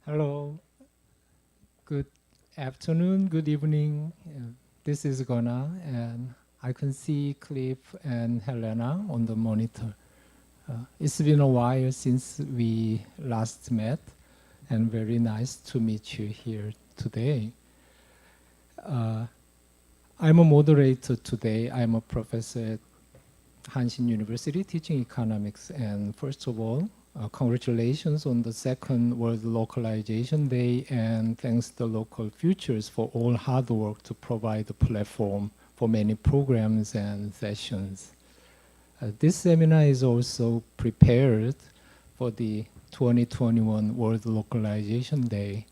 Hello, good afternoon, good evening. This is Gunna, and I can see Cliff and Helena on the monitor. It's been a while since we last met, and very nice to meet you here today. I'm a moderator today. I'm a professor at Hanshin University teaching economics, and first of all, congratulations on the second World Localization Day, and thanks to Local Futures for all hard work to provide a platform for many programs and sessions. This seminar is also prepared for the 2021 World Localization Day.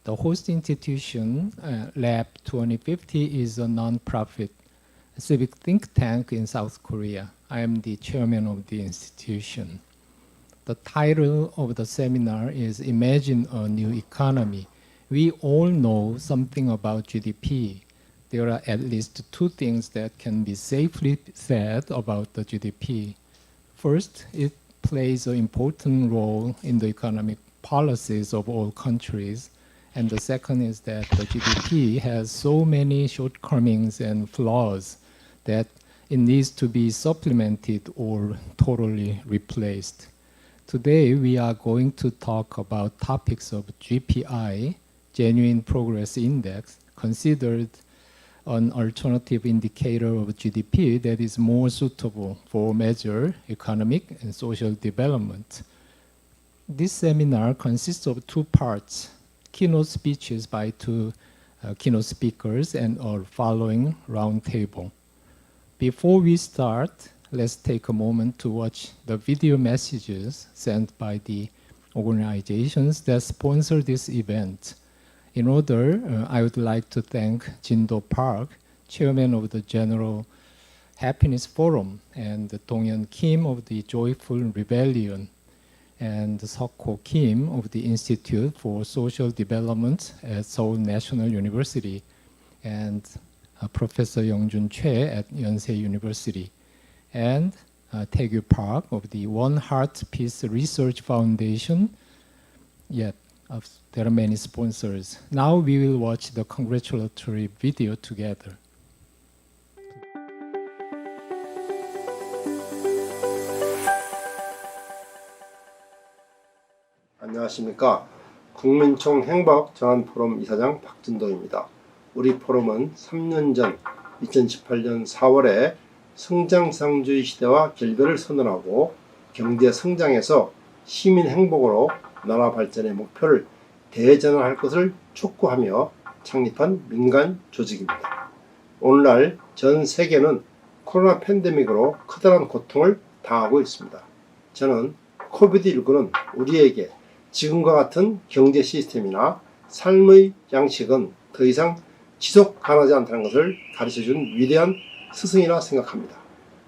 The host institution, Lab 2050, is a non-profit civic think tank in South Korea. I am the chairman of the institution. The title of the seminar is Imagine a New Economy. We all know something about GDP. There are at least two things that can be safely said about the GDP. First, it plays an important role in the economic policies of all countries. And the second is that the GDP has so many shortcomings and flaws that it needs to be supplemented or totally replaced. Today, we are going to talk about topics of GPI, Genuine Progress Index, considered an alternative indicator of GDP that is more suitable for measure economic and social development. This seminar consists of two parts, keynote speeches by two keynote speakers and a following roundtable. Before we start, let's take a moment to watch the video messages sent by the organizations that sponsor this event. In order, I would like to thank Jindo Park, chairman of the General Happiness Forum, and Donghyun Kim of the Joyful Rebellion, and Seok-ho Kim of the Institute for Social Development at Seoul National University, and Professor Young-jun Choi at Yonsei University, and Taegyu Park of the One Heart Peace Research Foundation. Yet, there are many sponsors. Now we will watch the congratulatory video together. 안녕하십니까. 국민총 행복 전환 포럼 이사장 박진도입니다. 우리 포럼은 3년 전 2018년 4월에 성장상주의 시대와 결별을 선언하고 경제 성장에서 시민 행복으로 나라 발전의 목표를 대전환할 것을 촉구하며 창립한 민간 조직입니다. 오늘날 전 세계는 코로나 팬데믹으로 커다란 고통을 당하고 있습니다. 저는 코비드19는 우리에게 지금과 같은 경제 시스템이나 삶의 양식은 더 이상 지속 가능하지 않다는 것을 가르쳐준 위대한 스승이라 생각합니다.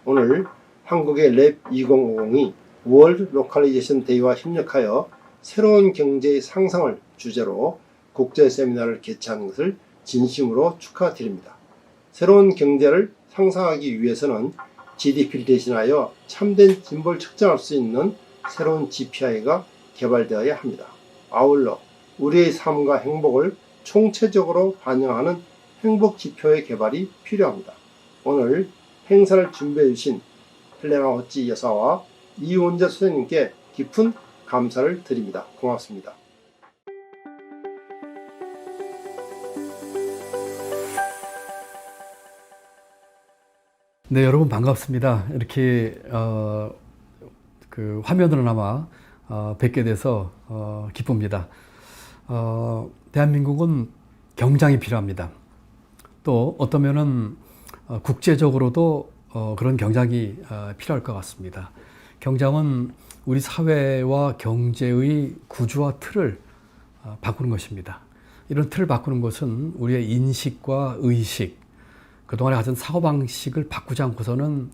오늘 한국의 랩 2050이 월드 로컬리제이션 데이와 협력하여 새로운 경제의 상상을 주제로 국제 세미나를 개최하는 것을 진심으로 축하드립니다. 새로운 경제를 상상하기 위해서는 GDP를 대신하여 참된 진보를 측정할 수 있는 새로운 GPI가 개발되어야 합니다. 아울러 우리의 삶과 행복을 총체적으로 반영하는 행복 지표의 개발이 필요합니다. 오늘 행사를 준비해 주신 헬레나 호치 여사와 이원재 선생님께 깊은 감사를 드립니다. 고맙습니다. 네, 여러분 반갑습니다. 이렇게 화면으로나마 뵙게 돼서 기쁩니다. 대한민국은 경장이 필요합니다. 또 어떠면은 국제적으로도 그런 경장이 필요할 것 같습니다. 경장은 우리 사회와 경제의 구조와 틀을 바꾸는 것입니다. 이런 틀을 바꾸는 것은 우리의 인식과 의식, 그동안에 가진 사고방식을 바꾸지 않고서는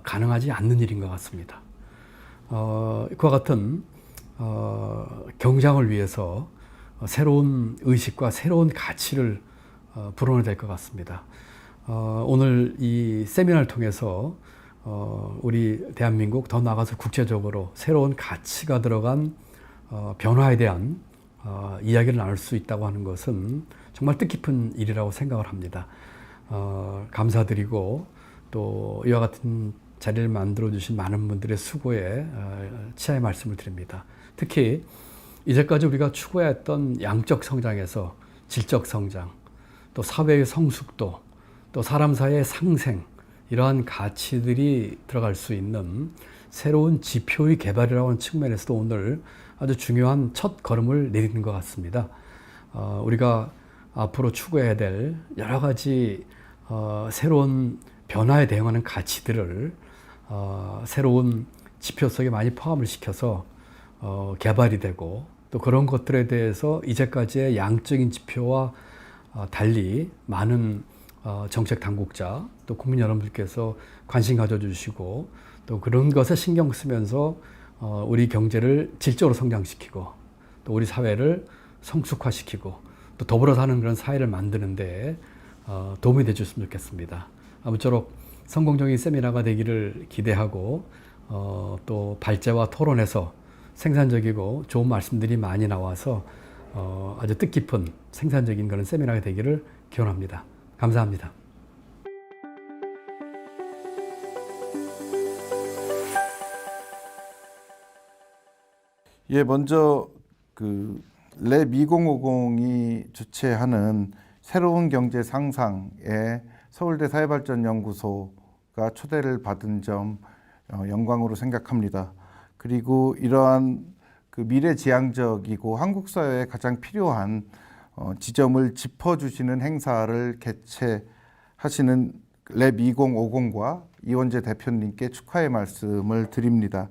가능하지 않는 일인 것 같습니다. 그와 같은 경장을 위해서 새로운 의식과 새로운 가치를 불어넣어야 될 것 같습니다. 오늘 이 세미나를 통해서 우리 대한민국 더 나아가서 국제적으로 새로운 가치가 들어간 변화에 대한 이야기를 나눌 수 있다고 하는 것은 정말 뜻깊은 일이라고 생각을 합니다. 감사드리고 또 이와 같은 자리를 만들어주신 많은 분들의 수고에 치하의 말씀을 드립니다. 특히 이제까지 우리가 추구했던 양적 성장에서 질적 성장, 또 사회의 성숙도, 또 사람 사이의 상생, 이러한 가치들이 들어갈 수 있는 새로운 지표의 개발이라고 하는 측면에서도 오늘 아주 중요한 첫 걸음을 내리는 것 같습니다. 우리가 앞으로 추구해야 될 여러 가지 새로운 변화에 대응하는 가치들을 새로운 지표 속에 많이 포함을 시켜서 개발이 되고, 또 그런 것들에 대해서 이제까지의 양적인 지표와 달리 많은 정책 당국자 또 국민 여러분들께서 관심 가져주시고, 또 그런 것에 신경 쓰면서 우리 경제를 질적으로 성장시키고, 또 우리 사회를 성숙화시키고, 또 더불어 사는 그런 사회를 만드는 데 도움이 되셨으면 좋겠습니다. 아무쪼록 성공적인 세미나가 되기를 기대하고, 또 발제와 토론에서 생산적이고 좋은 말씀들이 많이 나와서 아주 뜻깊은 생산적인 그런 세미나가 되기를 기원합니다. 감사합니다. 예, 먼저 랩 2050이 주최하는 새로운 경제 상상에 서울대 사회발전연구소가 초대를 받은 점 영광으로 생각합니다. 그리고 이러한 미래지향적이고 한국 사회에 가장 필요한 지점을 짚어주시는 행사를 개최하시는 랩 2050과 이원재 대표님께 축하의 말씀을 드립니다.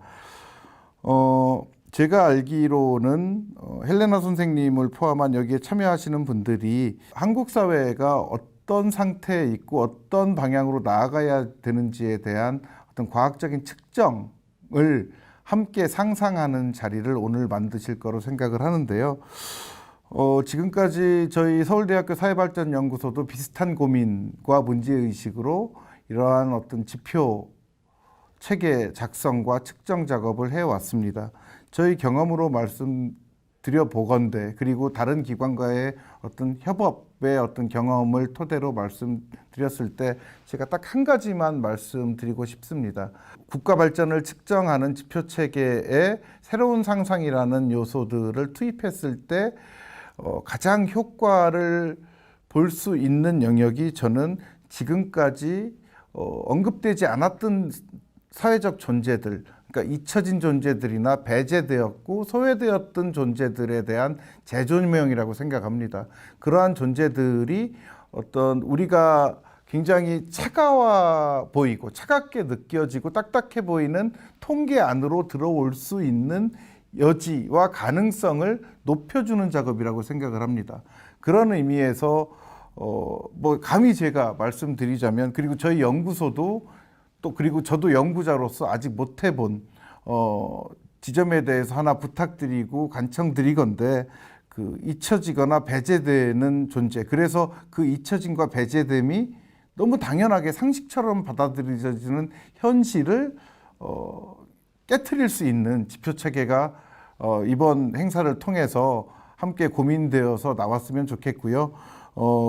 제가 알기로는 헬레나 선생님을 포함한 여기에 참여하시는 분들이 한국 사회가 어떤 상태에 있고 어떤 방향으로 나아가야 되는지에 대한 어떤 과학적인 측정을 함께 상상하는 자리를 오늘 만드실 거로 생각을 하는데요. 지금까지 저희 서울대학교 사회발전연구소도 비슷한 고민과 문제의식으로 이러한 어떤 지표 체계 작성과 측정 작업을 해왔습니다. 저희 경험으로 말씀드려 보건대, 그리고 다른 기관과의 어떤 협업의 어떤 경험을 토대로 말씀드렸을 때 제가 딱 한 가지만 말씀드리고 싶습니다. 국가 발전을 측정하는 지표 체계에 새로운 상상이라는 요소들을 투입했을 때 가장 효과를 볼 수 있는 영역이 저는 지금까지 언급되지 않았던 사회적 존재들, 그러니까 잊혀진 존재들이나 배제되었고 소외되었던 존재들에 대한 재조명이라고 생각합니다. 그러한 존재들이 어떤 우리가 굉장히 차가워 보이고 차갑게 느껴지고 딱딱해 보이는 통계 안으로 들어올 수 있는 여지와 가능성을 높여주는 작업이라고 생각을 합니다. 그런 의미에서 감히 제가 말씀드리자면, 그리고 저희 연구소도 또 그리고 저도 연구자로서 아직 못 해본 지점에 대해서 하나 부탁드리고 간청드리건데, 잊혀지거나 배제되는 존재, 그래서 그 잊혀짐과 배제됨이 너무 당연하게 상식처럼 받아들여지는 현실을 깨트릴 수 있는 지표 체계가 이번 행사를 통해서 함께 고민되어서 나왔으면 좋겠고요.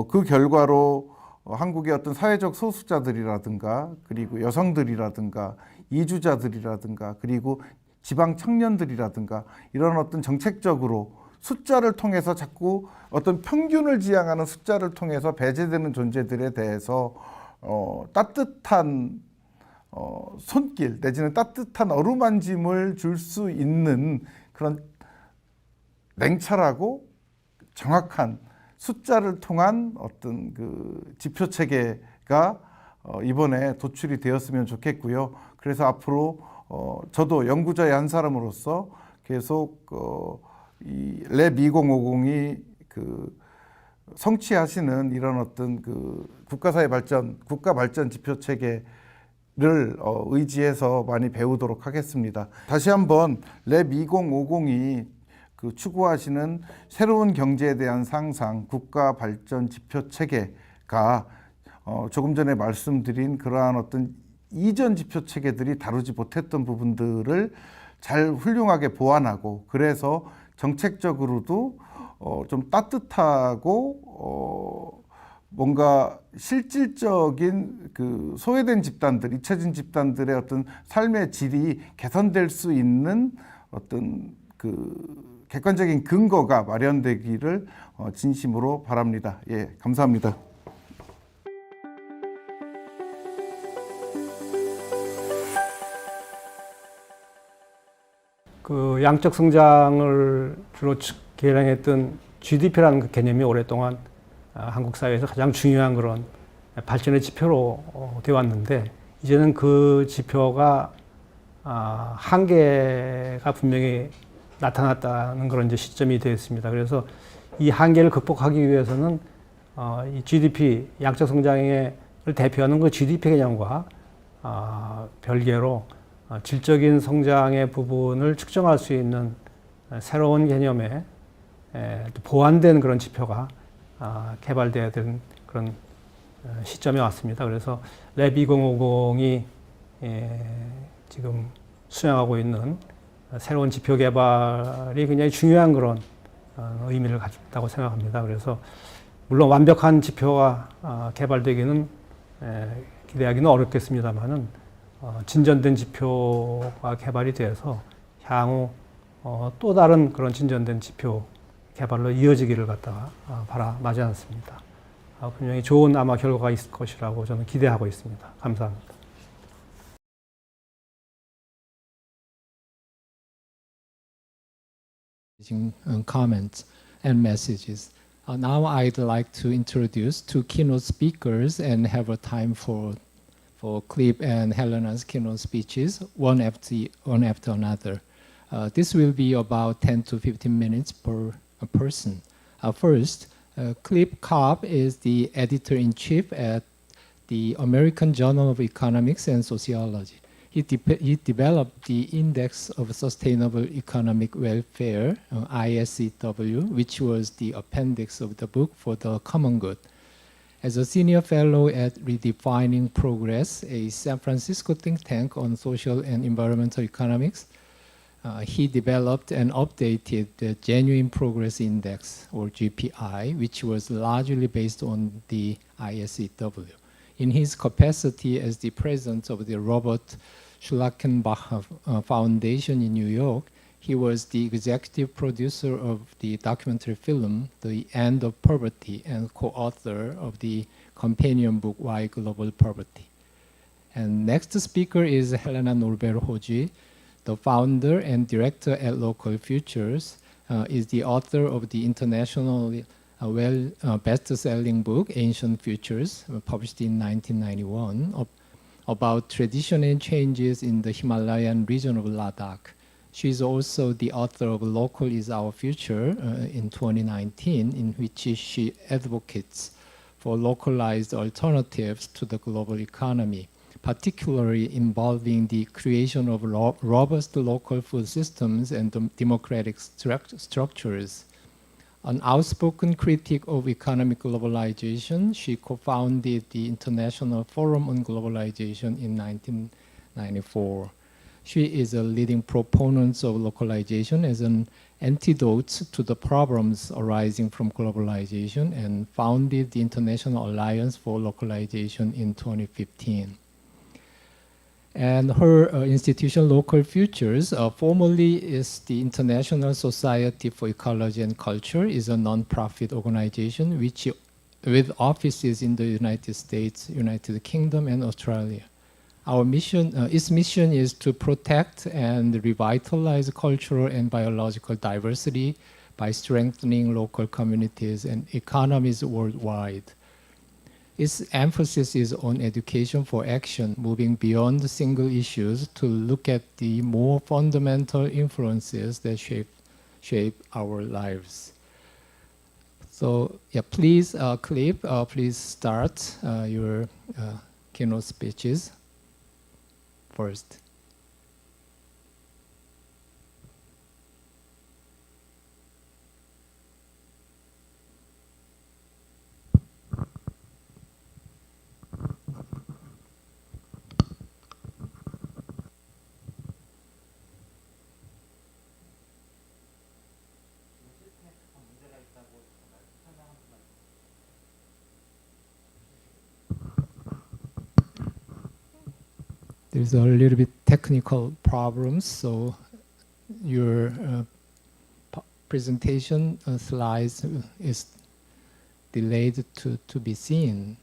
그 결과로 한국의 어떤 사회적 소수자들이라든가, 그리고 여성들이라든가, 이주자들이라든가, 그리고 지방 청년들이라든가, 이런 어떤 정책적으로 숫자를 통해서 자꾸 어떤 평균을 지향하는 숫자를 통해서 배제되는 존재들에 대해서 따뜻한 손길 내지는 따뜻한 어루만짐을 줄 수 있는 그런 냉철하고 정확한 숫자를 통한 어떤 지표 체계가 이번에 도출이 되었으면 좋겠고요. 그래서 앞으로 저도 연구자의 한 사람으로서 계속 이 랩 2050이 성취하시는 이런 어떤 국가 발전 지표 체계를 의지해서 많이 배우도록 하겠습니다. 다시 한번 랩 2050이 추구하시는 새로운 경제에 대한 상상, 국가 발전 지표 체계가 조금 전에 말씀드린 그러한 어떤 이전 지표 체계들이 다루지 못했던 부분들을 잘 훌륭하게 보완하고, 그래서 정책적으로도 좀 따뜻하고 뭔가 실질적인 그 소외된 집단들, 잊혀진 집단들의 어떤 삶의 질이 개선될 수 있는 어떤 그 객관적인 근거가 마련되기를 진심으로 바랍니다. 예, 감사합니다. 그 양적 성장을 주로 계량했던 GDP라는 그 개념이 오랫동안 한국 사회에서 가장 중요한 그런 발전의 지표로 되어 왔는데, 이제는 그 지표가 한계가 분명히 나타났다는 그런 이제 시점이 되었습니다. 그래서 이 한계를 극복하기 위해서는 이 GDP, 양적 성장을 대표하는 그 GDP 개념과 별개로 질적인 성장의 부분을 측정할 수 있는 새로운 개념의 보완된 그런 지표가 개발되어야 되는 그런 시점에 왔습니다. 그래서 랩 2050이 지금 수행하고 있는 새로운 지표 개발이 굉장히 중요한 그런 의미를 가졌다고 생각합니다. 그래서 물론 완벽한 지표가 개발되기는 기대하기는 어렵겠습니다만은 진전된 지표가 개발이 돼서 향후 또 다른 그런 진전된 지표 개발로 이어지기를 갖다가 바라마지 않습니다. 분명히 좋은 아마 결과가 있을 것이라고 저는 기대하고 있습니다. 감사합니다. Comments and messages. Now I'd like to introduce two keynote speakers and have a time for Cliff and Helena's keynote speeches, one after another. This will be about 10 to 15 minutes per person. First, Clifford Cobb is the editor-in-chief at the American Journal of Economics and Sociology. He developed the Index of Sustainable Economic Welfare, ISEW, which was the appendix of the book for the common good. As a senior fellow at Redefining Progress, a San Francisco think tank on social and environmental economics, he developed and updated the Genuine Progress Index, or GPI, which was largely based on the ISEW. In his capacity as the president of the Robert Schulackenbach Foundation in New York, he was the executive producer of the documentary film, The End of Poverty, and co-author of the companion book, Why Global Poverty. And next speaker is Helena Norberg-Hodge, the founder and director at Local Futures, is the author of the internationally best-selling book, Ancient Futures, published in 1991, about tradition and changes in the Himalayan region of Ladakh. She is also the author of Local is Our Future in 2019, in which she advocates for localized alternatives to the global economy, particularly involving the creation of robust local food systems and democratic structures. An outspoken critic of economic globalization, she co-founded the International Forum on Globalization in 1994. She is a leading proponent of localization as an antidote to the problems arising from globalization and founded the International Alliance for Localization in 2015. And her institution, Local Futures, formerly is the International Society for Ecology and Culture, is a non-profit organization which, with offices in the United States, United Kingdom, and Australia. Our mission, its mission is to protect and revitalize cultural and biological diversity by strengthening local communities and economies worldwide. Its emphasis is on education for action, moving beyond single issues to look at the more fundamental influences that shape our lives. So, yeah, please, Cliff, please start your keynote speeches first. 문제가 There's a little bit technical problems, so your presentation slides is delayed to be seen.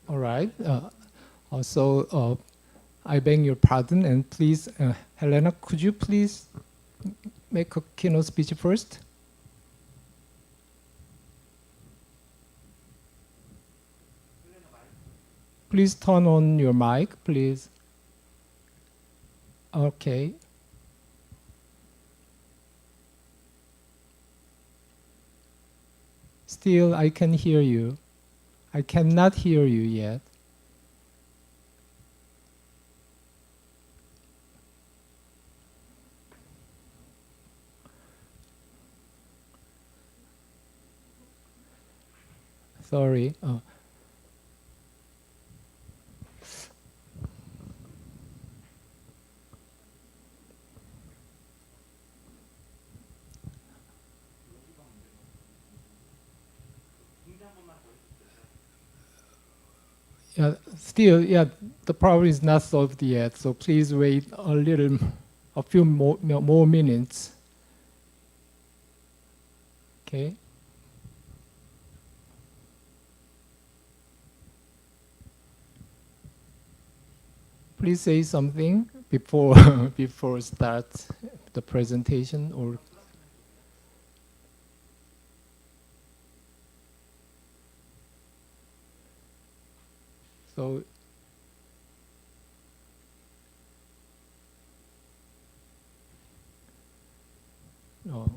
All right. Also, I beg your pardon, and please, Helena, could you please make a keynote speech first? Please turn on your mic, please. Okay. Still, I can hear you. I cannot hear you yet. Sorry. Yeah, still, yeah, the problem is not solved yet. So please wait a few more minutes. Okay. Please say something before before start the presentation, or so. No.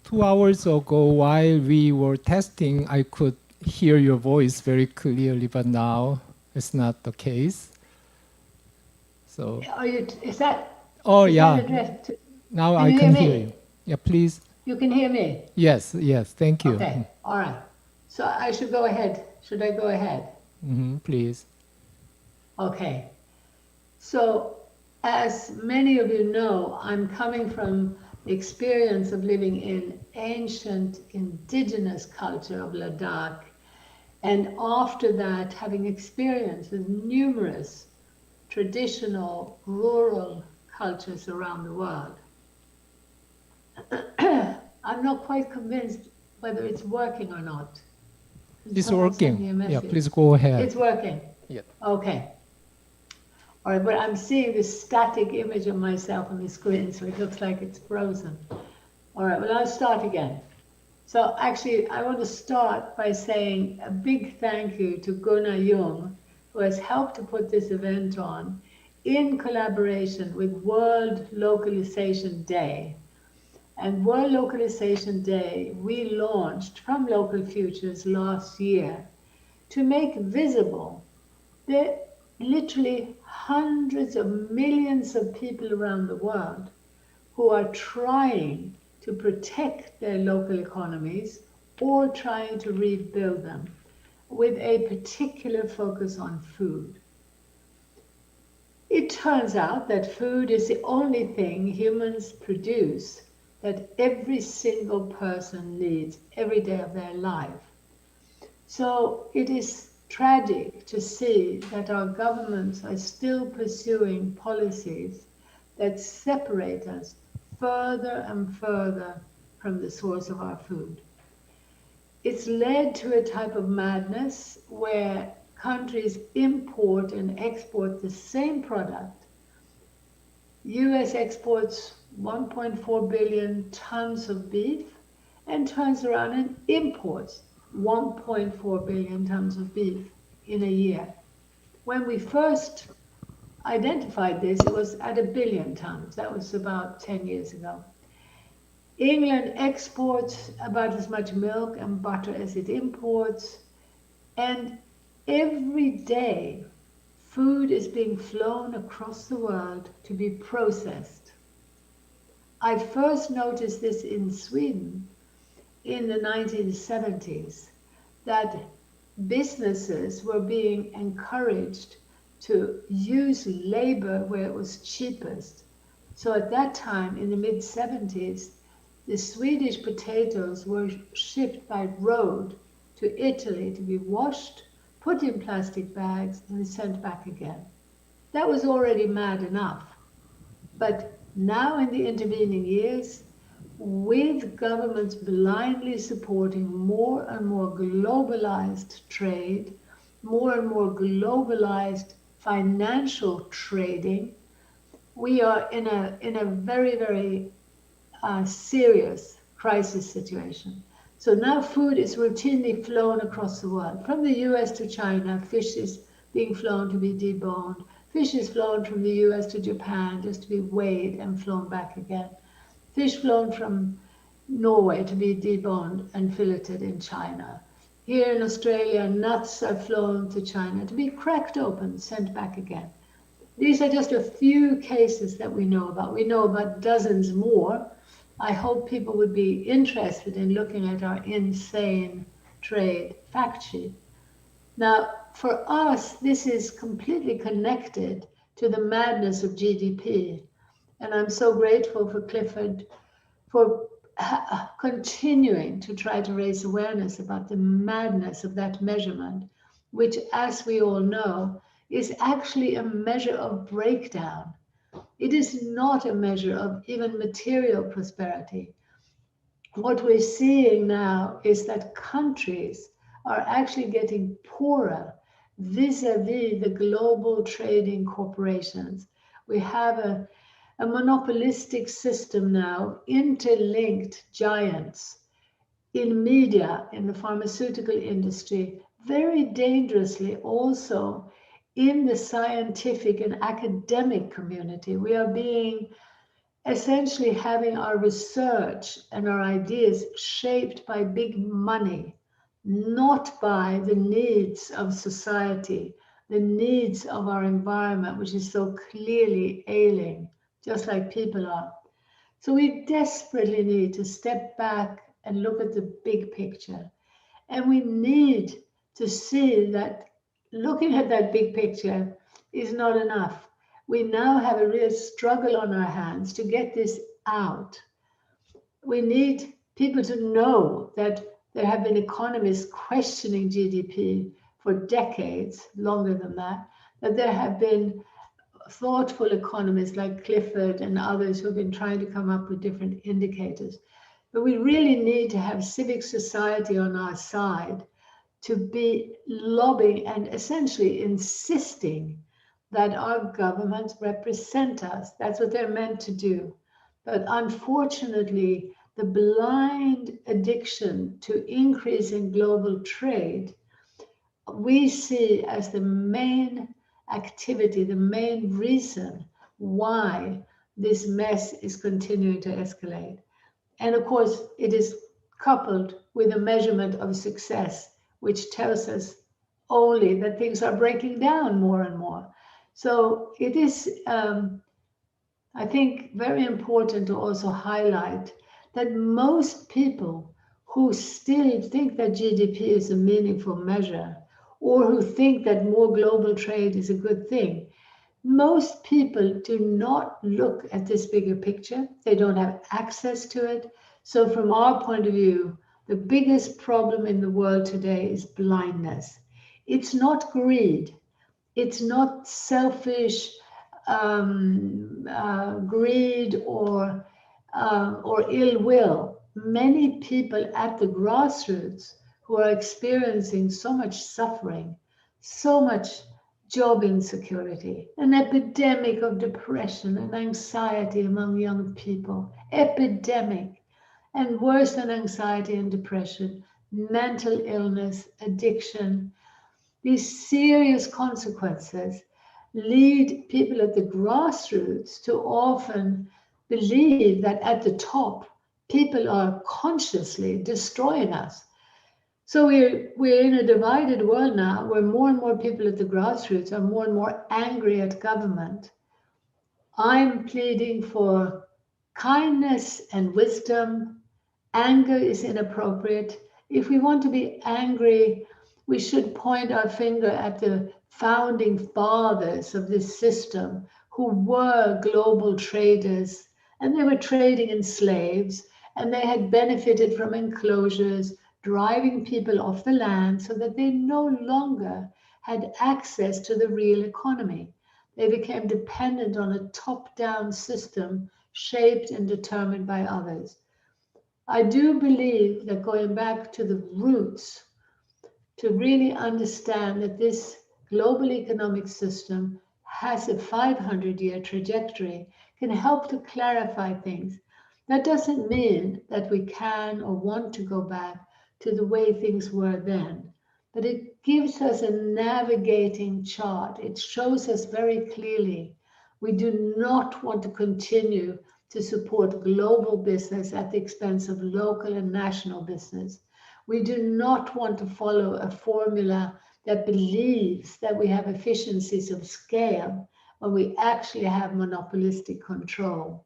2 hours ago, while we were testing, I could hear your voice very clearly, but now it's not the case. So. Is that? Oh, is yeah. That addressed to, Now can I you can hear hear me? you. Yeah, please. You can hear me? Yes, thank you. Okay, all right. So I should go ahead. Should I go ahead? Please. Okay. So as many of you know, I'm coming from the experience of living in ancient indigenous culture of Ladakh, and after that having experienced with numerous traditional rural cultures around the world. I'm not quite convinced whether it's working or not. Can It's someone send me a working. Yeah, message? please go ahead. It's working? Yeah. Okay. All right, but I'm seeing this static image of myself on the screen, so it looks like it's frozen. All right, well, I'll start again. So actually, I want to start by saying a big thank you to Gunna Jung, who has helped to put this event on in collaboration with World Localization Day. And World Localization Day, we launched from Local Futures last year to make visible the literally hundreds of millions of people around the world who are trying to protect their local economies or trying to rebuild them with a particular focus on food. It turns out that food is the only thing humans produce that every single person needs every day of their life. So it is tragic to see that our governments are still pursuing policies that separate us further and further from the source of our food. It's led to a type of madness where countries import and export the same product. US exports 1.4 billion tons of beef and turns around and imports 1.4 billion tons of beef in a year. When we first identified this, it was at 1 billion tons. That was about 10 years ago. England exports about as much milk and butter as it imports, and every day food is being flown across the world to be processed. I first noticed this in Sweden in the 1970s, that businesses were being encouraged to use labor where it was cheapest. So at that time, in the mid-70s, the Swedish potatoes were shipped by road to Italy to be washed, put in plastic bags, and sent back again. That was already mad enough. But now in the intervening years, with governments blindly supporting more and more globalized trade, more and more globalized financial trading, we are in a very, very serious crisis situation. So now food is routinely flown across the world. From the US to China, fish is being flown to be deboned. Fish is flown from the US to Japan just to be weighed and flown back again. Fish flown from Norway to be deboned and filleted in China. Here in Australia, nuts are flown to China to be cracked open, sent back again. These are just a few cases that we know about. We know about dozens more. I hope people would be interested in looking at our insane trade fact sheet. Now, for us, this is completely connected to the madness of GDP. And I'm so grateful for Clifford for continuing to try to raise awareness about the madness of that measurement, which, as we all know, is actually a measure of breakdown. It is not a measure of even material prosperity. What we're seeing now is that countries are actually getting poorer vis-a-vis the global trading corporations. We have a monopolistic system now, interlinked giants in media, in the pharmaceutical industry, very dangerously also in the scientific and academic community. We are being essentially having our research and our ideas shaped by big money, not by the needs of society, the needs of our environment, which is so clearly ailing, just like people are. So we desperately need to step back and look at the big picture. And we need to see that looking at that big picture is not enough. We now have a real struggle on our hands to get this out. We need people to know that there have been economists questioning GDP for decades, longer than that, that there have been thoughtful economists like Clifford and others who have been trying to come up with different indicators. But we really need to have civic society on our side to be lobbying and essentially insisting that our governments represent us. That's what they're meant to do. But unfortunately, the blind addiction to increasing global trade, we see as the main activity, the main reason why this mess is continuing to escalate. And of course, it is coupled with a measurement of success, which tells us only that things are breaking down more and more. So it is, I think, very important to also highlight that most people who still think that GDP is a meaningful measure, or who think that more global trade is a good thing, most people do not look at this bigger picture. They don't have access to it. So from our point of view, the biggest problem in the world today is blindness. It's not greed. It's not selfish greed or ill will. Many people at the grassroots who are experiencing so much suffering, so much job insecurity, an epidemic of depression and anxiety among young people, epidemic, and worse than anxiety and depression, mental illness, addiction. These serious consequences lead people at the grassroots to often believe that at the top, people are consciously destroying us. So we're in a divided world now where more and more people at the grassroots are more and more angry at government. I'm pleading for kindness and wisdom. Anger is inappropriate. If we want to be angry, we should point our finger at the founding fathers of this system who were global traders, and they were trading in slaves, and they had benefited from enclosures, driving people off the land so that they no longer had access to the real economy. They became dependent on a top-down system shaped and determined by others. I do believe that going back to the roots to really understand that this global economic system has a 500-year trajectory can help to clarify things. That doesn't mean that we can or want to go back to the way things were then, but it gives us a navigating chart. It shows us very clearly we do not want to continue to support global business at the expense of local and national business. We do not want to follow a formula that believes that we have efficiencies of scale when we actually have monopolistic control.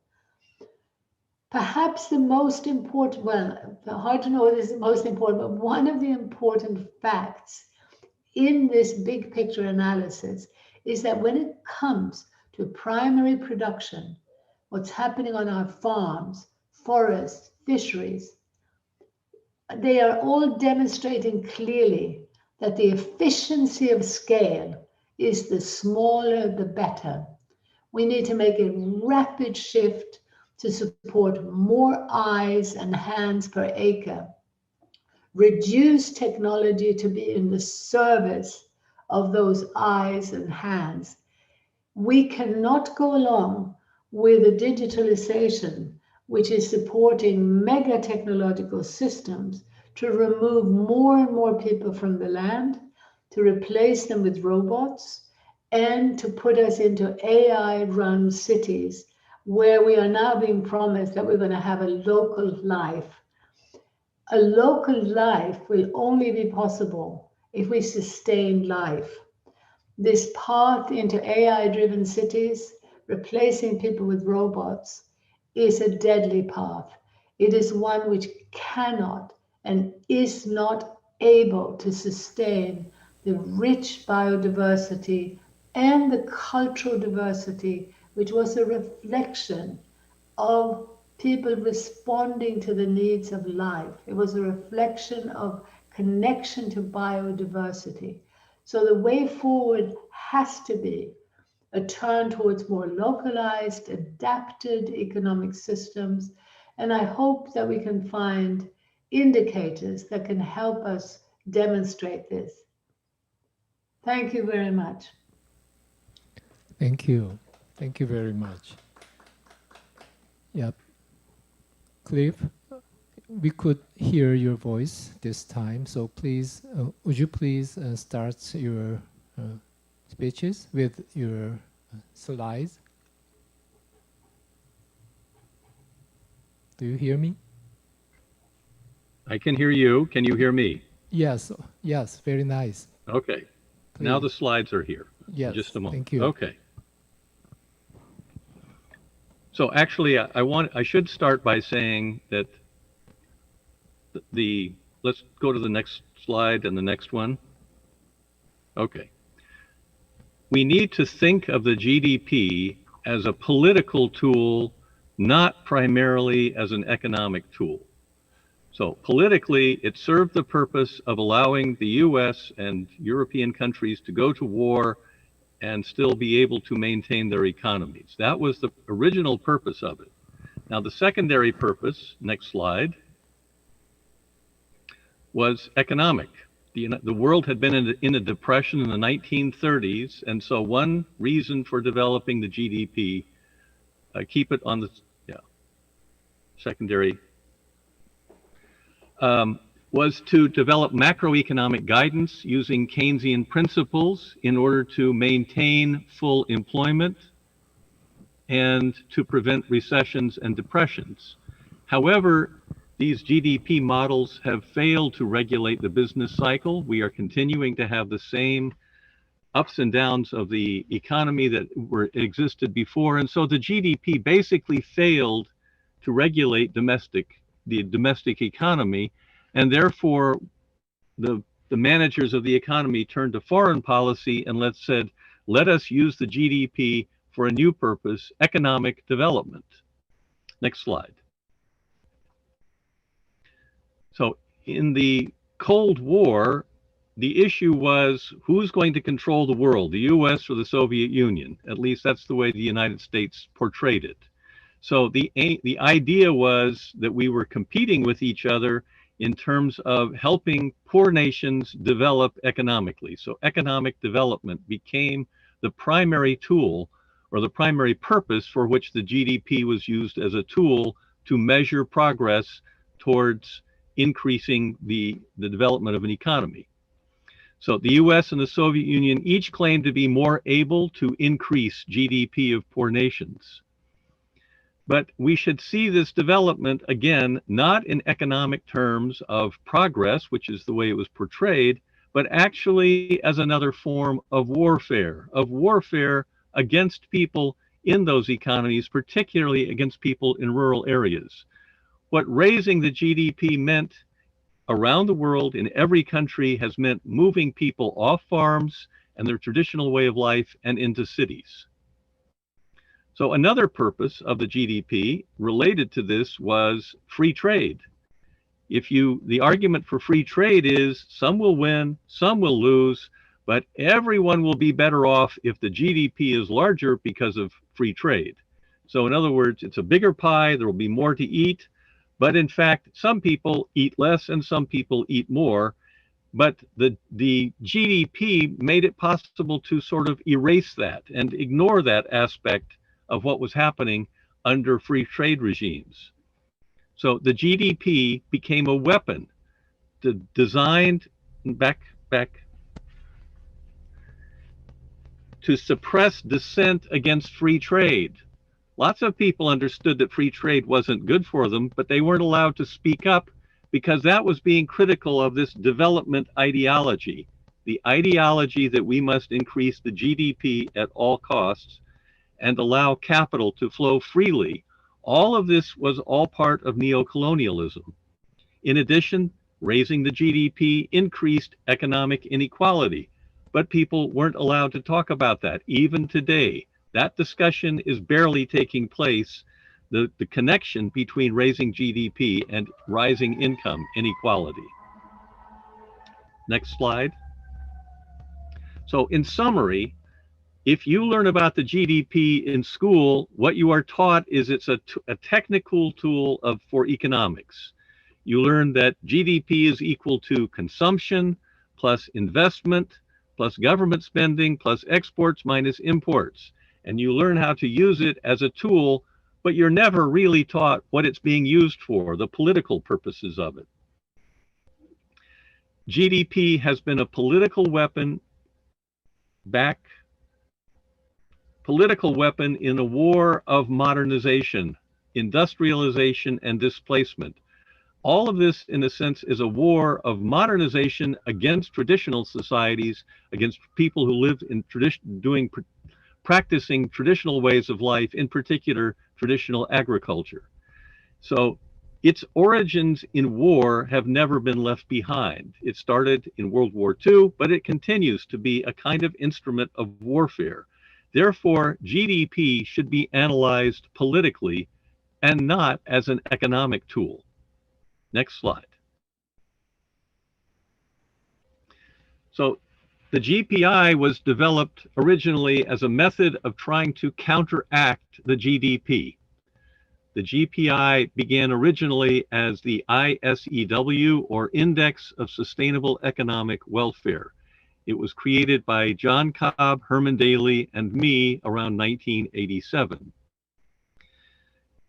Perhaps the most important, well, hard to know what is the most important, but one of the important facts in this big picture analysis is that when it comes to primary production, what's happening on our farms, forests, fisheries, they are all demonstrating clearly that the efficiency of scale is the smaller the better. We need to make a rapid shift to support more eyes and hands per acre. Reduce technology to be in the service of those eyes and hands. We cannot go along with a digitalization which is supporting mega technological systems to remove more and more people from the land, to replace them with robots, and to put us into AI-run cities where we are now being promised that we're going to have a local life. A local life will only be possible if we sustain life. This path into AI-driven cities, replacing people with robots, is a deadly path. It is one which cannot and is not able to sustain the rich biodiversity and the cultural diversity, which was a reflection of people responding to the needs of life. It was a reflection of connection to biodiversity. So the way forward has to be a turn towards more localized, adapted economic systems. And I hope that we can find indicators that can help us demonstrate this. Thank you very much. Thank you. Thank you very much. Yep. Cliff, we could hear your voice this time, so please, would you please start your speeches with your slides? Do you hear me? I can hear you. Can you hear me? Yes, yes, very nice. Okay. Please. Now the slides are here. Yes, Just a moment. thank you. Okay. So actually, I should start by saying that let's go to the next slide and the next one. Okay. We need to think of the GDP as a political tool, not primarily as an economic tool. So politically, it served the purpose of allowing the US and European countries to go to war and still be able to maintain their economies. That was the original purpose of it. Now, the secondary purpose, next slide, was economic. The world had been in a depression in the 1930s, and so one reason for developing the GDP, keep it on the secondary, was to develop macroeconomic guidance using Keynesian principles in order to maintain full employment and to prevent recessions and depressions. However, These GDP models have failed to regulate the business cycle. We are continuing to have the same ups and downs of the economy that existed before. And so the GDP basically failed to regulate the domestic economy. And therefore, the managers of the economy turned to foreign policy and said, let us use the GDP for a new purpose, economic development. Next slide. So in the Cold War, the issue was who's going to control the world, the US or the Soviet Union? At least that's the way the United States portrayed it. So the idea was that we were competing with each other in terms of helping poor nations develop economically. So economic development became the primary tool or the primary purpose for which the GDP was used as a tool to measure progress towards increasing the development of an economy. So the US and the Soviet Union each claimed to be more able to increase GDP of poor nations. But we should see this development, again, not in economic terms of progress, which is the way it was portrayed, but actually as another form of warfare against people in those economies, particularly against people in rural areas. What raising the GDP meant around the world in every country has meant moving people off farms and their traditional way of life and into cities. So another purpose of the GDP related to this was free trade. The argument for free trade is some will win, some will lose, but everyone will be better off if the GDP is larger because of free trade. So in other words, it's a bigger pie, there will be more to eat, but in fact, some people eat less and some people eat more. But the GDP made it possible to sort of erase that and ignore that aspect of what was happening under free trade regimes. So the GDP became a weapon designed to suppress dissent against free trade. Lots of people understood that free trade wasn't good for them, but they weren't allowed to speak up because that was being critical of this development ideology, the ideology that we must increase the GDP at all costs and allow capital to flow freely. All of this was all part of neocolonialism. In addition, raising the GDP increased economic inequality, but people weren't allowed to talk about that. Even today, that discussion is barely taking place, the connection between raising GDP and rising income inequality. Next slide. So in summary, if you learn about the GDP in school, what you are taught is it's a technical tool for economics. You learn that GDP is equal to consumption plus investment plus government spending plus exports minus imports. And you learn how to use it as a tool, but you're never really taught what it's being used for, the political purposes of it. GDP has been a political weapon in a war of modernization, industrialization, and displacement. All of this, in a sense, is a war of modernization against traditional societies, against people who live in practicing traditional ways of life, in particular, traditional agriculture. So its origins in war have never been left behind. It started in World War II, but it continues to be a kind of instrument of warfare. Therefore, GDP should be analyzed politically and not as an economic tool. Next slide. So the GPI was developed originally as a method of trying to counteract the GDP. The GPI began originally as the ISEW, or Index of Sustainable Economic Welfare. It was created by John Cobb, Herman Daly, and me around 1987.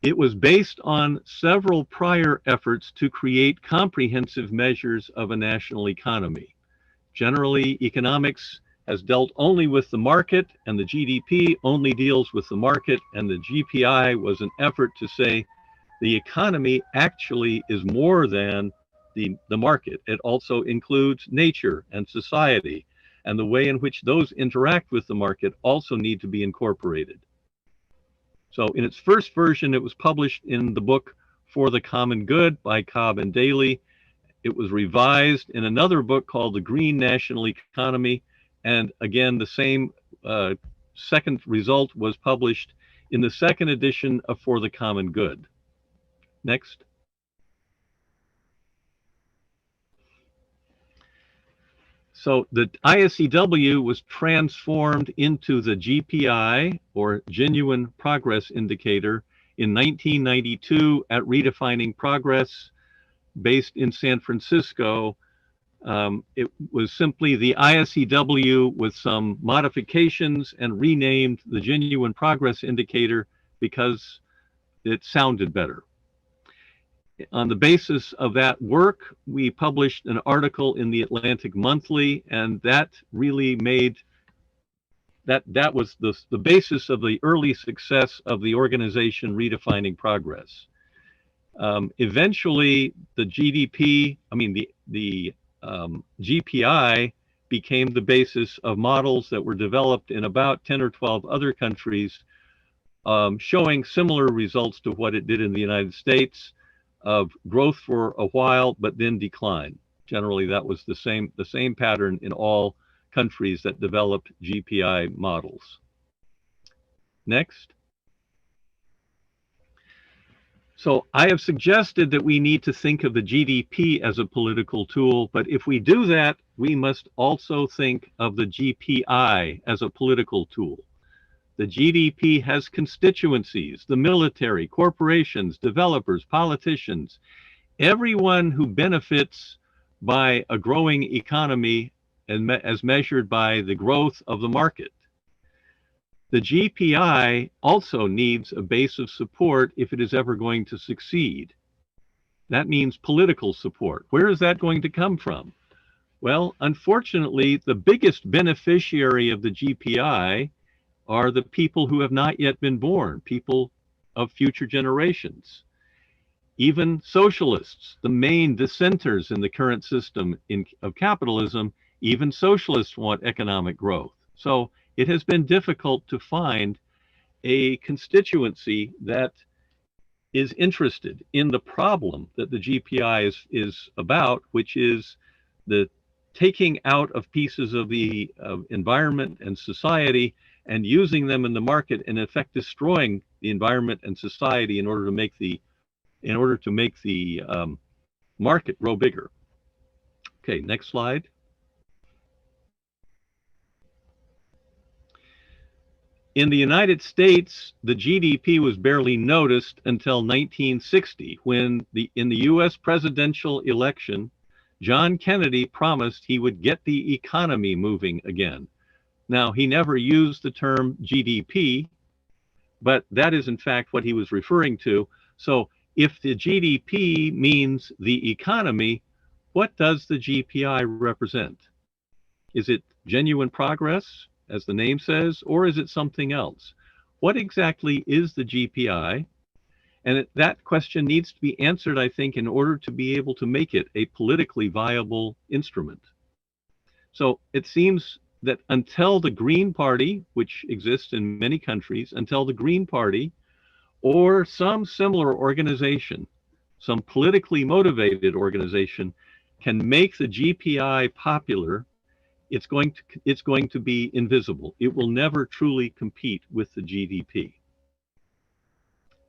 It was based on several prior efforts to create comprehensive measures of a national economy. Generally, economics has dealt only with the market, and the GDP only deals with the market, and the GPI was an effort to say, the economy actually is more than the market. It also includes nature and society, and the way in which those interact with the market also need to be incorporated. So in its first version, it was published in the book For the Common Good by Cobb and Daly. It was revised in another book called The Green National Economy. And again, the same second result was published in the second edition of For the Common Good. Next. So the ISEW was transformed into the GPI, or Genuine Progress Indicator, in 1992 at Redefining Progress, based in San Francisco. It was simply the ISEW with some modifications and renamed the Genuine Progress Indicator because it sounded better. On the basis of that work, we published an article in the Atlantic Monthly, and that really made that was the basis of the early success of the organization Redefining Progress. Eventually, the GPI became the basis of models that were developed in about 10 or 12 other countries, showing similar results to what it did in the United States, of growth for a while, but then decline. Generally, that was the same pattern in all countries that developed GPI models. Next. So I have suggested that we need to think of the GDP as a political tool, but if we do that, we must also think of the GPI as a political tool. The GDP has constituencies, the military, corporations, developers, politicians, everyone who benefits by a growing economy and as measured by the growth of the market. The GPI also needs a base of support if it is ever going to succeed. That means political support. Where is that going to come from? Well, unfortunately, the biggest beneficiary of the GPI are the people who have not yet been born, people of future generations. Even socialists, the main dissenters in the current system of capitalism, even socialists want economic growth. So it has been difficult to find a constituency that is interested in the problem that the GPI is about, which is the taking out of pieces of the environment and society and using them in the market, and in effect destroying the environment and society in order to make the market grow bigger. Okay, next slide. In the United States, the GDP was barely noticed until 1960, when in the US presidential election, John Kennedy promised he would get the economy moving again. Now, he never used the term GDP, but that is in fact what he was referring to. So if the GDP means the economy, what does the GPI represent? Is it genuine progress, as the name says, or is it something else? What exactly is the GPI? And that question needs to be answered, I think, in order to be able to make it a politically viable instrument. So it seems that until the Green Party, which exists in many countries, until the Green Party or some similar organization, some politically motivated organization, can make the GPI popular, it's going to be invisible. It will never truly compete with the GDP.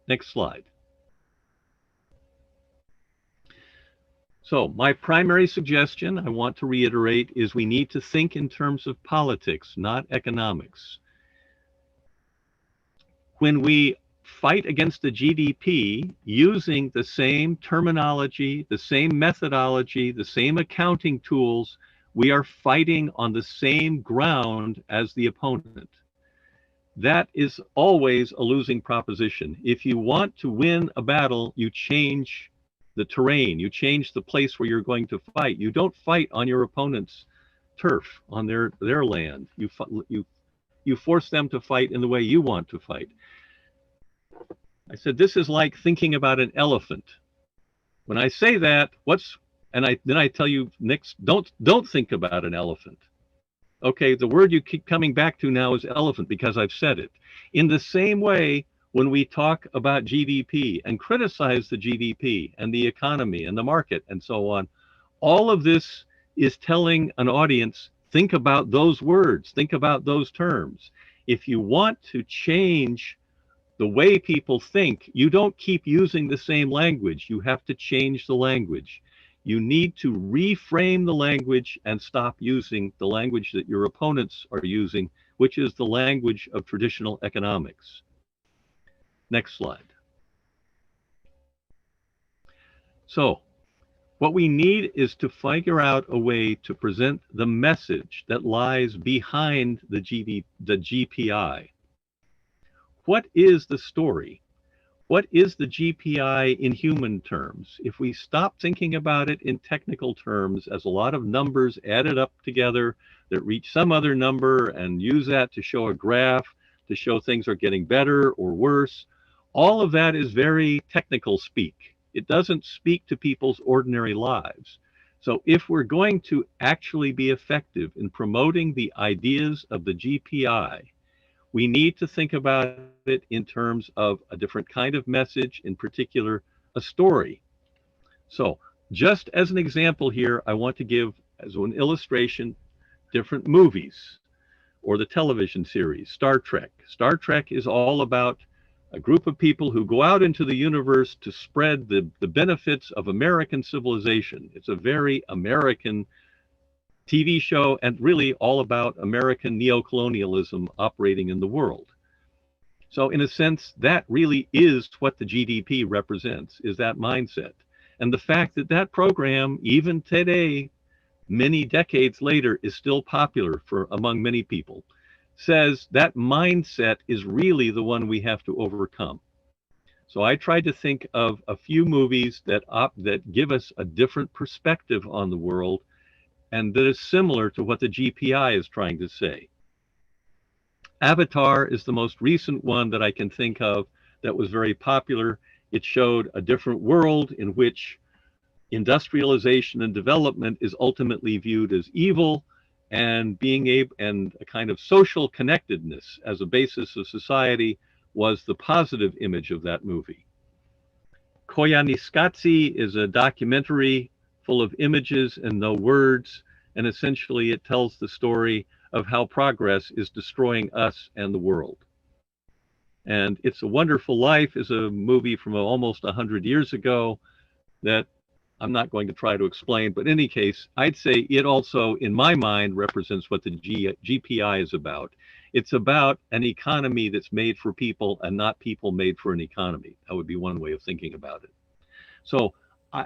Next slide. So my primary suggestion, I want to reiterate, is we need to think in terms of politics, not economics. When we fight against the GDP using the same terminology, the same methodology, the same accounting tools, we are fighting on the same ground as the opponent. That is always a losing proposition. If you want to win a battle, you change the terrain, you change the place where you're going to fight. You don't fight on your opponent's turf, on their land. You force them to fight in the way you want to fight. I said, this is like thinking about an elephant. When I say that, then I tell you, next, don't think about an elephant. Okay, the word you keep coming back to now is elephant because I've said it. In the same way, when we talk about GDP and criticize the GDP and the economy and the market and so on, all of this is telling an audience, think about those words, think about those terms. If you want to change the way people think, you don't keep using the same language. You have to change the language. You need to reframe the language and stop using the language that your opponents are using, which is the language of traditional economics. Next slide. So, what we need is to figure out a way to present the message that lies behind the GPI. What is the story? What is the GPI in human terms? If we stop thinking about it in technical terms as a lot of numbers added up together that reach some other number and use that to show a graph, to show things are getting better or worse, all of that is very technical speak. It doesn't speak to people's ordinary lives. So if we're going to actually be effective in promoting the ideas of the GPI, we need to think about it in terms of a different kind of message, in particular, a story. So just as an example here, I want to give as an illustration different movies or the television series, Star Trek. Star Trek is all about a group of people who go out into the universe to spread the benefits of American civilization. It's a very American TV show and really all about American neocolonialism operating in the world. So in a sense, that really is what the GDP represents, is that mindset. And the fact that that program, even today, many decades later, is still popular among many people, says that mindset is really the one we have to overcome. So I tried to think of a few movies that give us a different perspective on the world and that is similar to what the GPI is trying to say. Avatar is the most recent one that I can think of that was very popular. It showed a different world in which industrialization and development is ultimately viewed as evil, and and a kind of social connectedness as a basis of society was the positive image of that movie. Koyaanisqatsi is a documentary full of images and no words, and essentially it tells the story of how progress is destroying us and the world. And It's a Wonderful Life is a movie from almost 100 years ago that I'm not going to try to explain, but in any case, I'd say it also, in my mind, represents what the GPI is about. It's about an economy that's made for people and not people made for an economy. That would be one way of thinking about it. So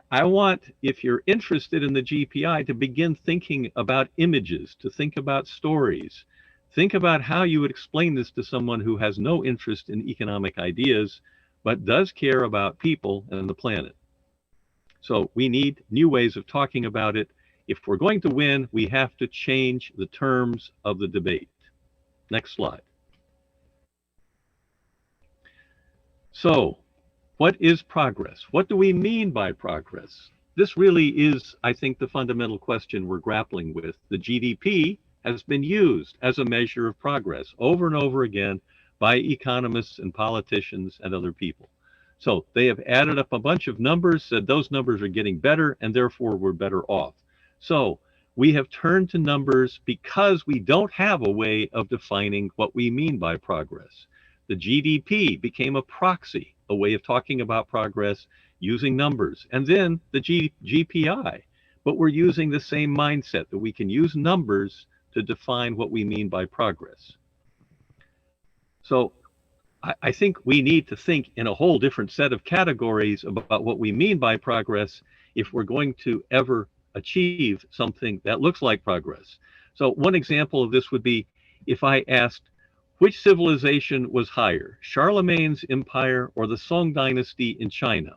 I want, if you're interested in the GPI, to begin thinking about images, to think about stories. Think about how you would explain this to someone who has no interest in economic ideas, but does care about people and the planet. So we need new ways of talking about it. If we're going to win, we have to change the terms of the debate. Next slide. So, what is progress? What do we mean by progress? This really is, I think, the fundamental question we're grappling with. The GDP has been used as a measure of progress over and over again by economists and politicians and other people. So they have added up a bunch of numbers, said those numbers are getting better, and therefore we're better off. So we have turned to numbers because we don't have a way of defining what we mean by progress. The GDP became a proxy, a way of talking about progress using numbers, and then the GPI. But we're using the same mindset that we can use numbers to define what we mean by progress. So I think we need to think in a whole different set of categories about what we mean by progress if we're going to ever achieve something that looks like progress. So one example of this would be if I asked, which civilization was higher, Charlemagne's empire or the Song dynasty in China?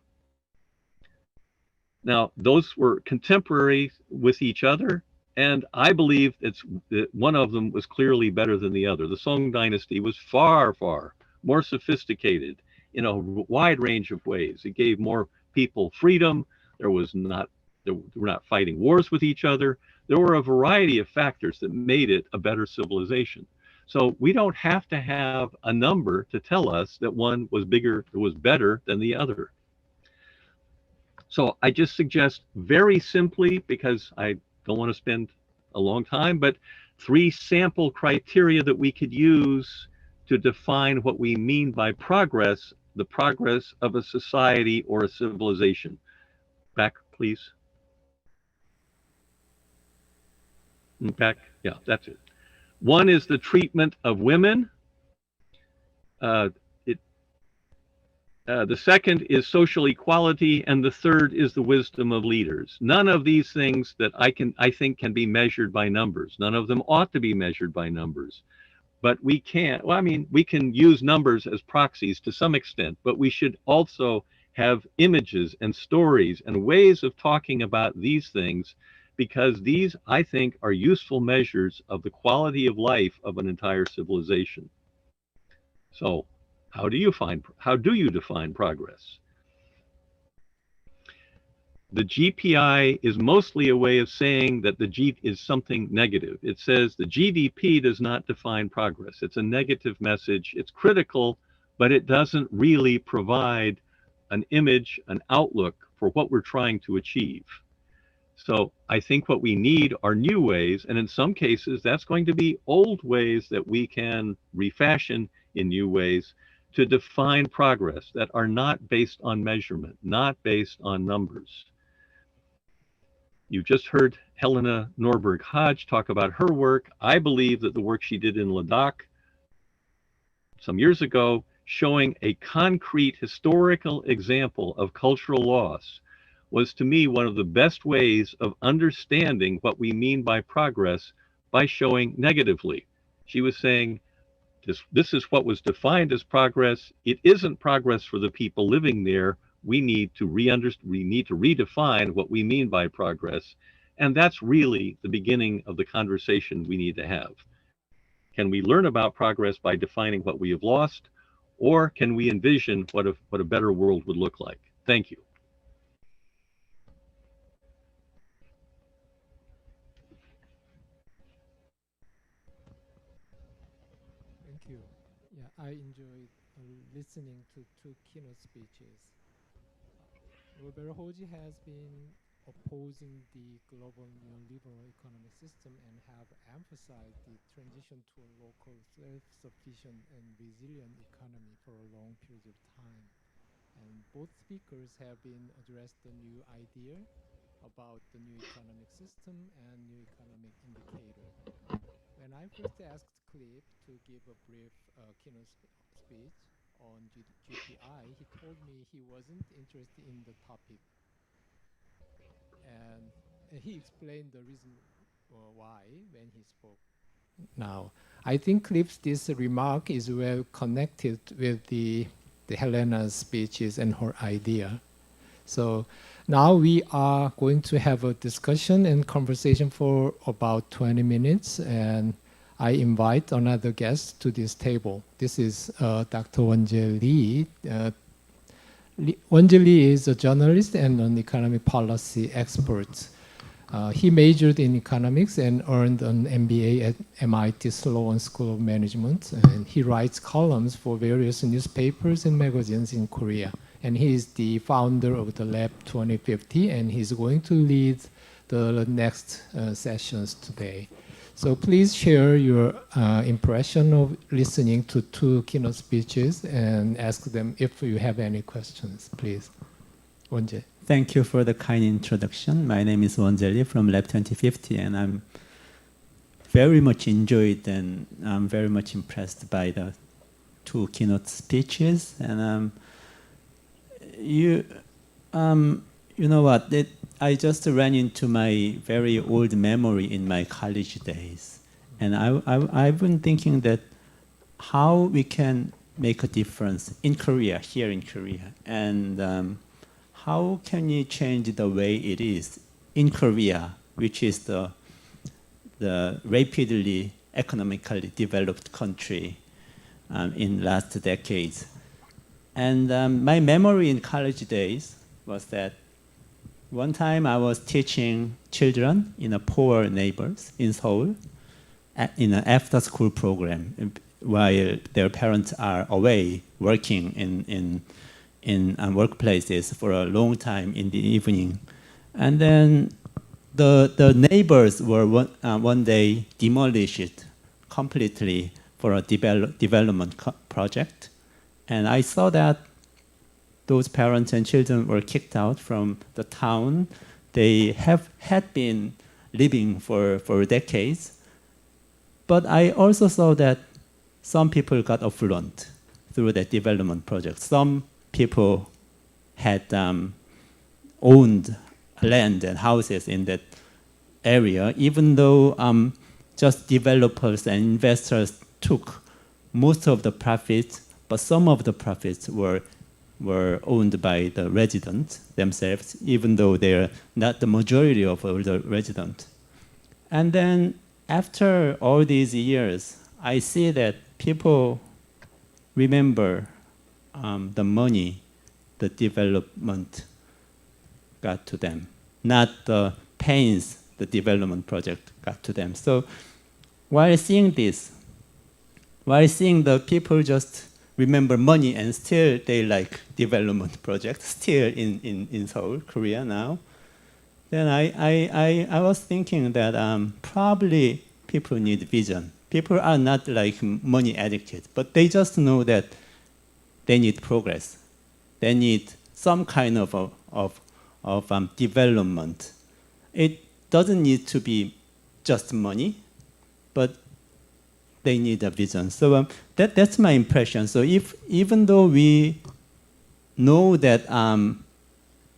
Now, those were contemporary with each other, and I believe that one of them was clearly better than the other. The Song dynasty was far, far more sophisticated in a wide range of ways. It gave more people freedom. They were not fighting wars with each other. There were a variety of factors that made it a better civilization. So we don't have to have a number to tell us that one was bigger, it was better than the other. So I just suggest very simply, because I don't want to spend a long time, but 3 sample criteria that we could use to define what we mean by progress, the progress of a society or a civilization. Back, please. Back, yeah, that's it. One is the treatment of women. The second is social equality, and the third is the wisdom of leaders. None of these things that I think can be measured by numbers. None of them ought to be measured by numbers. But we can't, well, I mean, we can use numbers as proxies to some extent, but we should also have images and stories and ways of talking about these things, because these, I think, are useful measures of the quality of life of an entire civilization. So, how do you define progress? The GPI is mostly a way of saying that the G is something negative. It says the GDP does not define progress. It's a negative message. It's critical, but it doesn't really provide an image, an outlook for what we're trying to achieve. So I think what we need are new ways, and in some cases, that's going to be old ways that we can refashion in new ways to define progress that are not based on measurement, not based on numbers. You just heard Helena Norberg-Hodge talk about her work. I believe that the work she did in Ladakh some years ago, showing a concrete historical example of cultural loss, was to me one of the best ways of understanding what we mean by progress, by showing negatively. She was saying, this is what was defined as progress. It isn't progress for the people living there. We need to redefine what we mean by progress. And that's really the beginning of the conversation we need to have. Can we learn about progress by defining what we have lost, or can we envision what a better world would look like? Thank you. Thank you. Yeah, I enjoyed listening to 2 keynote speeches. Norberg-Hodge has been opposing the global neoliberal economic system and have emphasized the transition to a local self-sufficient and resilient economy for a long period of time. And both speakers have been addressed the new idea about the new economic system and new economic indicator. When I first asked Cliff to give a brief keynote speech on GPI, he told me he wasn't interested in the topic. And he explained the reason why when he spoke. Now, I think Cliff's this remark is well connected with the Helena's speeches and her idea. So now we are going to have a discussion and conversation for about 20 minutes, and I invite another guest to this table. This is Dr. Wonjae Lee. Wonjae Lee is a journalist and an economic policy expert. He majored in economics and earned an MBA at MIT Sloan School of Management. And he writes columns for various newspapers and magazines in Korea. And he is the founder of the Lab 2050, and he's going to lead the next sessions today. So please share your impression of listening to 2 keynote speeches and ask them if you have any questions, please. Wonjae. Thank you for the kind introduction. My name is Wonjae Lee from Lab 2050, and I'm very much enjoyed and I'm very much impressed by the 2 keynote speeches. And you know what? I just ran into my very old memory in my college days, and I've been thinking that how we can make a difference in Korea, here in Korea, and how can we change the way it is in Korea, which is the rapidly economically developed country in last decades. And my memory in college days was that one time I was teaching children in a poor neighbors in Seoul in an after-school program while their parents are away working in workplaces for a long time in the evening. And then the neighbors were one day demolished completely for a development project. And I saw that those parents and children were kicked out from the town they had been living for decades. But I also saw that some people got affluent through that development project. Some people had owned land and houses in that area, even though just developers and investors took most of the profits, but some of the profits were owned by the residents themselves, even though they're not the majority of all the residents. And then after all these years, I see that people remember the money the development got to them, not the pains the development project got to them. So while seeing this, while seeing the people just remember money and still they like development projects, still in Seoul, Korea now, then I was thinking that probably people need vision. People are not like money addicted, but they just know that they need progress. They need some kind of development. It doesn't need to be just money, but they need a vision. So that's my impression. So even though we know that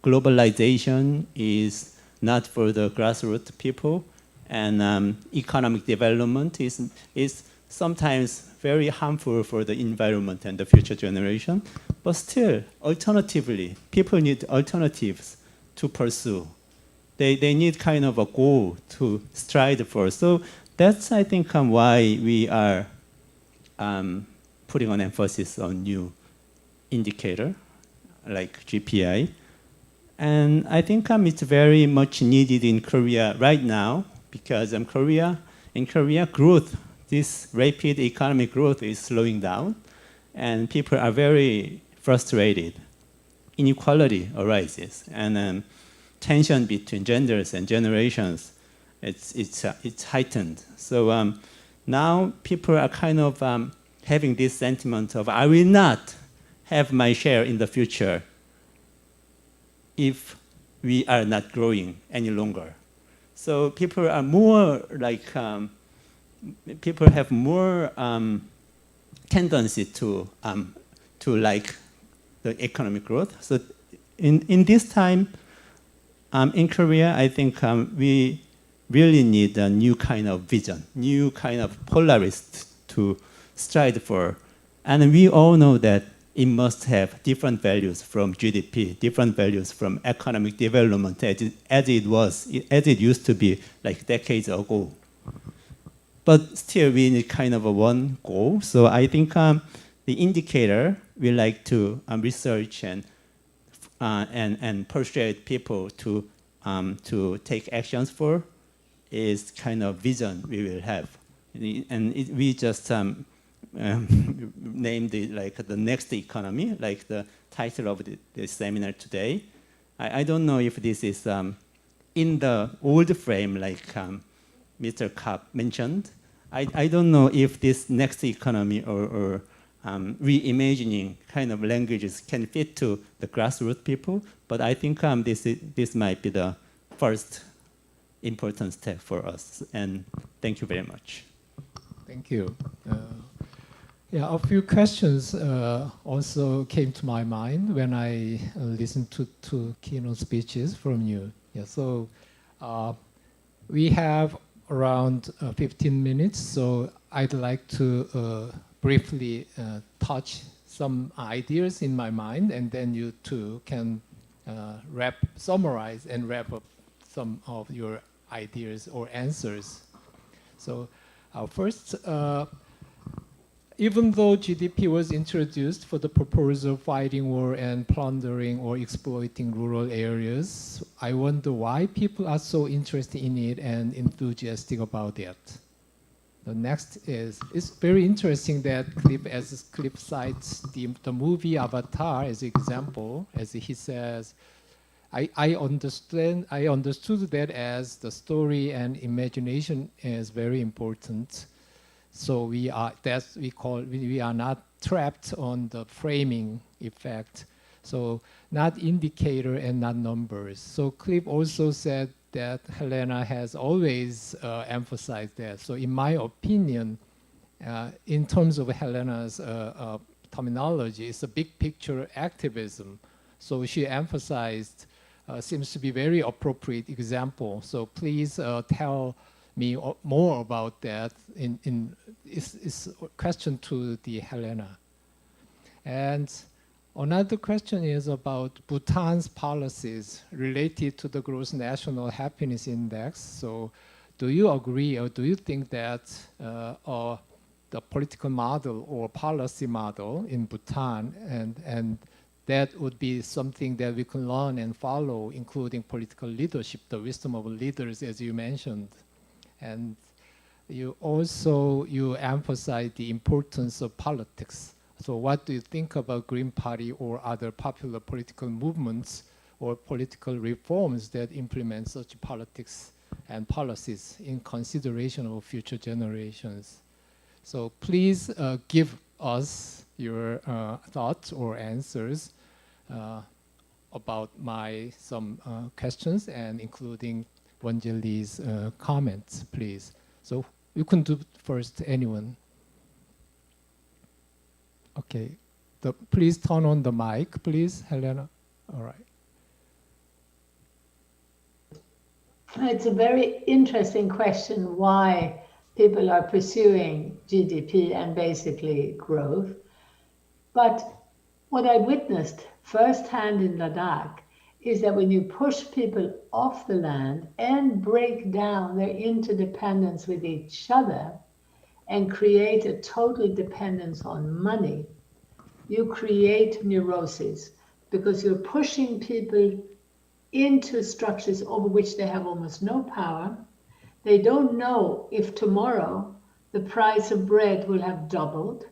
globalization is not for the grassroots people, and economic development is sometimes very harmful for the environment and the future generation, but still, alternatively, people need alternatives to pursue. They need kind of a goal to strive for. So that's, I think, why we are putting an emphasis on new indicator like GPI. And I think it's very much needed in Korea right now, because in Korea, growth, this rapid economic growth is slowing down, and people are very frustrated. Inequality arises, and tension between genders and generations, it's heightened. So now people are kind of having this sentiment of, I will not have my share in the future if we are not growing any longer. So people are more like, people have more tendency to like the economic growth. So in this time, in Korea, I think we really need a new kind of vision, new kind of polarist to strive for. And we all know that it must have different values from GDP, different values from economic development as it used to be like decades ago. But still we need kind of a one goal. So I think the indicator we like to research and persuade people to take actions for is kind of vision we will have. And we just named it like the next economy, like the title of the seminar today. I don't know if this is in the old frame like Mr. Cobb mentioned. I don't know if this next economy or reimagining kind of languages can fit to the grassroots people, but I think this might be the first important step for us. And thank you very much. Thank you. Yeah, a few questions also came to my mind when I listened to keynote speeches from you. Yeah, so we have around 15 minutes, so I'd like to briefly touch some ideas in my mind, and then you two can summarize and wrap up some of your ideas or answers. So first, even though GDP was introduced for the purpose of fighting war and plundering or exploiting rural areas, I wonder why people are so interested in it and enthusiastic about it. The next is, it's very interesting that Cliff cites the movie Avatar as an example, as he says, I understood that as the story and imagination is very important. So we are not trapped on the framing effect. So not indicator and not numbers. So Cliff also said that Helena has always emphasized that. So in my opinion, in terms of Helena's terminology, it's a big picture activism. So she emphasized, seems to be very appropriate example. So please tell me more about that. It's a question to the Helena. And another question is about Bhutan's policies related to the Gross National Happiness Index. So do you agree or do you think that the political model or policy model in Bhutan and that would be something that we can learn and follow, including political leadership, the wisdom of leaders, as you mentioned. And you emphasize the importance of politics. So what do you think about Green Party or other popular political movements or political reforms that implement such politics and policies in consideration of future generations? So please give us your thoughts or answers about some questions and including Wonjae Lee's comments, please. So you can do first, anyone. Okay, please turn on the mic, please, Helena. All right. It's a very interesting question why people are pursuing GDP and basically growth. But what I witnessed firsthand in Ladakh is that when you push people off the land and break down their interdependence with each other and create a total dependence on money, you create neuroses because you're pushing people into structures over which they have almost no power. They don't know if tomorrow the price of bread will have doubled.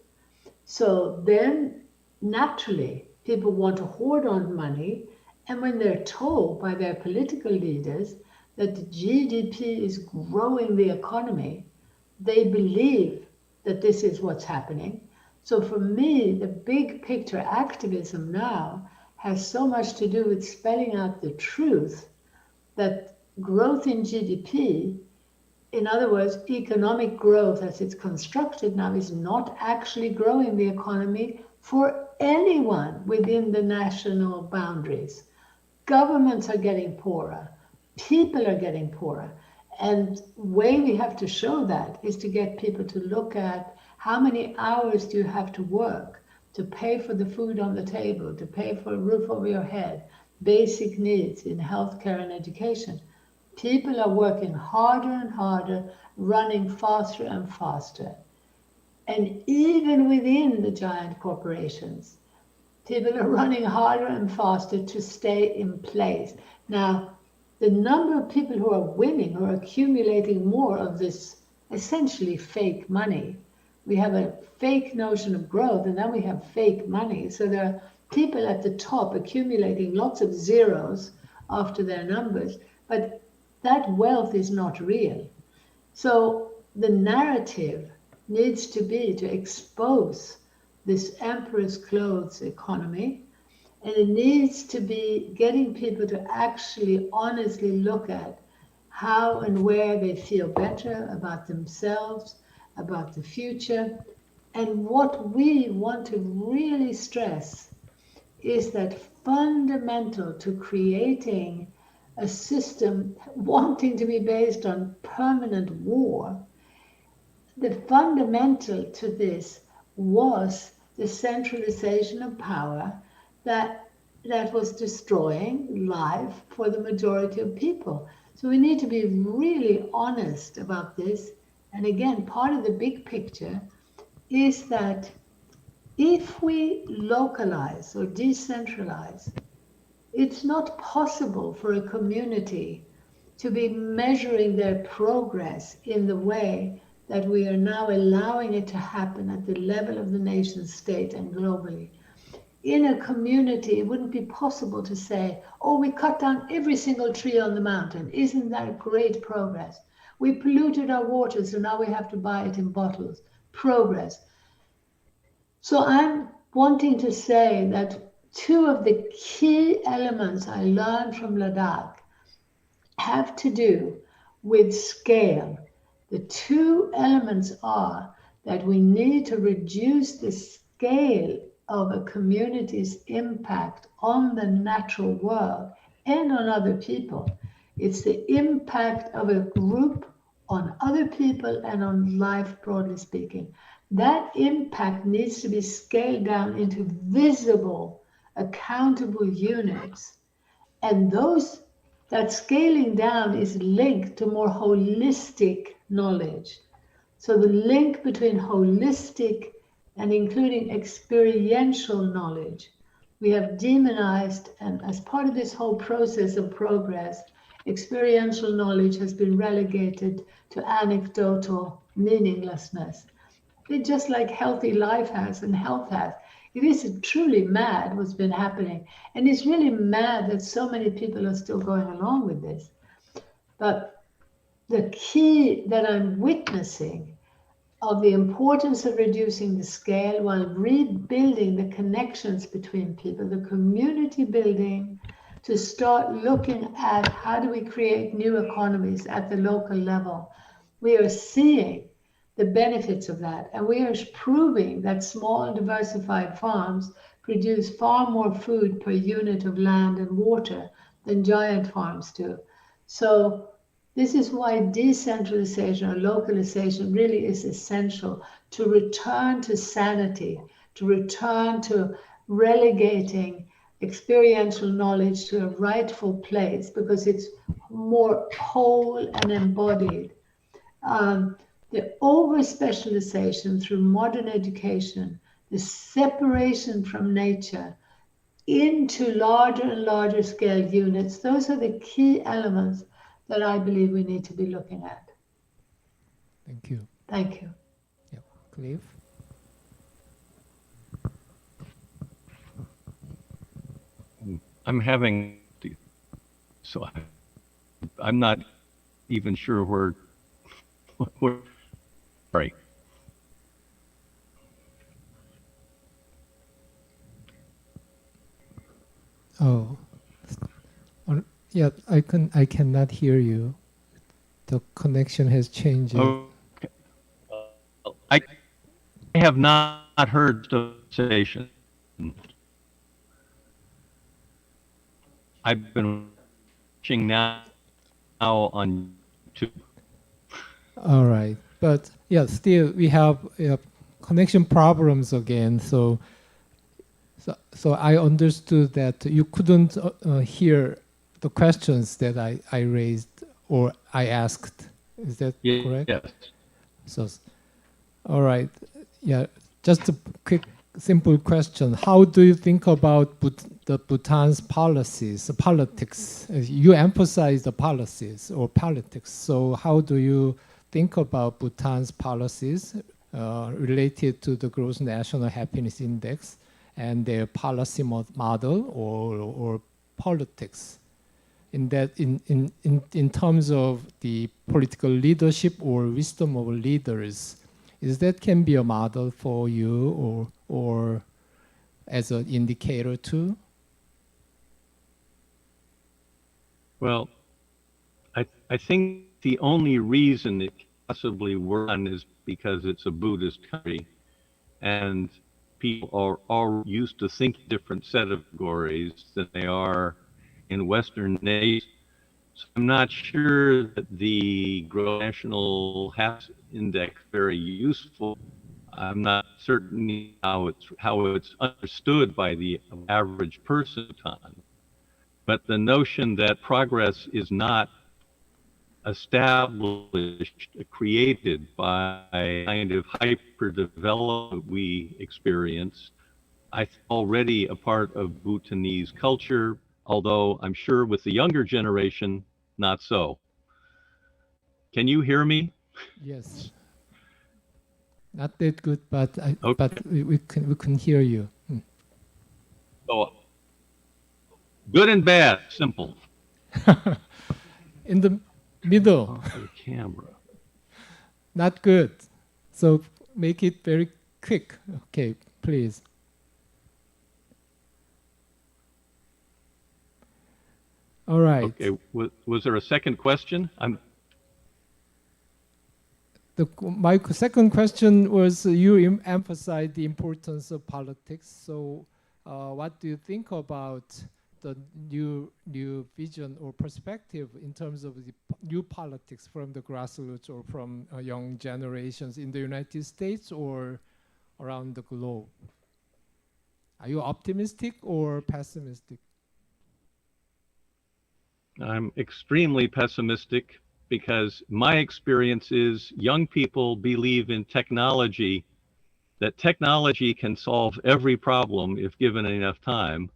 So then naturally people want to hoard on money. And when they're told by their political leaders that the GDP is growing the economy, they believe that this is what's happening. So for me, the big picture activism now has so much to do with spelling out the truth that growth in GDP, in other words, economic growth as it's constructed now, is not actually growing the economy for anyone within the national boundaries. Governments are getting poorer, people are getting poorer. And the way we have to show that is to get people to look at how many hours do you have to work to pay for the food on the table, to pay for a roof over your head, basic needs in healthcare and education. People are working harder and harder, running faster and faster. And even within the giant corporations, people are running harder and faster to stay in place. Now, the number of people who are winning, who are accumulating more of this essentially fake money. We have a fake notion of growth, and then we have fake money. So there are people at the top accumulating lots of zeros after their numbers, but that wealth is not real. So the narrative needs to be to expose this emperor's clothes economy, and it needs to be getting people to actually honestly look at how and where they feel better about themselves, about the future. And what we want to really stress is that fundamental to creating a system wanting to be based on permanent war, the fundamental to this was the centralization of power that was destroying life for the majority of people. So we need to be really honest about this. And again, part of the big picture is that if we localize or decentralize, it's not possible for a community to be measuring their progress in the way that we are now allowing it to happen at the level of the nation state and globally. In a community, it wouldn't be possible to say, oh, we cut down every single tree on the mountain. Isn't that great progress? We polluted our water, so now we have to buy it in bottles. Progress. So I'm wanting to say that two of the key elements I learned from Ladakh have to do with scale. The two elements are that we need to reduce the scale of a community's impact on the natural world and on other people. It's the impact of a group on other people and on life, broadly speaking. That impact needs to be scaled down into visible, accountable units. And that scaling down is linked to more holistic knowledge. So the link between holistic and including experiential knowledge, we have demonized, and as part of this whole process of progress, experiential knowledge has been relegated to anecdotal meaninglessness. It's just like healthy life has and health has. It is truly mad what's been happening. And it's really mad that so many people are still going along with this. But the key that I'm witnessing of the importance of reducing the scale while rebuilding the connections between people, the community building, to start looking at how do we create new economies at the local level. We are seeing the benefits of that. And we are proving that small diversified farms produce far more food per unit of land and water than giant farms do. So this is why decentralization or localization really is essential to return to sanity, to return to relegating experiential knowledge to a rightful place because it's more whole and embodied. The over-specialization through modern education, the separation from nature into larger and larger scale units, those are the key elements that I believe we need to be looking at. Thank you. Thank you. Yeah. Cliff? I'm having, so I'm not even sure where sorry. Oh, yeah. I cannot hear you. The connection has changed. Okay. I have not heard the conversation. I've been watching now on YouTube. All right, but yeah, still we have connection problems again. So I understood that you couldn't hear the questions that I raised or I asked. Is that correct? Yes. So, all right, yeah. Just a quick, simple question: how do you think about the Bhutan's policies, politics? You emphasize the policies or politics. So how do you think about Bhutan's policies related to the Gross National Happiness Index and their policy model or politics? In terms of the political leadership or wisdom of leaders, is that can be a model for you or as an indicator too? Well, I think the only reason it possibly run is because it's a Buddhist country and people are all used to think different set of categories than they are in Western nations. So I'm not sure that the Gross National Happiness Index is very useful. I'm not certain how it's understood by the average person. But the notion that progress is not established, created by kind of hyper development we experience, I think already a part of Bhutanese culture, although I'm sure with the younger generation, not so. Can you hear me? Yes. Not that good, but Okay. but we can hear you. So, good and bad, simple. In the middle, Off the camera. not good. So make it very quick. Okay, please. All right. Okay, was there a second question? My second question was you emphasized the importance of politics. So what do you think about the new vision or perspective in terms of the new politics from the grassroots or from young generations in the United States or around the globe? Are you optimistic or pessimistic? I'm extremely pessimistic because my experience is young people believe in technology, that technology can solve every problem if given enough time.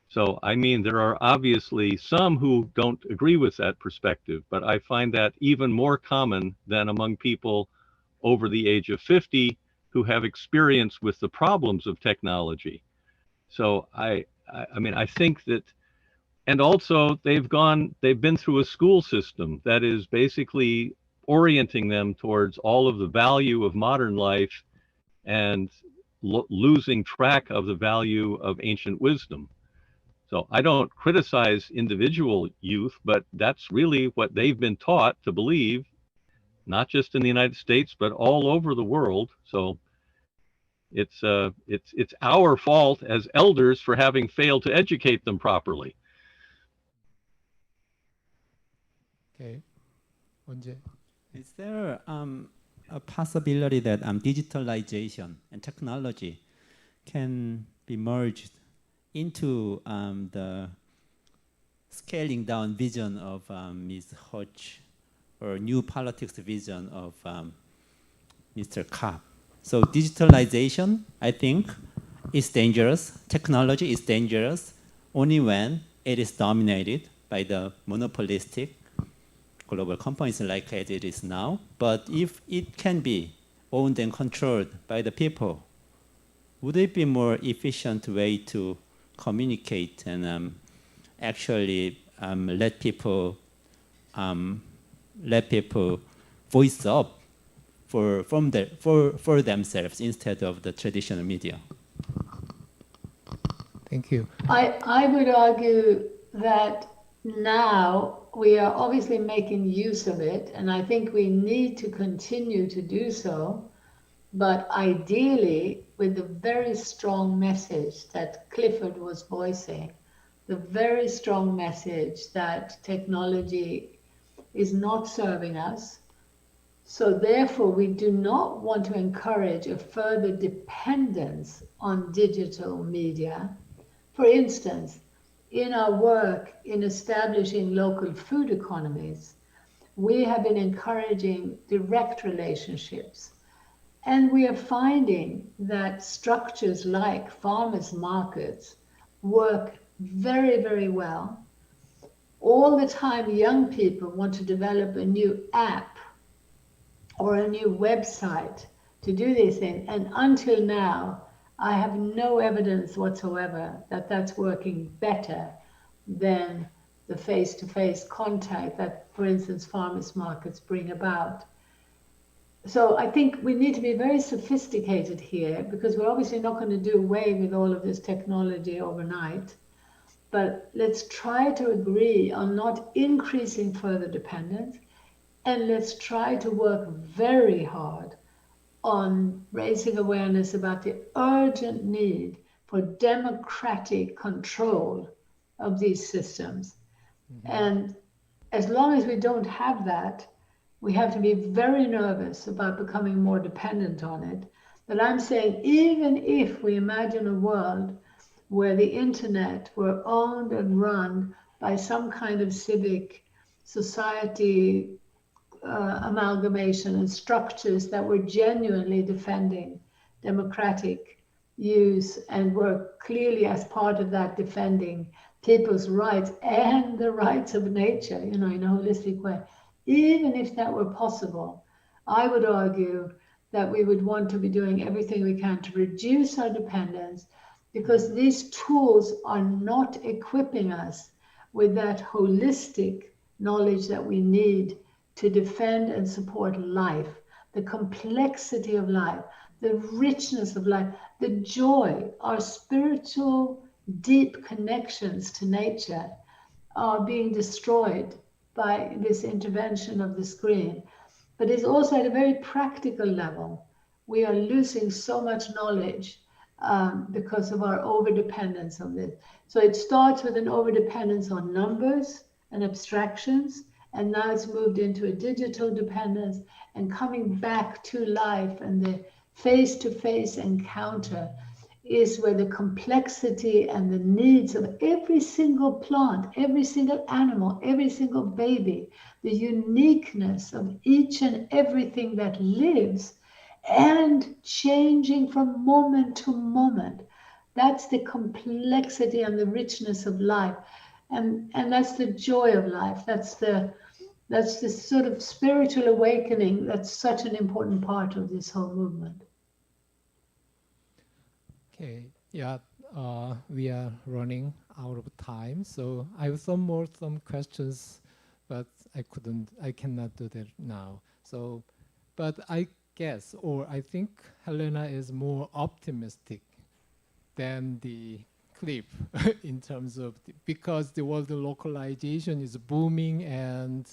So, I mean, there are obviously some who don't agree with that perspective, but I find that even more common than among people over the age of 50 who have experience with the problems of technology. So I mean, I think that, and also they've been through a school system that is basically orienting them towards all of the value of modern life and losing track of the value of ancient wisdom. So I don't criticize individual youth, but that's really what they've been taught to believe, not just in the United States, but all over the world. So it's our fault as elders for having failed to educate them properly. Okay. Wonjae. Is there a possibility that digitalization and technology can be merged into the scaling down vision of Ms. Hodge or new politics vision of Mr. Cobb? So digitalization, I think, is dangerous. Technology is dangerous only when it is dominated by the monopolistic global companies like as it is now. But if it can be owned and controlled by the people, would it be a more efficient way to communicate and actually let people voice up for themselves instead of the traditional media? Thank you. I would argue that now we are obviously making use of it, and I think we need to continue to do so, but ideally with the very strong message that Clifford was voicing, the very strong message that technology is not serving us. So therefore, we do not want to encourage a further dependence on digital media. For instance, in our work in establishing local food economies, we have been encouraging direct relationships. And we are finding that structures like farmers markets work very, very well. All the time, young people want to develop a new app or a new website to do these things. And until now, I have no evidence whatsoever that that's working better than the face-to-face contact that, for instance, farmers markets bring about. So I think we need to be very sophisticated here, because we're obviously not going to do away with all of this technology overnight. But let's try to agree on not increasing further dependence, and let's try to work very hard on raising awareness about the urgent need for democratic control of these systems. Mm-hmm. And as long as we don't have that, we have to be very nervous about becoming more dependent on it. But I'm saying, even if we imagine a world where the internet were owned and run by some kind of civic society amalgamation and structures that were genuinely defending democratic use and were clearly as part of that defending people's rights and the rights of nature, in a holistic way. Even if that were possible, I would argue that we would want to be doing everything we can to reduce our dependence, because these tools are not equipping us with that holistic knowledge that we need to defend and support life, the complexity of life, the richness of life, the joy, our spiritual deep connections to nature are being destroyed by this intervention of the screen. But it's also at a very practical level. We are losing so much knowledge because of our overdependence on this. So it starts with an overdependence on numbers and abstractions, and now it's moved into a digital dependence and coming back to life, and the face-to-face encounter is where the complexity and the needs of every single plant, every single animal, every single baby, the uniqueness of each and everything that lives and changing from moment to moment. That's the complexity and the richness of life. And that's the joy of life. That's the sort of spiritual awakening that's such an important part of this whole movement. Okay, yeah, we are running out of time, so I have some questions, but I cannot do that now. So, but I guess, or I think Helena is more optimistic than the Cliff in terms of, because the world localization is booming, and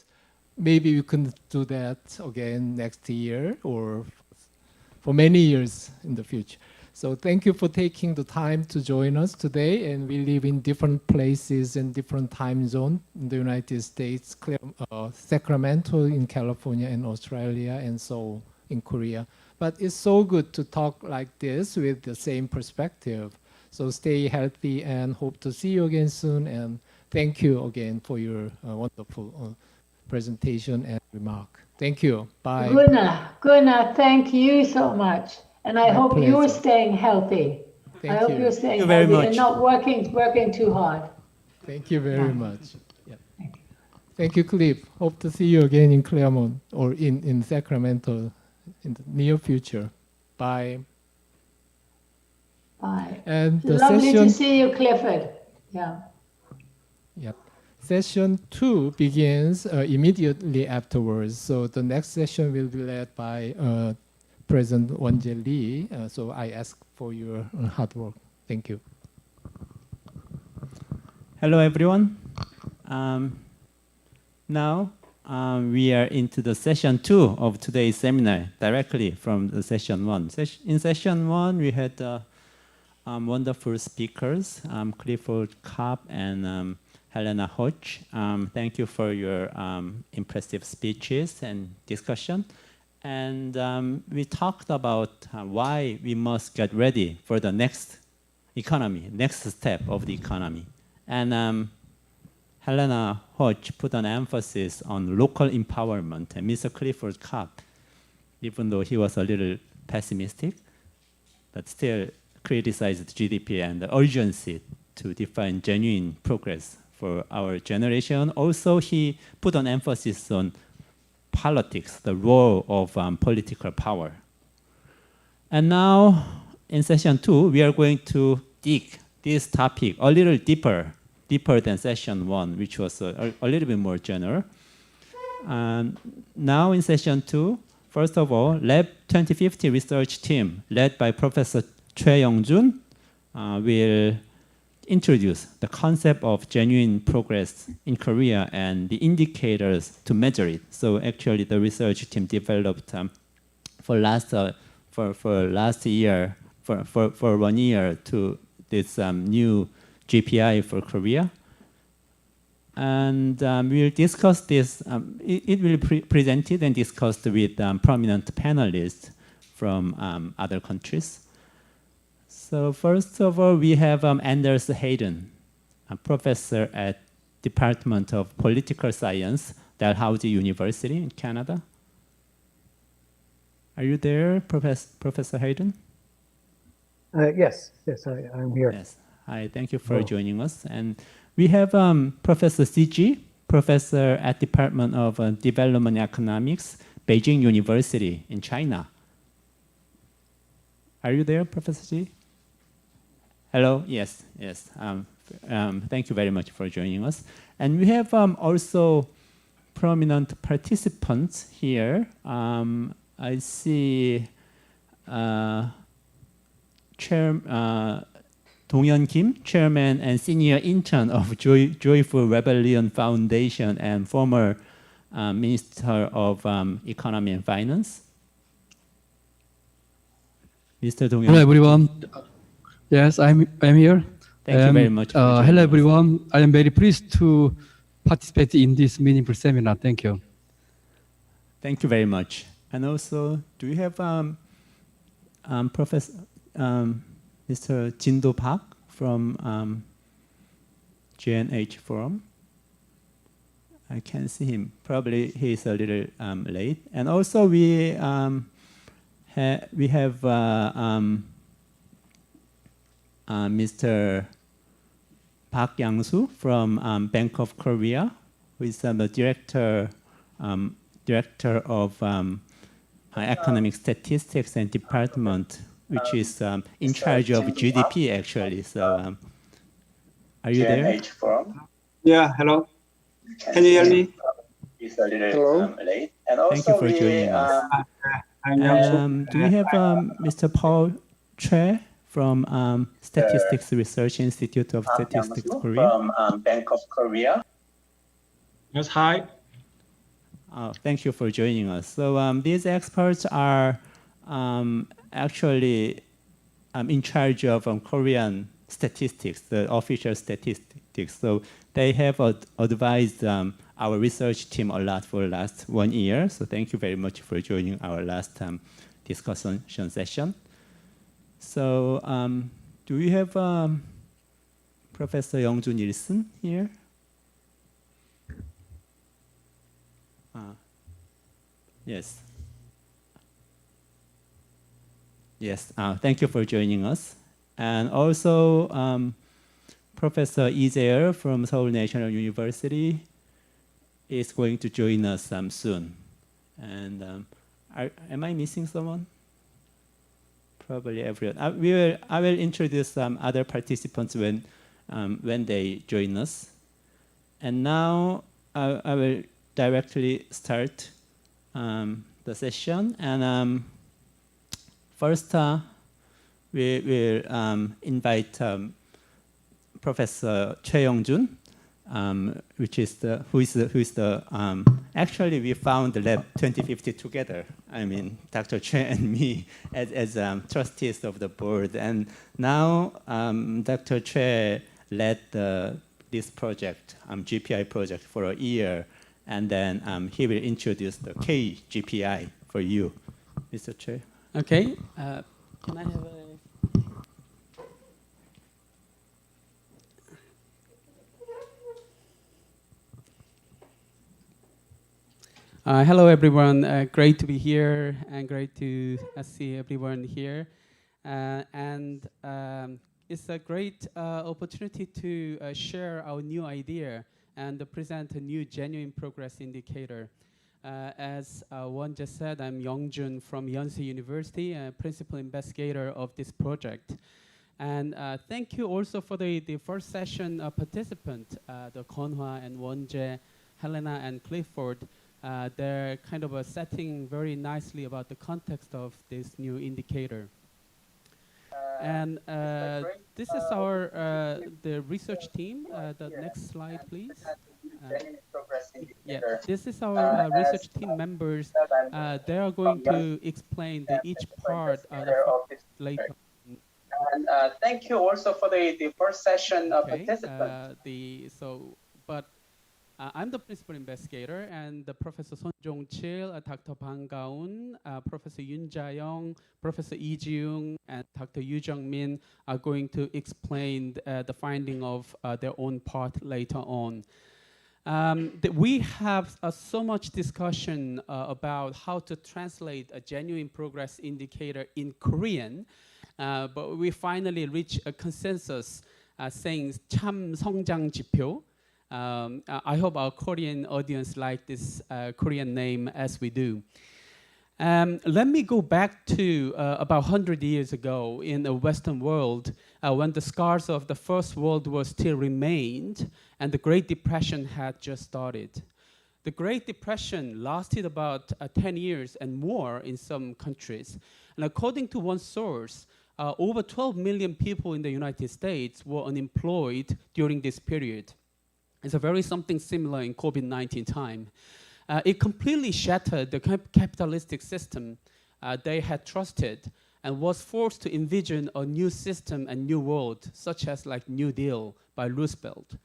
maybe we can do that again next year or for many years in the future. So thank you for taking the time to join us today. And we live in different places and different time zones in the United States, Sacramento in California and Australia, and Seoul in Korea. But it's so good to talk like this with the same perspective. So stay healthy and hope to see you again soon. And thank you again for your wonderful presentation and remark. Thank you. Bye. Gunna, thank you so much. And I hope you're staying healthy. Thank I hope you. you're staying Thank you very healthy much. and not working too hard. Thank you very much. Yeah. Thank you, Cliff. Hope to see you again in Claremont or in Sacramento in the near future. Bye. Bye. And the Lovely session, to see you, Clifford. Yeah. Yep. Session 2 begins immediately afterwards. So the next session will be led by President Wonjae Lee. So I ask for your hard work. Thank you. Hello, everyone. Now we are into the session 2 of today's seminar, directly from the session 1. In session 1, we had wonderful speakers, Clifford Cobb and Helena Hodge. Thank you for your impressive speeches and discussion. And we talked about why we must get ready for the next economy, next step of the economy. And Helena Hodge put an emphasis on local empowerment. And Mr. Clifford Cobb, even though he was a little pessimistic, but still criticized GDP and the urgency to define genuine progress for our generation. Also, he put an emphasis on politics, the role of political power. And now, in session 2, we are going to dig this topic a little deeper than session 1, which was a little bit more general. Now in session 2, first of all, Lab 2050 research team, led by Professor Choi will introduce the concept of genuine progress in Korea and the indicators to measure it. So actually, the research team developed for 1 year to this new GPI for Korea. And we'll discuss this. It will be presented and discussed with prominent panelists from other countries. So first of all, we have Anders Hayden, a professor at Department of Political Science, Dalhousie University in Canada. Are you there, Professor Hayden? Yes, I'm here. Yes. Hi, thank you for joining us. And we have Professor CG, professor at Department of Development Economics, Beijing University in China. Are you there, Professor G? Hello. Yes. Thank you very much for joining us. And we have also prominent participants here. I see Dong-Yeon Kim, Chairman and Senior Intern of Joyful Rebellion Foundation and former Minister of Economy and Finance. Mr. Dong-Yeon. Hello, everyone. Yes, I'm here. Thank you very much. Hello, everyone. I am very pleased to participate in this meaningful seminar. Thank you. Thank you very much. And also, do we have Professor Mr. Jindo Park from GNH Forum? I can't see him. Probably he's a little late. And also, we have Mr. Park Yang-soo from Bank of Korea, who is the director of Economic Statistics and Department, which is in charge of GDP, actually. So, are you there? Yeah, hello. Can you hear me? Hello. Thank you for joining us. Do we have Mr. Paul Choi from Statistics Research Institute of Statistics Korea? From Bank of Korea. Yes, hi. Thank you for joining us. So these experts are actually in charge of Korean statistics, the official statistics. So they have advised our research team a lot for the last 1 year. So thank you very much for joining our last discussion session. So do we have Professor Young-Joo Nielsen here? Yes. Yes, thank you for joining us. And also, Professor Lee Jae from Seoul National University is going to join us soon. And am I missing someone? Probably everyone. I will introduce other participants when they join us. And now I will directly start the session. And first, we will invite Professor Choi Young-jun, actually we found the lab 2050 together. I mean, Dr. Choi and me as trustees of the board. And now Dr. Choi led this project, GPI project, for a year. And then he will introduce the K GPI for you, Mr. Choi. Okay. Can I have a... hello, everyone. Great to be here and great to see everyone here. It's a great opportunity to share our new idea and present a new genuine progress indicator. As Wonjae said, I'm Young-jun from Yonsei University, principal investigator of this project. And thank you also for the first session participant, the Gunna and Wonjae, Helena and Clifford. They're kind of setting very nicely about the context of this new indicator. And this is our the research team. The next slide, please. Yeah, this is our research team members. They are going to explain each part later. And thank you also for the first session participant. I'm the principal investigator, and Professor Son Jong-chil, Dr. Bang Ga-un, Professor Yoon Ja-young, Professor Lee Ji-young, and Dr. Yu Jung-min are going to explain the finding of their own part later on. We have so much discussion about how to translate a genuine progress indicator in Korean, but we finally reached a consensus saying 참 성장 지표. I hope our Korean audience like this Korean name as we do. Let me go back to about 100 years ago in the Western world when the scars of the First World War still remained and the Great Depression had just started. The Great Depression lasted about 10 years and more in some countries. And according to one source, over 12 million people in the United States were unemployed during this period. It's a very something similar in COVID-19 time. It completely shattered the capitalistic system they had trusted and was forced to envision a new system and new world, such as like New Deal by Roosevelt.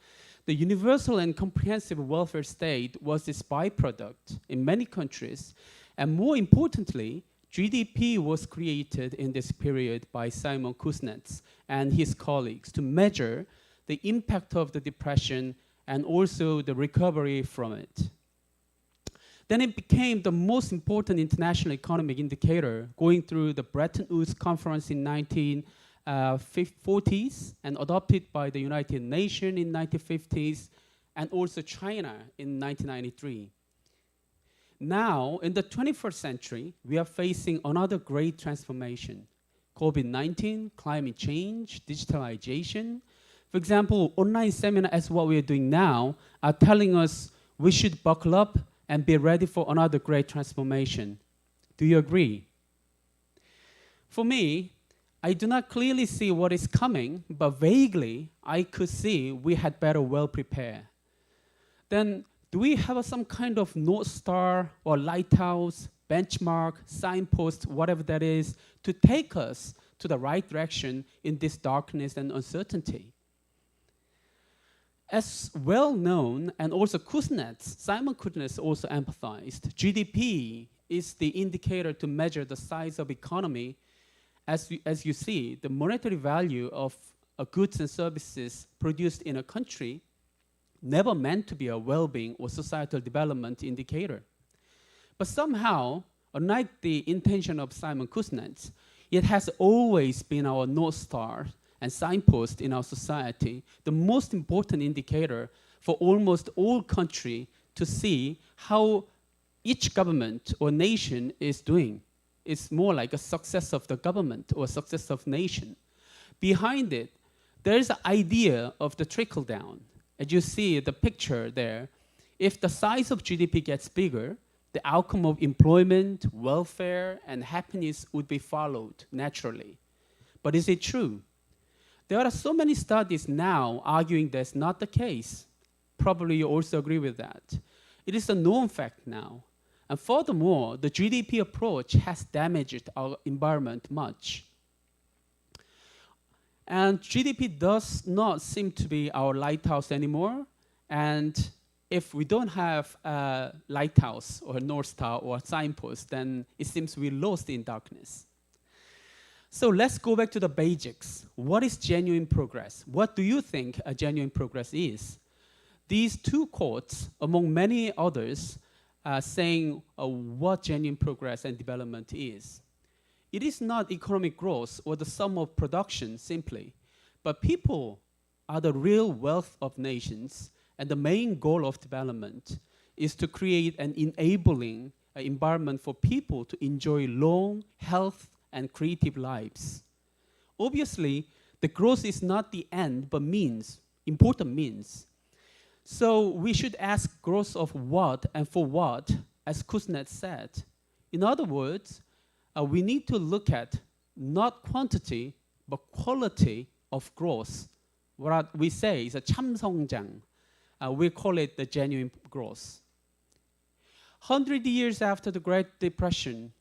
The universal and comprehensive welfare state was its byproduct in many countries, and more importantly, GDP was created in this period by Simon Kuznets and his colleagues to measure the impact of the depression and also the recovery from it. Then it became the most important international economic indicator, going through the Bretton Woods Conference in 1940s and adopted by the United Nations in 1950s and also China in 1993. Now, in the 21st century, we are facing another great transformation. COVID-19, climate change, digitalization. For example, online seminars as what we are doing now are telling us we should buckle up and be ready for another great transformation. Do you agree? For me, I do not clearly see what is coming, but vaguely I could see we had better well prepare. Then do we have some kind of North Star or lighthouse, benchmark, signpost, whatever that is, to take us to the right direction in this darkness and uncertainty? As well known, and also Simon Kuznets also emphasized, GDP is the indicator to measure the size of economy. As you see, the monetary value of goods and services produced in a country never meant to be a well-being or societal development indicator. But somehow, unlike the intention of Simon Kuznets, it has always been our North Star and signpost in our society, the most important indicator for almost all countries to see how each government or nation is doing. It's more like a success of the government or success of nation. Behind it, there is an idea of the trickle down. As you see the picture there, if the size of GDP gets bigger, the outcome of employment, welfare, and happiness would be followed naturally. But is it true? There are so many studies now arguing that's not the case. Probably you also agree with that. It is a known fact now. And furthermore, the GDP approach has damaged our environment much. And GDP does not seem to be our lighthouse anymore. And if we don't have a lighthouse or a North Star or a signpost, then it seems we're lost in darkness. So let's go back to the basics. What is genuine progress? What do you think a genuine progress is? These two quotes, among many others, saying what genuine progress and development is. It is not economic growth or the sum of production simply, but people are the real wealth of nations, and the main goal of development is to create an enabling environment for people to enjoy long, health, and creative lives. Obviously, the growth is not the end, but means, important means. So we should ask growth of what and for what, as Kuznets said. In other words, we need to look at not quantity, but quality of growth. What we say is a 참성장. We call it the genuine growth. 100 years after the Great Depression,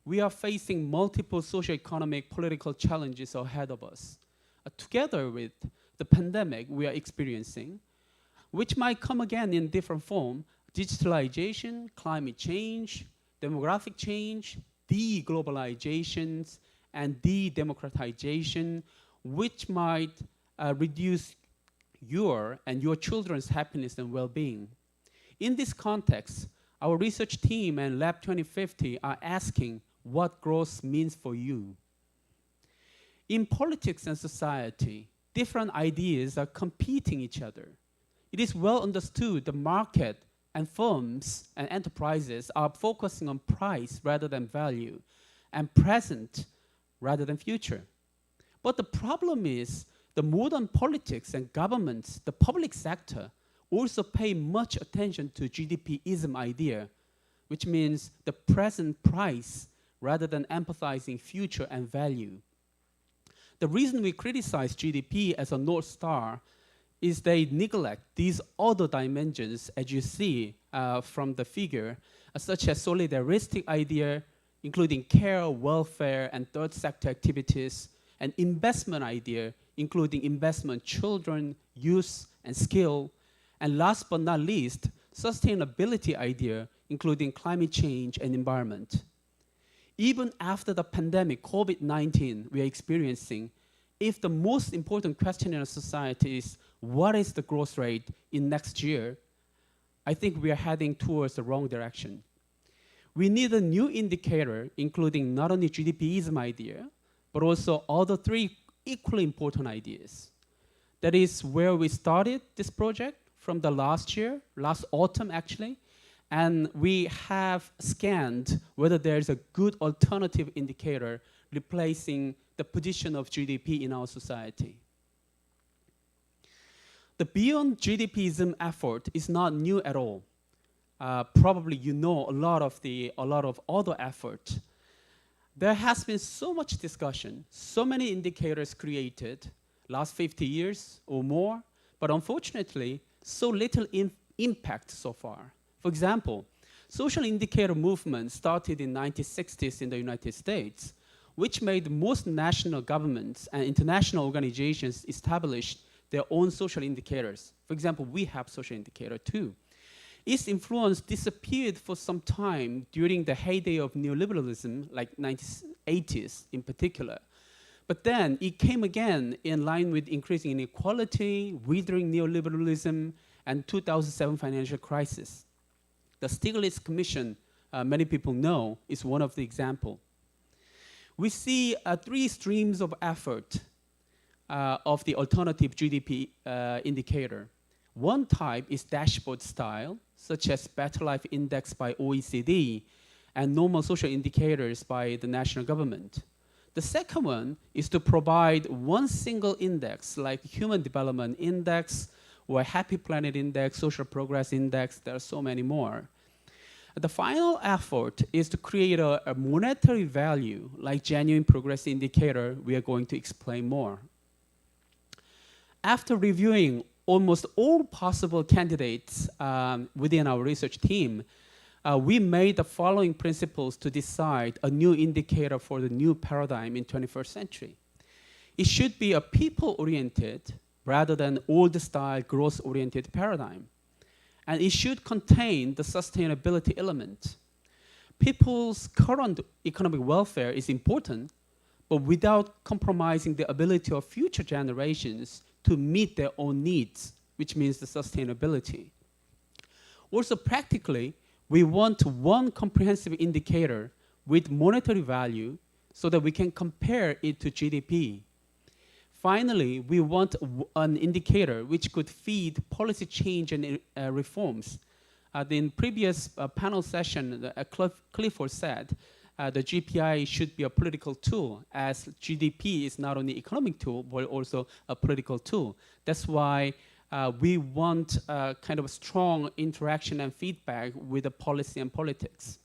we are facing multiple socio-economic, political challenges ahead of us, together with the pandemic we are experiencing, which might come again in different form: digitalization, climate change, demographic change, de-globalizations, and de-democratization, which might reduce your and your children's happiness and well-being. In this context, our research team and Lab 2050 are asking what growth means for you. In politics and society, different ideas are competing each other. It is well understood the market and firms and enterprises are focusing on price rather than value, and present rather than future. But the problem is the modern politics and governments, the public sector, also pay much attention to GDPism idea, which means the present price rather than empathizing future and value. The reason we criticize GDP as a North Star is they neglect these other dimensions, as you see from the figure, such as solidaristic idea, including care, welfare, and third sector activities, and investment idea, including investment children, youth, and skill, and last but not least, sustainability idea, including climate change and environment. Even after the pandemic, COVID-19 we are experiencing, if the most important question in our society is what is the growth rate in next year, I think we are heading towards the wrong direction. We need a new indicator, including not only GDPism idea, but also other three equally important ideas. That is where we started this project from the last autumn actually, and we have scanned whether there's a good alternative indicator replacing the position of GDP in our society. The beyond GDPism effort is not new at all. Probably you know a lot of other effort. There has been so much discussion, so many indicators created last 50 years or more, but unfortunately, so little impact so far. For example, social indicator movement started in the 1960s in the United States, which made most national governments and international organizations establish their own social indicators. For example, we have social indicator too. Its influence disappeared for some time during the heyday of neoliberalism, like 1980s in particular. But then it came again in line with increasing inequality, withering neoliberalism, and 2007 financial crisis. The Stiglitz Commission, many people know, is one of the examples. We see three streams of effort of the alternative GDP indicator. One type is dashboard style, such as Better Life Index by OECD and normal social indicators by the national government. The second one is to provide one single index, like Human Development Index or Happy Planet Index, Social Progress Index. There are so many more. The final effort is to create a monetary value, like Genuine Progress Indicator. We are going to explain more. After reviewing almost all possible candidates within our research team, we made the following principles to decide a new indicator for the new paradigm in 21st century. It should be a people-oriented rather than old-style growth-oriented paradigm. And it should contain the sustainability element. People's current economic welfare is important, but without compromising the ability of future generations to meet their own needs, which means the sustainability. Also practically, we want one comprehensive indicator with monetary value so that we can compare it to GDP. Finally, we want an indicator which could feed policy change and reforms. In previous panel session, Clifford said the GPI should be a political tool, as GDP is not only economic tool, but also a political tool. That's why we want kind of a strong interaction and feedback with the policy and politics.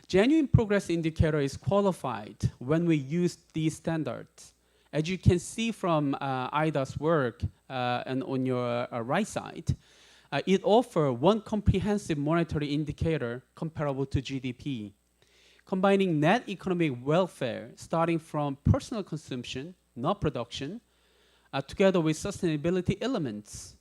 Genuine Progress Indicator is qualified when we use these standards. As you can see from IDA's work and on your right side, it offers one comprehensive monetary indicator comparable to GDP, combining net economic welfare starting from personal consumption, not production, together with sustainability elements.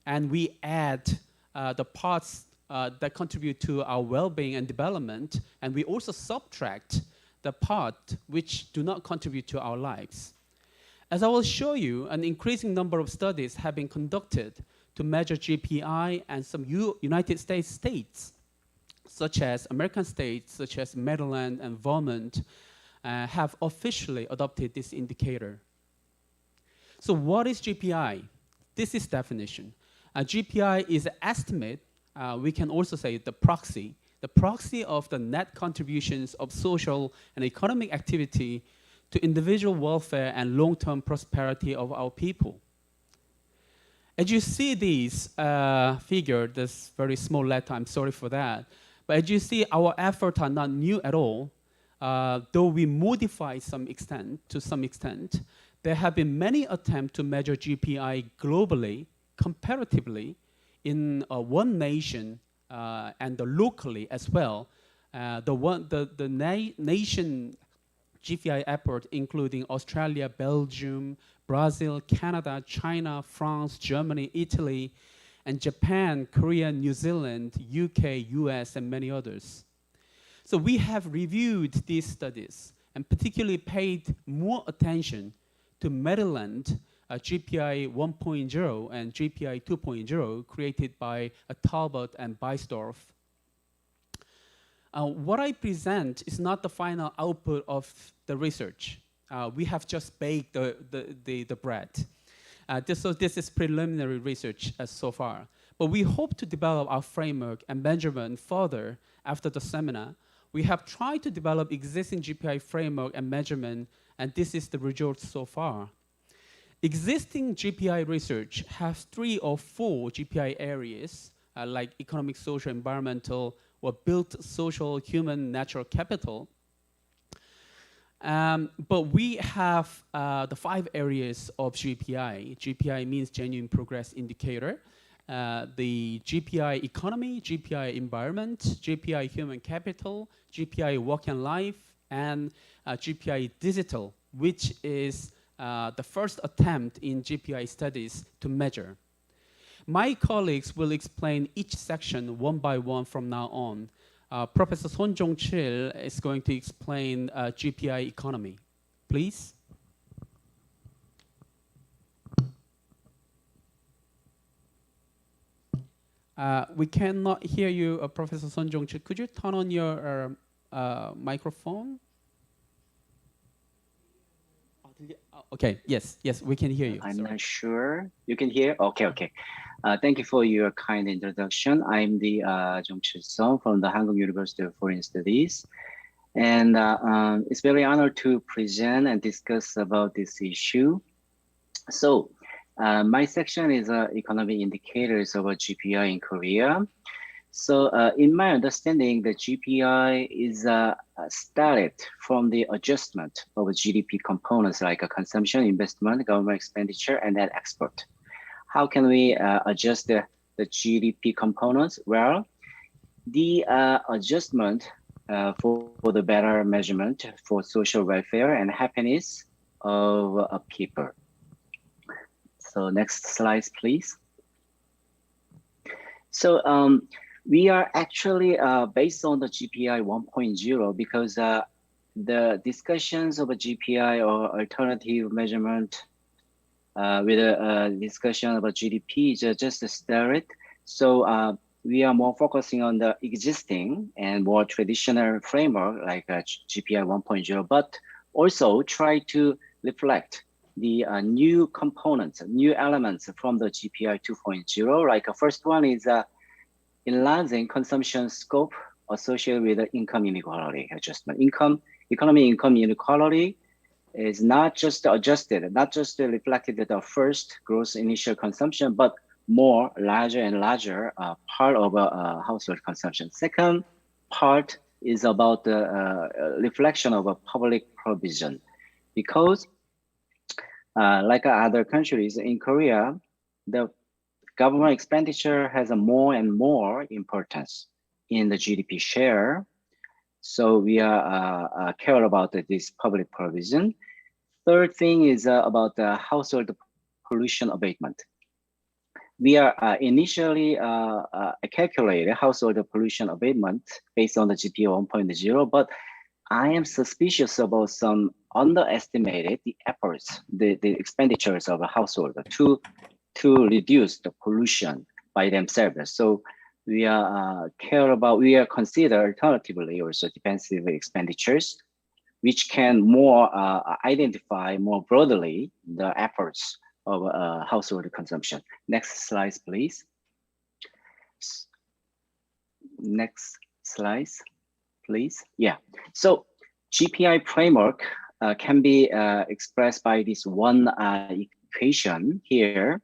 And we add the parts that contribute to our well-being and development, and we also subtract the part which do not contribute to our lives. As I will show you, an increasing number of studies have been conducted to measure GPI, and some United States, such as American states, such as Maryland and Vermont, have officially adopted this indicator. So what is GPI? This is definition. GPI is an estimate, we can also say the proxy of the net contributions of social and economic activity to individual welfare and long-term prosperity of our people. As you see these figure, this very small letter, I'm sorry for that, but as you see, our efforts are not new at all. Though we modify to some extent, there have been many attempts to measure GPI globally, comparatively, in one nation and locally as well. The nation GPI effort, including Australia, Belgium, Brazil, Canada, China, France, Germany, Italy, and Japan, Korea, New Zealand, UK, US, and many others. So we have reviewed these studies and particularly paid more attention to Maryland GPI 1.0 and GPI 2.0 created by Talbot and Beisdorf. What I present is not the final output of the research. We have just baked the bread. So this is preliminary research so far. But we hope to develop our framework and measurement further after the seminar. We have tried to develop existing GPI framework and measurement, and this is the result so far. Existing GPI research has 3 or 4 GPI areas, like economic, social, environmental, or built social, human, natural capital. But we have the 5 areas of GPI. GPI means genuine progress indicator. The GPI economy, GPI environment, GPI human capital, GPI work and life, and GPI digital, which is the first attempt in GPI studies to measure. My colleagues will explain each section one by one from now on. Professor Son Jong-chil is going to explain GPI economy. Please. We cannot hear you, Professor Son Jong-chil. Could you turn on your microphone? Okay, yes, we can hear you. I'm not sure. You can hear? Okay. Thank you for your kind introduction. I'm the Jong-chil Son from the Hankuk University of Foreign Studies. And it's very honored to present and discuss about this issue. So my section is economic indicators of GPI in Korea. So in my understanding, the GPI is started from the adjustment of GDP components like consumption, investment, government expenditure, and net export. How can we adjust the GDP components? Well, the adjustment for the better measurement for social welfare and happiness of people. So next slide, please. So we are actually based on the GPI 1.0 because the discussions of a GPI or alternative measurement with a discussion about GDP is just started. So we are more focusing on the existing and more traditional framework like GPI 1.0, but also try to reflect the new components, new elements from the GPI 2.0. Like first one is enlarging consumption scope associated with the income inequality adjustment. Economy income inequality is not just adjusted, not just reflected at the first gross initial consumption, but more larger and larger part of household consumption. Second part is about the reflection of a public provision, because like other countries in Korea, the government expenditure has a more and more importance in the GDP share. So we are care about this public provision. Third thing is about the household pollution abatement. We are initially calculated household pollution abatement based on the GPI 1.0, but I am suspicious about some underestimated the efforts, the expenditures of a household to to reduce the pollution by themselves. So we are consider alternatively also defensive expenditures, which can more identify more broadly the efforts of household consumption. Next slide, please. Next slide, please. Yeah. So GPI framework can be expressed by this one equation here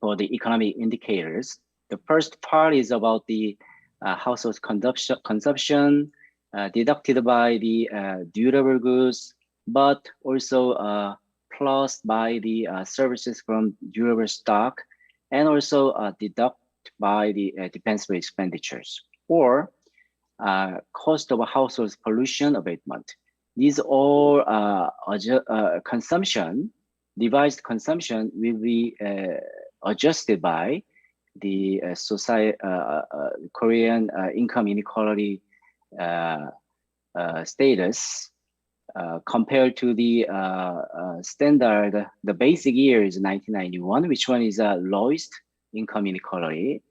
for the economic indicators. The first part is about the household consumption deducted by the durable goods, but also plus by the services from durable stock, and also deduct by the defensive expenditures, or cost of household pollution abatement. These all devised consumption will be adjusted by the Korean income inequality status compared to the standard. The basic year is 1991, which one is lowest income inequality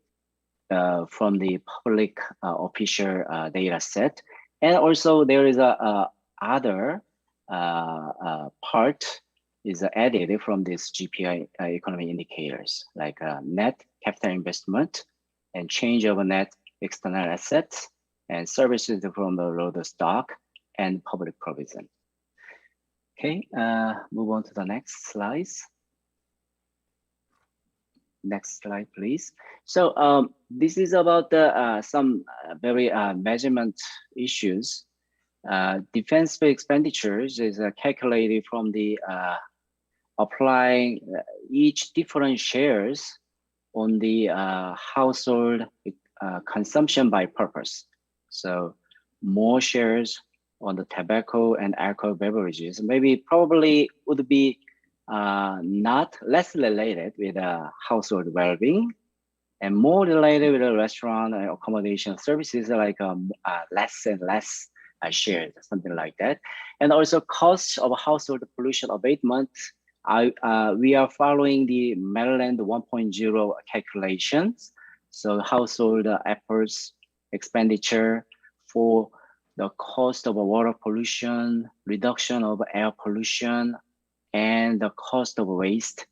from the public official data set. And also there is a other part is added from this GPI economic indicators, like net capital investment and change of net external assets and services from the load stock and public provision. Okay, move on to the next slides. Next slide, please. So this is about the some very measurement issues. Defensive expenditures is calculated from the applying each different shares on the household consumption by purpose. So more shares on the tobacco and alcohol beverages probably would be not less related with household well-being, and more related with the restaurant and accommodation services, like less and less shared, something like that. And also costs of household pollution abatement. We are following the Maryland 1.0 calculations. So household efforts, expenditure for the cost of water pollution, reduction of air pollution, and the cost of waste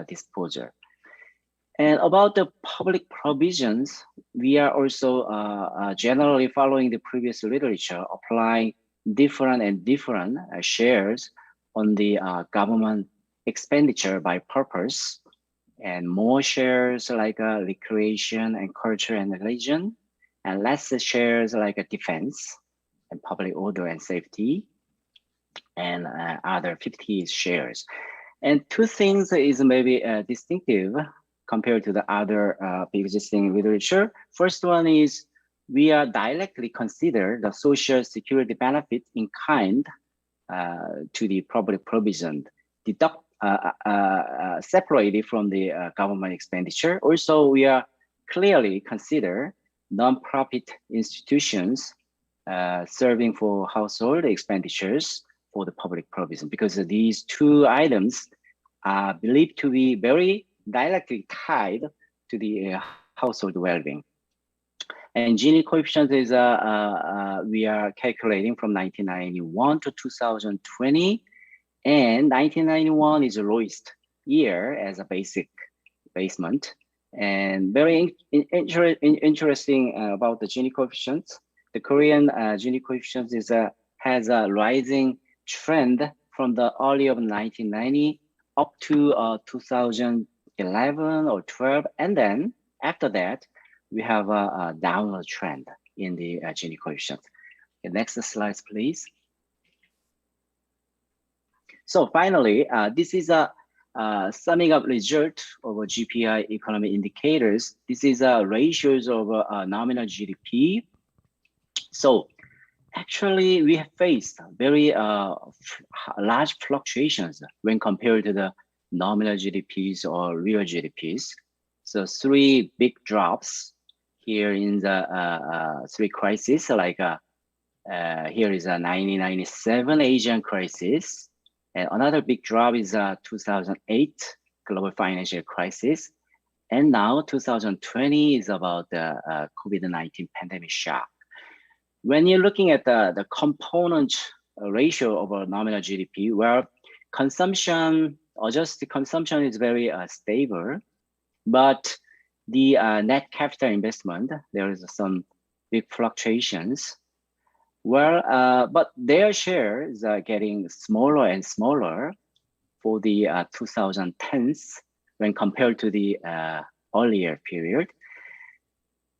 disposal. And about the public provisions, we are also generally following the previous literature, applying different shares on the government expenditure by purpose, and more shares like recreation and culture and religion, and less shares like defense and public order and safety, and other 50 shares. And two things is maybe distinctive compared to the other existing literature. First one is we are directly consider the social security benefit in kind to the public provision, separated from the government expenditure. Also, we are clearly consider non-profit institutions serving for household expenditures for the public provision, because these two items are believed to be very directly tied to the household well-being. And Gini coefficient is we are calculating from 1991 to 2020, and 1991 is the lowest year as a basic basement. And very interesting about the Gini coefficients. The Korean Gini coefficient has a rising trend from the early of 1990 up to 2011 or 12, and then after that we have a downward trend in the Gini coefficient. Okay, next slide, please. So finally, this is a summing up result of GPI economic indicators. This is ratios of nominal GDP. So actually, we have faced very large fluctuations when compared to the nominal GDPs or real GDPs. So three big drops here in the three crises, like here is a 1997 Asian crisis, and another big drop is 2008 global financial crisis. And now 2020 is about the COVID-19 pandemic shock. When you're looking at the component ratio of a nominal GDP, where consumption, adjusted consumption is very stable, but the net capital investment, there is some big fluctuations. Well, but their share is getting smaller and smaller for the 2010s when compared to the earlier period.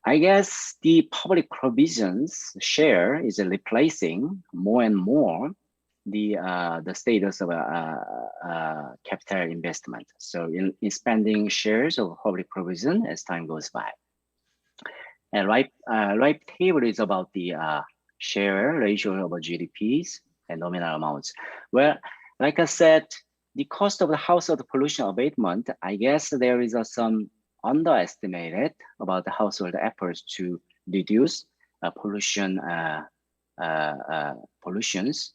I guess the public provisions share is replacing more and more the status of capital investment. So in spending shares of public provision as time goes by. And right table is about the share ratio of GDPs and nominal amounts. Well, like I said, the cost of the household pollution abatement, I guess there is some underestimated about the household efforts to reduce pollutions.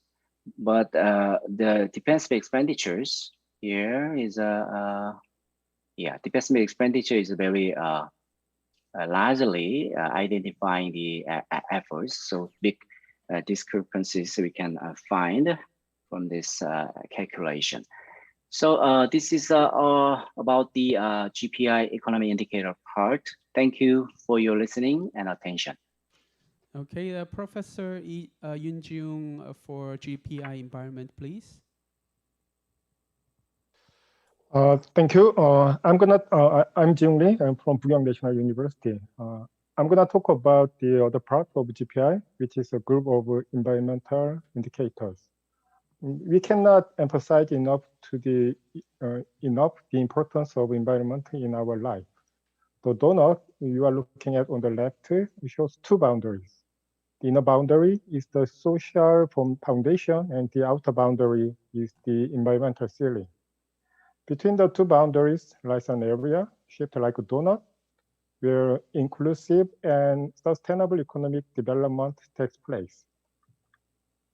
But the defensive expenditures here is defensive expenditure is very largely identifying the efforts. So big discrepancies we can find from this calculation. So this is about the GPI economy indicator part. Thank you for your listening and attention. Okay, Professor Yoon Jung for GPI environment, please. Thank you. I'm Jung Lee. I'm from Buyong National University. I'm gonna talk about the other part of GPI, which is a group of environmental indicators. We cannot emphasize enough the importance of environment in our life. The donut you are looking at on the left shows two boundaries. The inner boundary is the social foundation, and the outer boundary is the environmental ceiling. Between the two boundaries lies an area shaped like a donut, where inclusive and sustainable economic development takes place.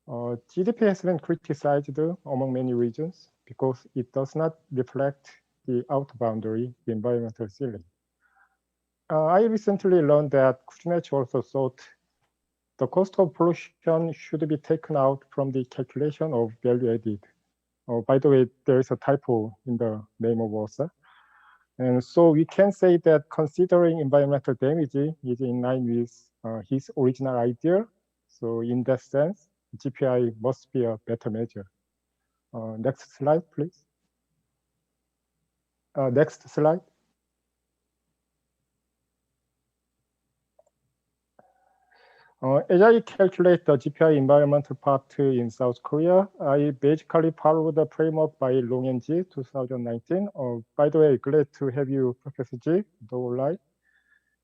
GDP has been criticized among many regions because it does not reflect the outer boundary, the environmental ceiling. I recently learned that Kuznets also thought the cost of pollution should be taken out from the calculation of value added. By the way, there is a typo in the name of author. And so we can say that considering environmental damage is in line with his original idea. So in that sense, GPI must be a better measure. Next slide, please. Next slide. As I calculate the GPI environmental part in South Korea, I basically follow the framework by Long and Ji 2019. By the way, glad to have you, Professor Ji, online.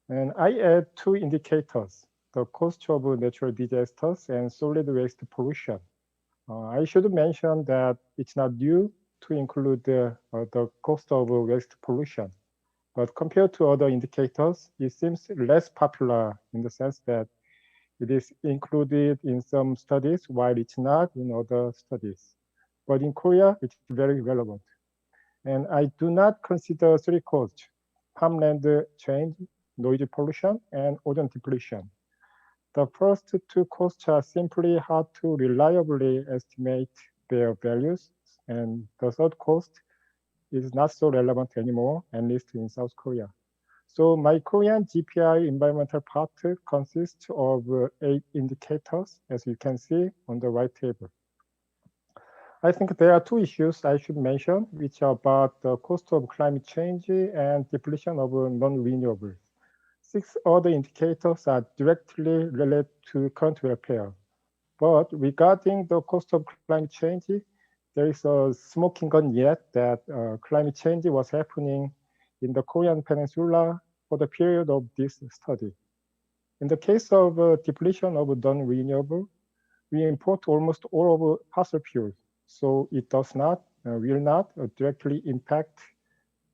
And I add two indicators, the cost of natural disasters and solid waste pollution. I should mention that it's not due to include the cost of waste pollution. But compared to other indicators, it seems less popular in the sense that it is included in some studies while it's not in other studies. But in Korea, it's very relevant. And I do not consider three costs: farmland change, noise pollution, and ozone depletion. The first two costs are simply hard to reliably estimate their values, and the third cost is not so relevant anymore, at least in South Korea. So my Korean GPI environmental part consists of 8 indicators, as you can see on the right table. I think there are two issues I should mention, which are about the cost of climate change and depletion of non-renewables. 6 other indicators are directly related to current welfare. But regarding the cost of climate change, there is a smoking gun yet that climate change was happening in the Korean Peninsula for the period of this study. In the case of depletion of non-renewable, we import almost all of fossil fuels, so it does not, will not directly impact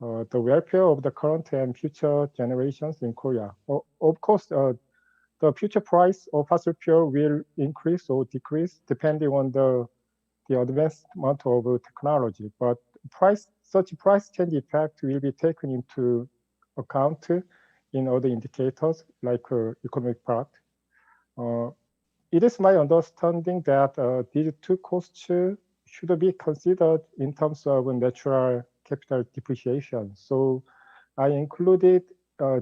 the welfare of the current and future generations in Korea. Of course, the future price of fossil fuel will increase or decrease depending on the the advancement of technology, but such price change effect will be taken into account in other indicators like economic part. It is my understanding that these two costs should be considered in terms of natural capital depreciation. So I included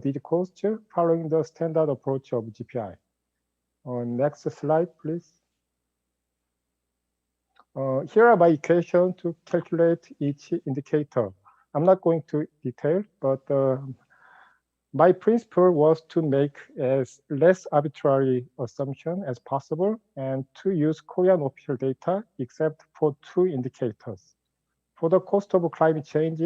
these costs following the standard approach of GPI. Next slide, please. Here are my equations to calculate each indicator. I'm not going to detail, but my principle was to make as less arbitrary assumption as possible and to use Korean official data except for two indicators. For the cost of climate change,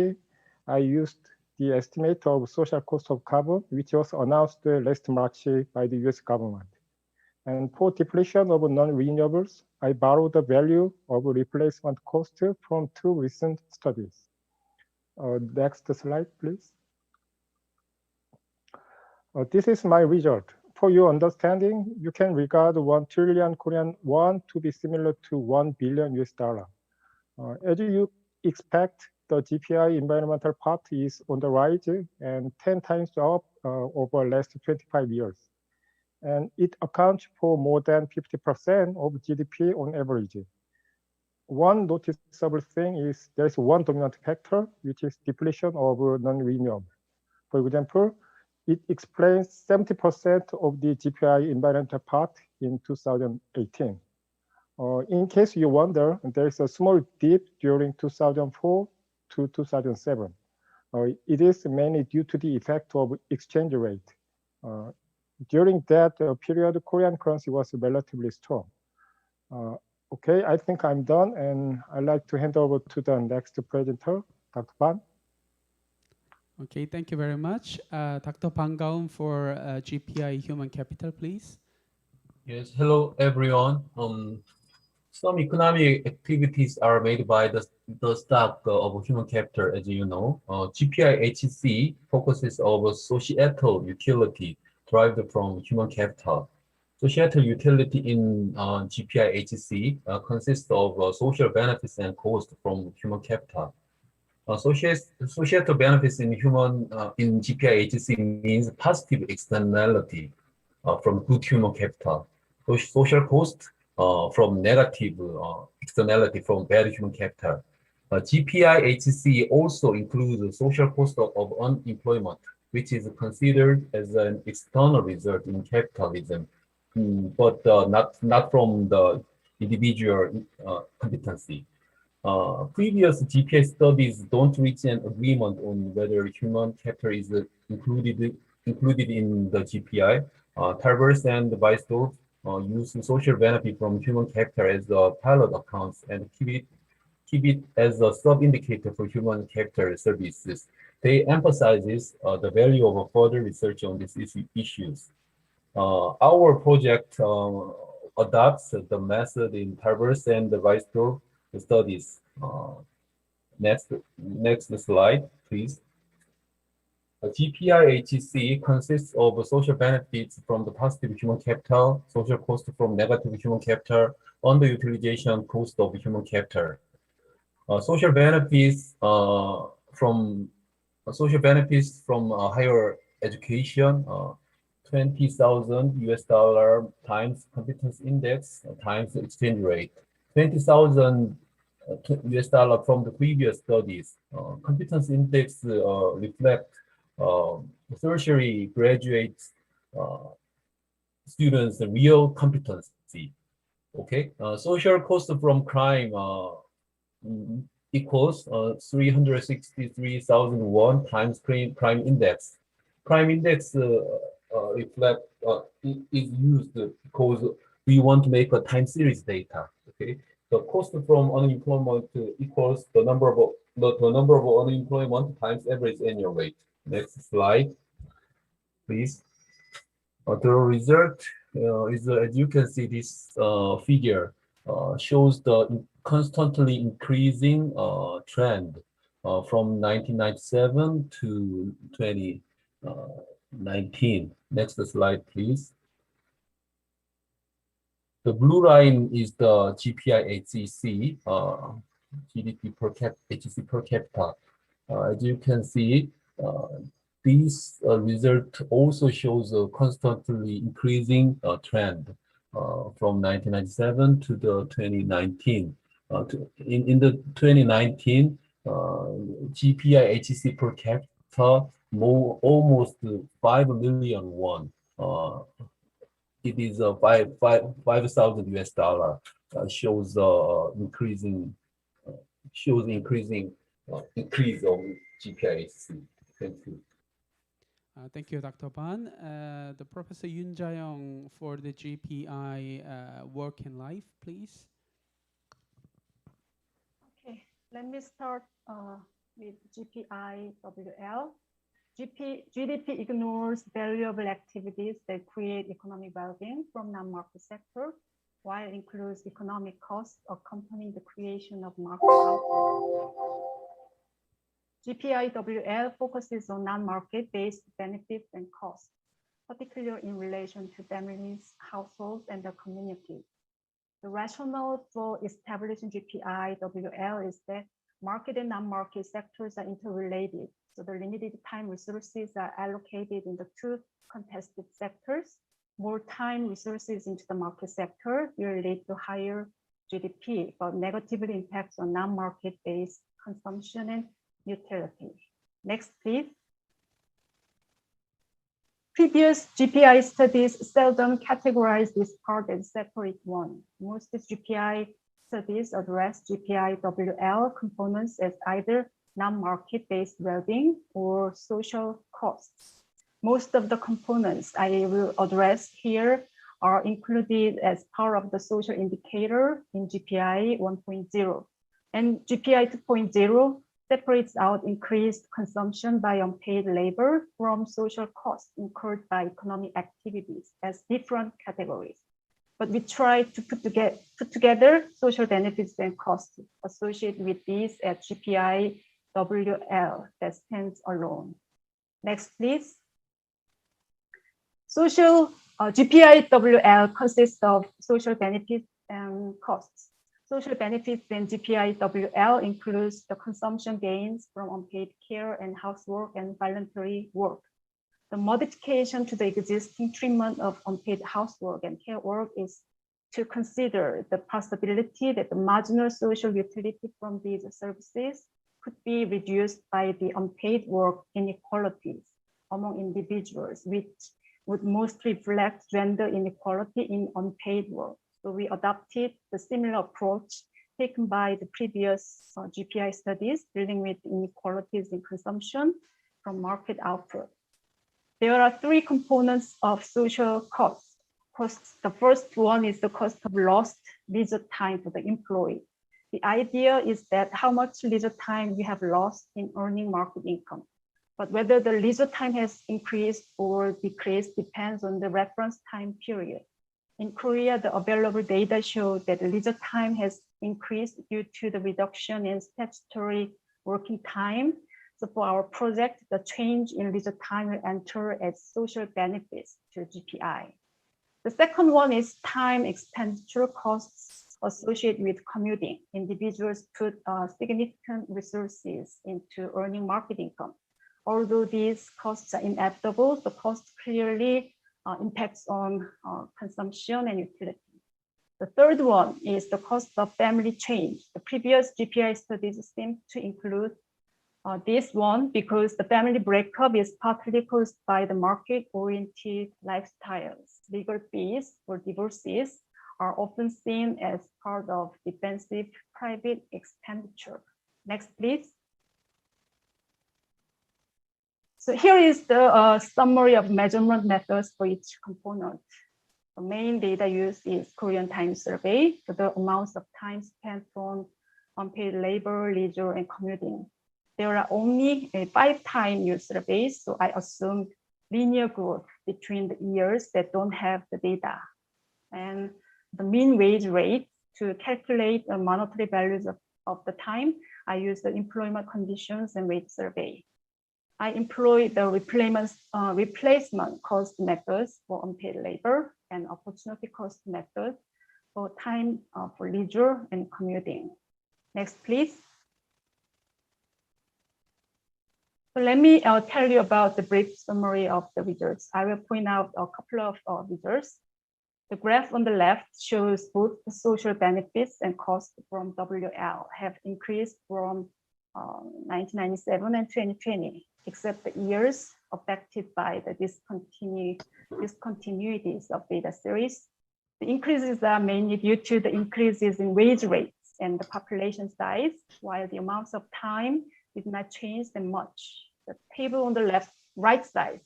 I used the estimate of social cost of carbon, which was announced last March by the US government. And for depletion of non-renewables, I borrowed the value of replacement cost from two recent studies. Next slide, please. This is my result. For your understanding, you can regard 1 trillion Korean won to be similar to 1 billion US dollar. As you expect, the GPI environmental part is on the rise and 10 times up over the last 25 years. And it accounts for more than 50% of GDP on average. One noticeable thing is there's one dominant factor, which is depletion of non-renewable. For example, it explains 70% of the GPI environmental part in 2018. In case you wonder, there's a small dip during 2004 to 2007. It is mainly due to the effect of exchange rate. During that period, Korean currency was relatively strong. Okay, I think I'm done, and I'd like to hand over to the next presenter, Dr. Ban. Okay, thank you very much. Dr. Ban Gaum for GPI Human Capital, please. Yes, hello everyone. Some economic activities are made by the stock of human capital, as you know. GPI HEC focuses on societal utility derived from human capital. Societal utility in GPI HEC consists of social benefits and costs from human capital. Societal benefits in GPI HEC means positive externality from good human capital. Social cost from negative externality from bad human capital. GPI HEC also includes social cost of unemployment, which is considered as an external result in capitalism, but not from the individual competency. Previous GPI studies don't reach an agreement on whether human capital is included in the GPI. Tarbers and Weisdorf use social benefit from human capital as pilot accounts and keep it as a sub-indicator for human capital services. They emphasizes the value of further research on these issues. Our project adopts the method in Tarbers and Weisdorf studies. Next slide, please. GPI HEC consists of social benefits from the positive human capital, social cost from negative human capital, underutilization cost of human capital. Social benefits from higher education, 20,000 US dollar times competence index times exchange rate. 20,000 US dollar from the previous studies. Competence index reflect tertiary graduate students' real competency. Okay, social cost from crime equals 363,000 won times crime index. Crime index reflect is used because we want to make a time series data. Okay, the cost from unemployment equals the number of unemployment times average annual rate. Next slide, please. The result is, as you can see, this figure shows the constantly increasing trend from 1997 to 2019. Next slide, please. The blue line is the GPI HEC, GDP per capita, HEC per capita. As you can see, this result also shows a constantly increasing trend from 1997 to the 2019. In the 2019, GPI HEC per capita almost 5 million won. It is a 5,000 US dollar. Shows increasing increase of GPI HEC. Thank you. Thank you, Dr. Ban. The Professor Yoon Jae-young for the GPI work and life, please. Okay, let me start with GPI WL. GDP ignores valuable activities that create economic well-being from non-market sector, while includes economic costs accompanying the creation of market output. GPI-WL focuses on non-market-based benefits and costs, particularly in relation to families, households, and the community. The rationale for establishing GPI-WL is that market and non-market sectors are interrelated, so the limited time resources are allocated in the two contested sectors. More time resources into the market sector will lead to higher GDP, but negatively impacts on non-market-based consumption and utility. Next, please. Previous GPI studies seldom categorize this part as separate one. Most GPI studies address GPI-WL components as either non-market-based well-being or social costs. Most of the components I will address here are included as part of the social indicator in GPI 1.0. And GPI 2.0 separates out increased consumption by unpaid labor from social costs incurred by economic activities as different categories. But we try to put together social benefits and costs associated with these at GPI WL that stands alone. Next, please. GPI WL consists of social benefits and costs. Social benefits in GPI WL includes the consumption gains from unpaid care and housework and voluntary work. The modification to the existing treatment of unpaid housework and care work is to consider the possibility that the marginal social utility from these services could be reduced by the unpaid work inequalities among individuals, which would mostly reflect gender inequality in unpaid work. So we adopted the similar approach taken by the previous GPI studies dealing with inequalities in consumption from market output. There are three components of social costs. The first one is the cost of lost leisure time for the employee. The idea is that how much leisure time we have lost in earning market income. But whether the leisure time has increased or decreased depends on the reference time period. In Korea, the available data show that leisure time has increased due to the reduction in statutory working time. So for our project, the change in leisure time will enter as social benefits to GPI. The second one is time expenditure costs associated with commuting. Individuals put significant resources into earning market income. Although these costs are inevitable, the cost clearly impacts on consumption and utility. The third one is the cost of family change. The previous GPI studies seem to include this one because the family breakup is partly caused by the market-oriented lifestyles. Legal fees for divorces are often seen as part of defensive private expenditure. Next, please. So here is the summary of measurement methods for each component. The main data used is Korean time survey for the amounts of time spent on unpaid labor, leisure, and commuting. There are only 5 time use surveys, so I assumed linear growth between the years that don't have the data. And the mean wage rate to calculate the monetary values of the time, I use the employment conditions and wage survey. I employ the replacement cost methods for unpaid labor and opportunity cost method for time for leisure and commuting. Next, please. So let me tell you about the brief summary of the results. I will point out a couple of results. The graph on the left shows both the social benefits and costs from WL have increased from 1997 and 2020, except the years affected by the discontinuities of data series. The increases are mainly due to the increases in wage rates and the population size, while the amounts of time did not change that much. The table on the right side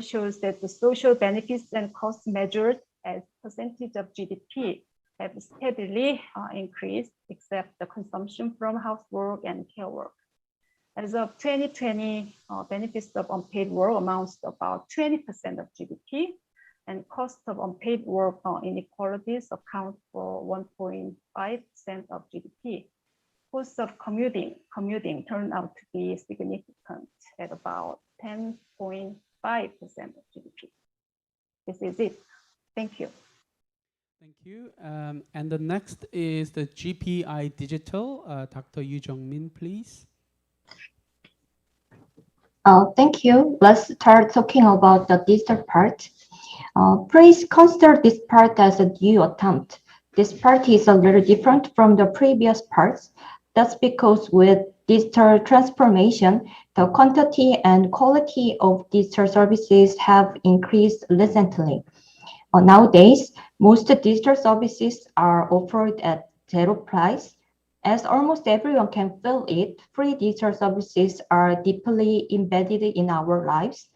shows that the social benefits and costs measured as percentage of GDP have steadily increased, except the consumption from housework and care work. As of 2020, benefits of unpaid work amounts to about 20% of GDP, and cost of unpaid work inequalities account for 1.5% of GDP. Cost of commuting turned out to be significant at about 10.5% of GDP. This is it. Thank you. Thank you. And the next is the GPI Digital. Dr. Yu Jung-min, please. Thank you. Let's start talking about the digital part. Please consider this part as a new attempt. This part is a little different from the previous parts. That's because with digital transformation, the quantity and quality of digital services have increased recently. Nowadays, most digital services are offered at zero price. As almost everyone can feel it, free digital services are deeply embedded in our lives.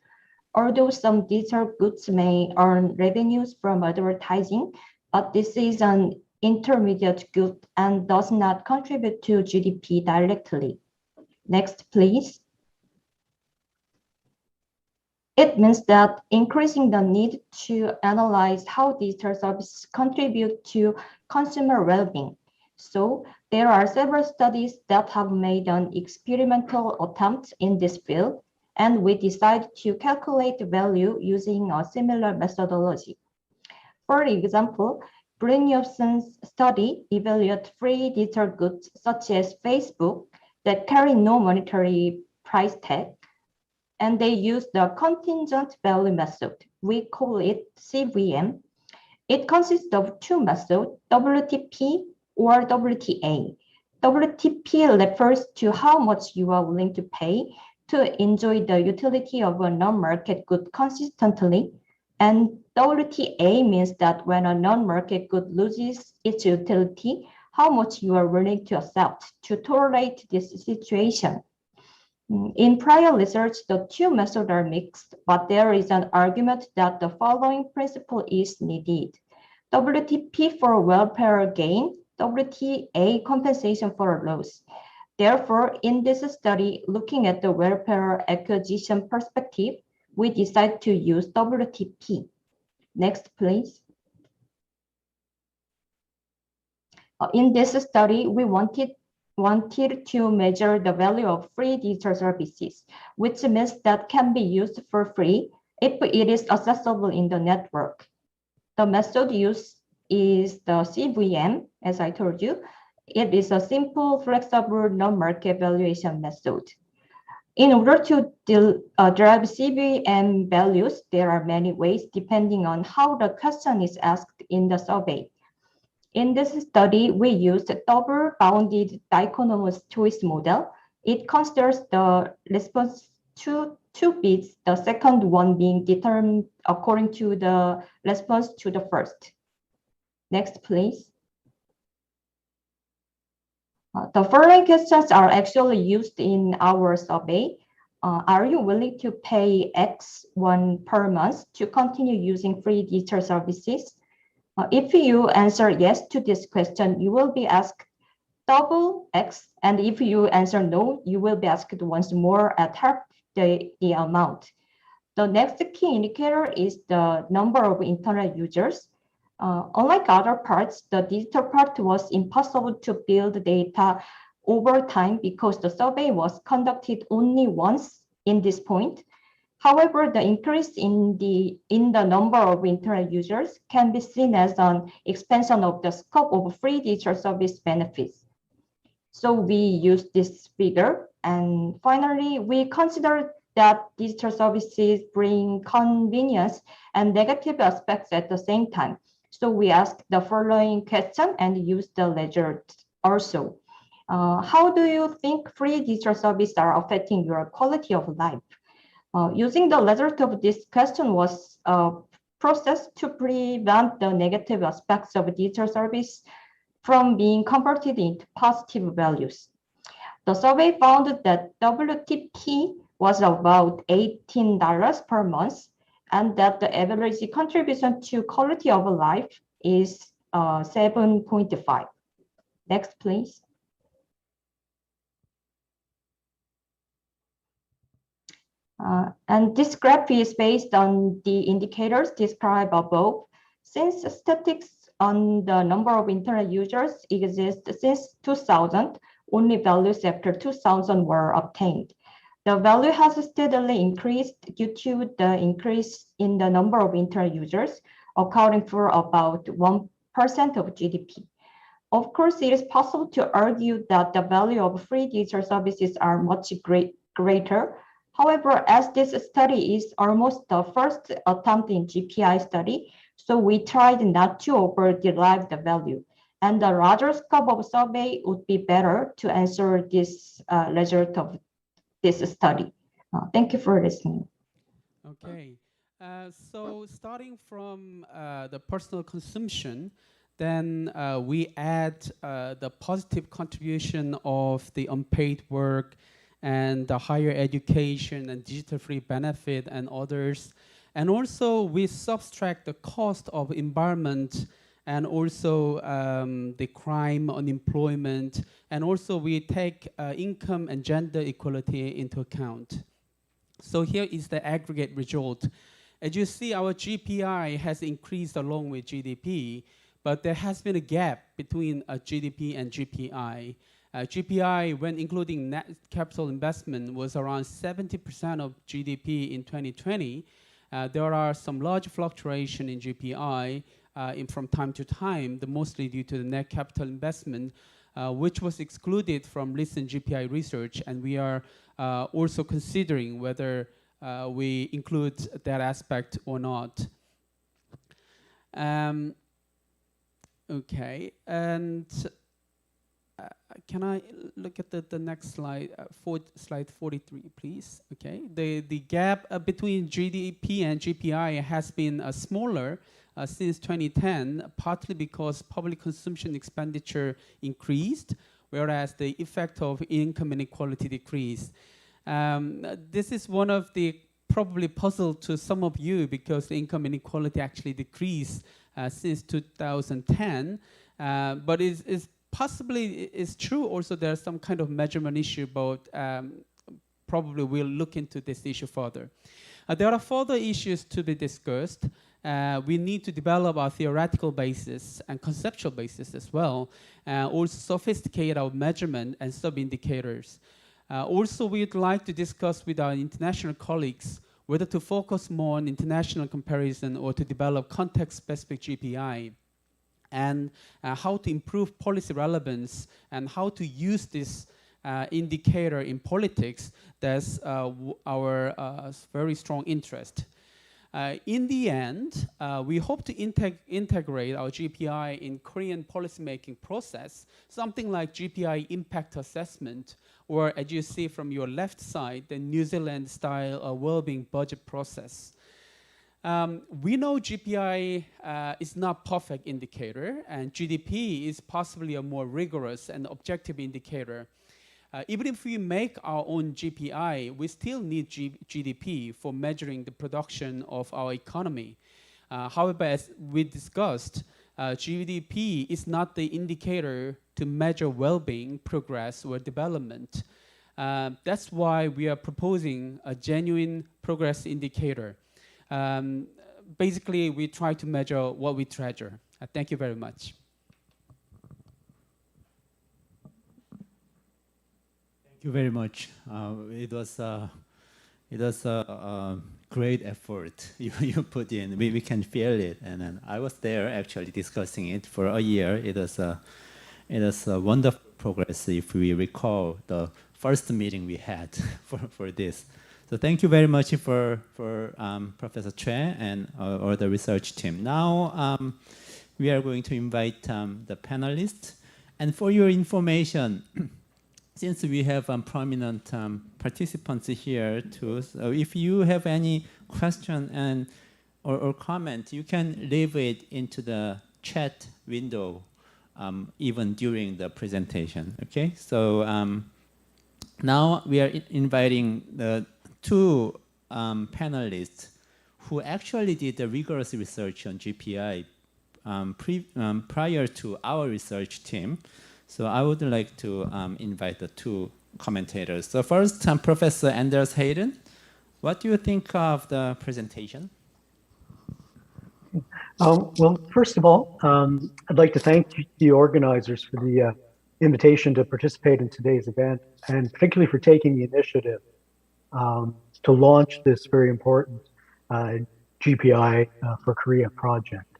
Although some digital goods may earn revenues from advertising, but this is an intermediate good and does not contribute to GDP directly. Next, please. It means that increasing the need to analyze how digital services contribute to consumer well-being. So there are several studies that have made an experimental attempt in this field, and we decided to calculate the value using a similar methodology. For example, Brynjolfsson's study evaluated free digital goods such as Facebook that carry no monetary price tag, and they use the contingent value method. We call it CVM. It consists of two methods, WTP or WTA. WTP refers to how much you are willing to pay to enjoy the utility of a non-market good consistently, and WTA means that when a non-market good loses its utility, how much you are willing to accept to tolerate this situation. In prior research, the two methods are mixed, but there is an argument that the following principle is needed. WTP for welfare gain, WTA compensation for loss. Therefore, in this study, looking at the welfare acquisition perspective, we decided to use WTP. Next, please. In this study, we wanted to measure the value of free digital services, which means that can be used for free if it is accessible in the network. The method used is the CVM, as I told you. It is a simple, flexible, non-market valuation method. In order to derive CVM values, there are many ways depending on how the question is asked in the survey. In this study, we used a double-bounded dichotomous choice model. It considers the response to two bits, the second one being determined according to the response to the first. Next, please. The following questions are actually used in our survey. Are you willing to pay X1 per month to continue using free digital services? If you answer yes to this question, you will be asked double X, and if you answer no, you will be asked once more at half the amount. The next key indicator is the number of internet users. Unlike other parts, the digital part was impossible to build data over time because the survey was conducted only once in this point. However, the increase in the number of internet users can be seen as an expansion of the scope of free digital service benefits. So we use this figure. And finally, we consider that digital services bring convenience and negative aspects at the same time. So we ask the following question and use the results also. How do you think free digital services are affecting your quality of life? Using the result of this question was a process to prevent the negative aspects of digital service from being converted into positive values. The survey found that WTP was about $18 per month, and that the average contribution to quality of life is 7.5. Next, please. And this graph is based on the indicators described above. Since statistics on the number of internet users exist since 2000, only values after 2000 were obtained. The value has steadily increased due to the increase in the number of internet users, accounting for about 1% of GDP. Of course, it is possible to argue that the value of free digital services are much greater. However, as this study is almost the first attempt in GPI study, so we tried not to over-derive the value. And the larger scope of survey would be better to answer this result of this study. Thank you for listening. Okay, so starting from the personal consumption, then we add the positive contribution of the unpaid work and the higher education and digital free benefit and others. And also we subtract the cost of environment and also the crime, unemployment, and also we take income and gender equality into account. So here is the aggregate result. As you see, our GPI has increased along with GDP, but there has been a gap between GDP and GPI. GPI, when including net capital investment, was around 70% of GDP in 2020. There are some large fluctuation in GPI from time to time, mostly due to the net capital investment, which was excluded from recent GPI research, and we are also considering whether we include that aspect or not. Okay, and can I look at the next slide, slide 43, please? Okay, the gap between GDP and GPI has been smaller since 2010, partly because public consumption expenditure increased, whereas the effect of income inequality decreased. This is one of the probably puzzle to some of you because the income inequality actually decreased since 2010, but it's possibly is true also there's some kind of measurement issue, but probably we'll look into this issue further. There are further issues to be discussed. We need to develop our theoretical basis and conceptual basis as well, also sophisticate our measurement and sub-indicators. Also, we'd like to discuss with our international colleagues whether to focus more on international comparison or to develop context-specific GPI, and how to improve policy relevance and how to use this indicator in politics. That's our very strong interest. In the end, we hope to integrate our GPI in Korean policymaking process, something like GPI impact assessment, or as you see from your left side, the New Zealand style well-being budget process. We know GPI is not perfect indicator, and GDP is possibly a more rigorous and objective indicator. Even if we make our own GPI, we still need GDP for measuring the production of our economy. However, as we discussed, GDP is not the indicator to measure well-being, progress, or development. That's why we are proposing a genuine progress indicator. Basically, we try to measure what we treasure. Thank you very much. Thank you very much. It was It was a great effort you put in. We can feel it, and then I was there actually discussing it for a year. It was a wonderful progress if we recall the first meeting we had for this. So thank you very much for Professor Choi and or the research team. Now we are going to invite the panelists, and for your information. Since we have prominent participants here too, so if you have any question or comment, you can leave it into the chat window even during the presentation. Okay, so now we are inviting the two panelists who actually did the rigorous research on GPI prior to our research team. So I would like to invite the two commentators. So first, Professor Anders Hayden, what do you think of the presentation? Well, first of all, I'd like to thank the organizers for the invitation to participate in today's event, and particularly for taking the initiative to launch this very important GPI for Korea project.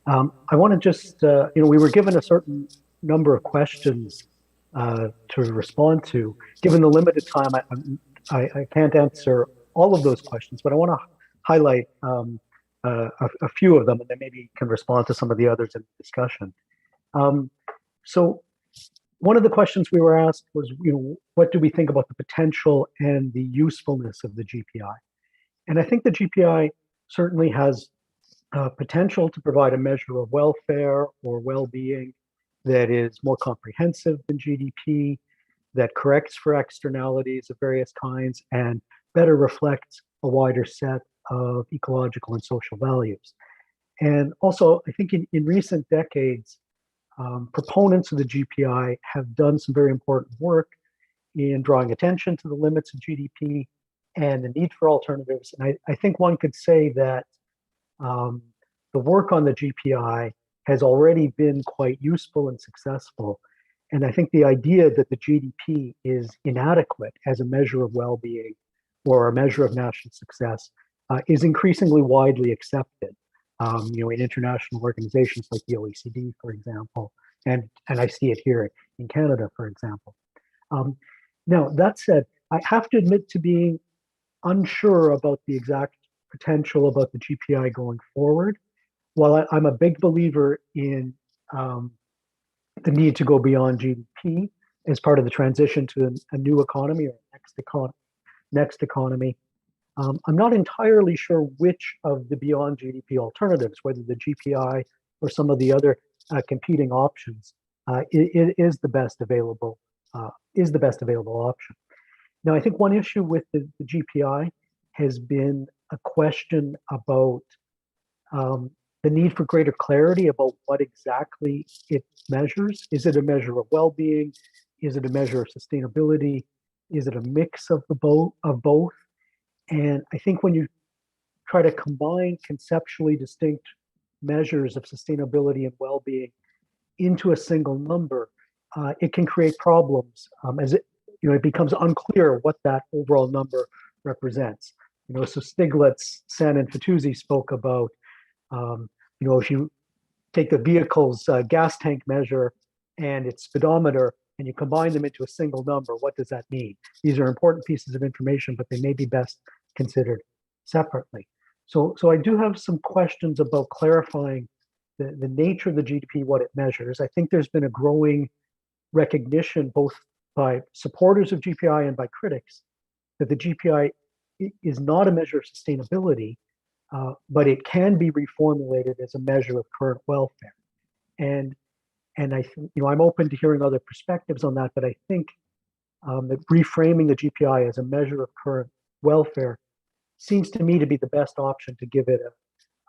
I want to just, we were given a certain number of questions to respond to. Given the limited time, I can't answer all of those questions, but I want to highlight a few of them, and then maybe can respond to some of the others in the discussion. So one of the questions we were asked was, what do we think about the potential and the usefulness of the GPI? And I think the GPI certainly has potential to provide a measure of welfare or well-being that is more comprehensive than GDP, that corrects for externalities of various kinds, and better reflects a wider set of ecological and social values. And also, I think in recent decades, proponents of the GPI have done some very important work in drawing attention to the limits of GDP and the need for alternatives. And I think one could say that the work on the GPI has already been quite useful and successful. And I think the idea that the GDP is inadequate as a measure of well-being or a measure of national success is increasingly widely accepted. In international organizations like the OECD, for example, and I see it here in Canada, for example. Now, that said, I have to admit to being unsure about the exact potential about the GPI going forward. While I'm a big believer in the need to go beyond GDP as part of the transition to a new economy or next economy, I'm not entirely sure which of the beyond GDP alternatives, whether the GPI or some of the other competing options, is the best available option. Now, I think one issue with the GPI has been a question about the need for greater clarity about what exactly it measures. Is it a measure of well-being? Is it a measure of sustainability? Is it a mix of both? And I think when you try to combine conceptually distinct measures of sustainability and well-being into a single number, it can create problems as it becomes unclear what that overall number represents. So Stiglitz, Sen, and Fitoussi spoke about, if you take the vehicle's gas tank measure and its speedometer and you combine them into a single number, what does that mean? These are important pieces of information, but they may be best considered separately. So I do have some questions about clarifying the nature of the GDP, what it measures. I think there's been a growing recognition, both by supporters of GPI and by critics, that the GPI is not a measure of sustainability, but it can be reformulated as a measure of current welfare. And I think, I'm open to hearing other perspectives on that, but I think that reframing the GPI as a measure of current welfare seems to me to be the best option to give it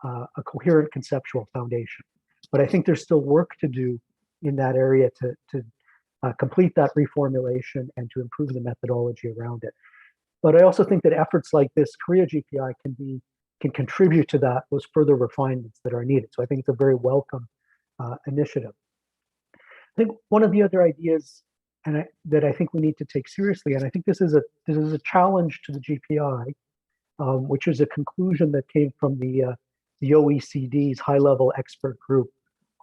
a coherent conceptual foundation. But I think there's still work to do in that area to complete that reformulation and to improve the methodology around it. But I also think that efforts like this Korea GPI can contribute to those further refinements that are needed. So I think it's a very welcome initiative. I think one of the other ideas and that I think we need to take seriously. And I think this is a challenge to the GPI, which is a conclusion that came from the OECD's high-level expert group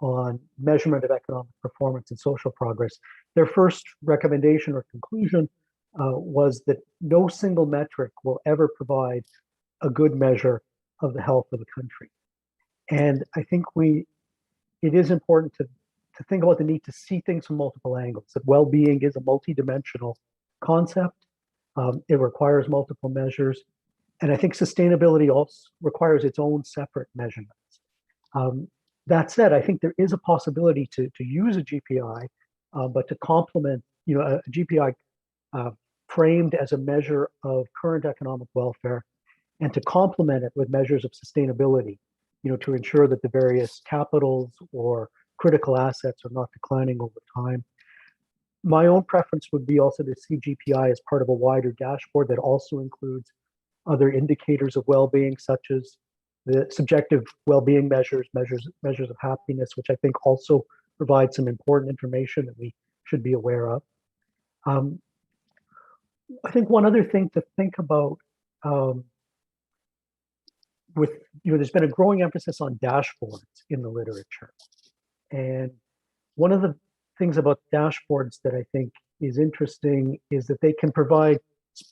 on measurement of economic performance and social progress. Their first recommendation or conclusion was that no single metric will ever provide a good measure of the health of a country. And I think it is important to think about the need to see things from multiple angles, that well-being is a multidimensional concept. It requires multiple measures. And I think sustainability also requires its own separate measurements. That said, I think there is a possibility to use a GPI, but to complement, a GPI framed as a measure of current economic welfare, and to complement it with measures of sustainability, to ensure that the various capitals or critical assets are not declining over time. My own preference would be also to see GPI as part of a wider dashboard that also includes other indicators of well-being, such as the subjective well-being measures of happiness, which I think also provide some important information that we should be aware of. I think one other thing to think about there's been a growing emphasis on dashboards in the literature. And one of the things about dashboards that I think is interesting is that they can provide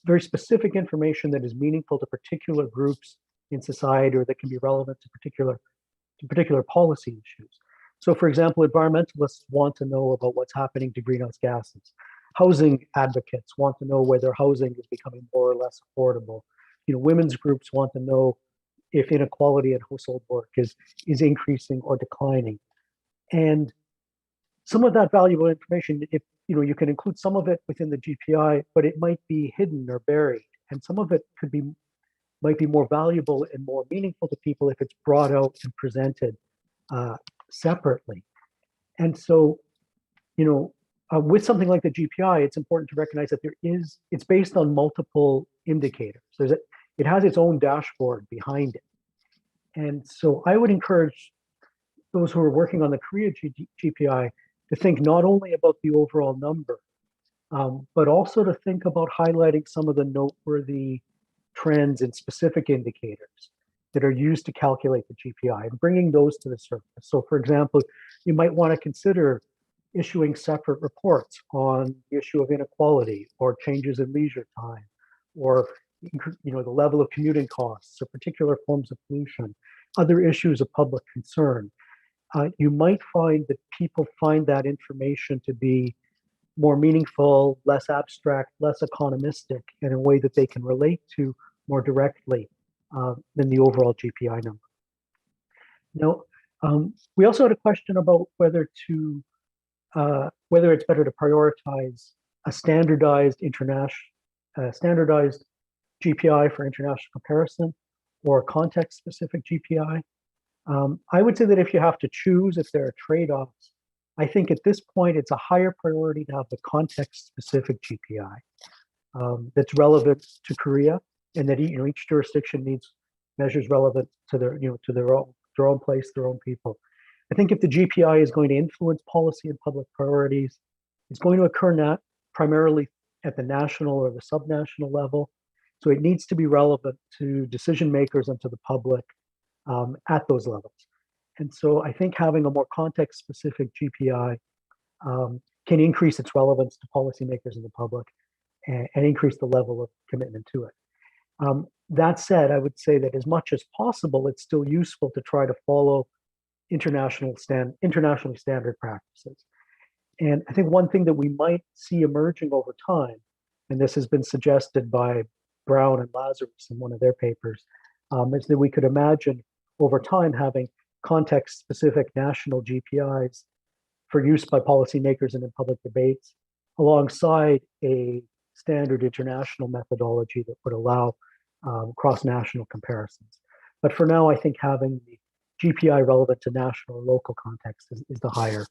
very specific information that is meaningful to particular groups in society, or that can be relevant to particular policy issues. So for example, environmentalists want to know about what's happening to greenhouse gases. Housing advocates want to know whether housing is becoming more or less affordable. Women's groups want to know if inequality in household work is increasing or declining. And some of that valuable information, if you can include some of it within the GPI, but it might be hidden or buried. And some of it might be more valuable and more meaningful to people if it's brought out and presented separately. And so, with something like the GPI, it's important to recognize that it's based on multiple indicators. It has its own dashboard behind it. And so I would encourage those who are working on the Korea GPI to think not only about the overall number, but also to think about highlighting some of the noteworthy trends and specific indicators that are used to calculate the GPI and bringing those to the surface. So for example, you might want to consider issuing separate reports on the issue of inequality or changes in leisure time, or the level of commuting costs or particular forms of pollution, other issues of public concern. You might find that people find that information to be more meaningful, less abstract, less economistic, in a way that they can relate to more directly than the overall GPI number. Now, we also had a question about whether it's better to prioritize a standardized GPI for international comparison or context-specific GPI. I would say that if you have to choose, if there are trade-offs, I think at this point it's a higher priority to have the context-specific GPI that's relevant to Korea, and that each jurisdiction needs measures relevant to their own place, their own people. I think if the GPI is going to influence policy and public priorities, it's going to occur primarily at the national or the subnational level. So it needs to be relevant to decision makers and to the public at those levels. And so I think having a more context-specific GPI can increase its relevance to policymakers and the public, and increase the level of commitment to it. That said, I would say that as much as possible, it's still useful to try to follow internationally standard practices. And I think one thing that we might see emerging over time, and this has been suggested by Brown and Lazarus in one of their papers, is that we could imagine over time having context-specific national GPIs for use by policymakers and in public debates, alongside a standard international methodology that would allow cross-national comparisons. But for now, I think having the GPI relevant to national or local context is the higher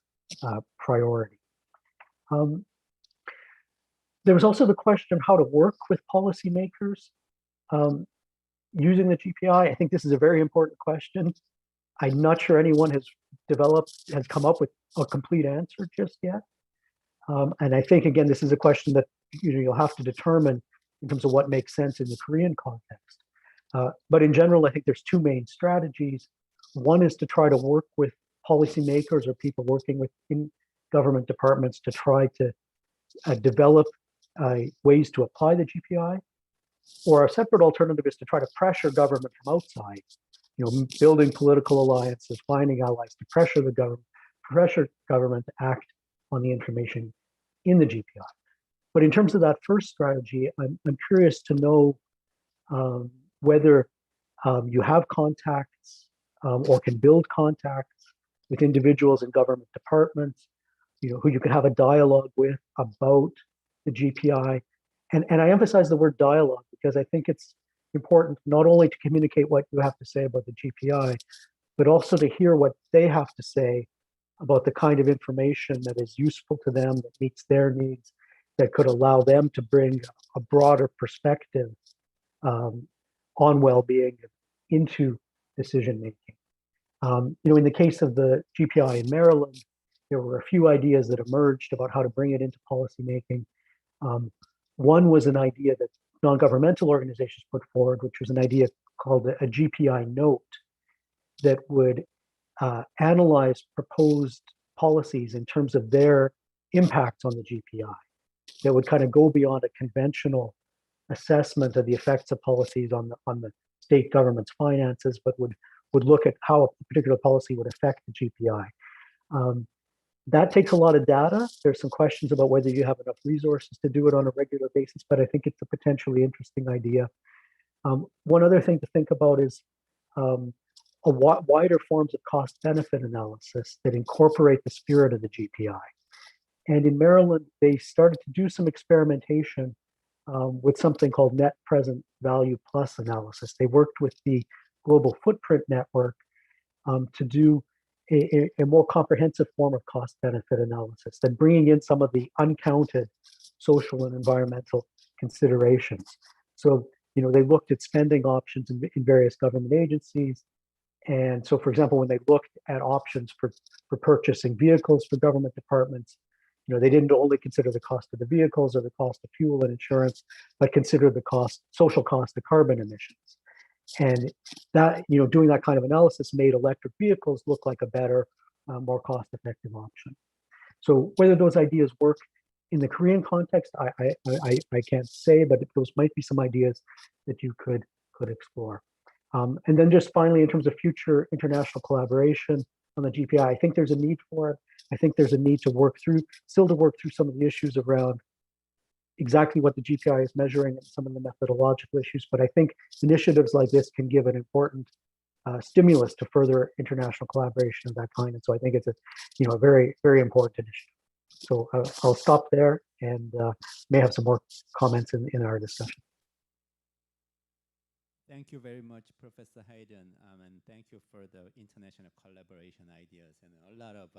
priority. There was also the question of how to work with policymakers using the GPI. I think this is a very important question. I'm not sure anyone has come up with a complete answer just yet. And I think, again, this is a question that you'll have to determine in terms of what makes sense in the Korean context. But in general, I think there's two main strategies. One is to try to work with policymakers or people working within government departments to try to develop ways to apply the GPI. Or a separate alternative is to try to pressure government from outside, building political alliances, finding allies to pressure the government to act on the information in the GPI. But in terms of that first strategy, I'm curious to know whether you have contacts or can build contacts with individuals in government departments, who you can have a dialogue with about the GPI. And I emphasize the word dialogue because I think it's important not only to communicate what you have to say about the GPI, but also to hear what they have to say about the kind of information that is useful to them, that meets their needs, that could allow them to bring a broader perspective on well-being into decision-making. In the case of the GPI in Maryland, there were a few ideas that emerged about how to bring it into policymaking. One was an idea that non-governmental organizations put forward, which was an idea called a GPI note that would analyze proposed policies in terms of their impacts on the GPI, that would kind of go beyond a conventional assessment of the effects of policies on the state government's finances, but would look at how a particular policy would affect the GPI. That takes a lot of data. There's some questions about whether you have enough resources to do it on a regular basis, but I think it's a potentially interesting idea. One other thing to think about is wider forms of cost-benefit analysis that incorporate the spirit of the GPI. And in Maryland, they started to do some experimentation with something called net present value plus analysis. They worked with the Global Footprint Network to do a more comprehensive form of cost-benefit analysis than bringing in some of the uncounted social and environmental considerations. So, they looked at spending options in various government agencies. And so, for example, when they looked at options for purchasing vehicles for government departments, they didn't only consider the cost of the vehicles or the cost of fuel and insurance, but consider the social cost of carbon emissions. And that, doing that kind of analysis made electric vehicles look like a better, more cost-effective option. So whether those ideas work in the Korean context, I can't say, but those might be some ideas that you could explore. And then just finally, in terms of future international collaboration on the GPI, I think there's a need for it. I think there's a need to work through some of the issues around exactly what the GPI is measuring and some of the methodological issues. But I think initiatives like this can give an important stimulus to further international collaboration of that kind. And so I think it's a very, very important initiative. So I'll stop there and may have some more comments in our discussion. Thank you very much, Professor Hayden, and thank you for the international collaboration ideas and a lot of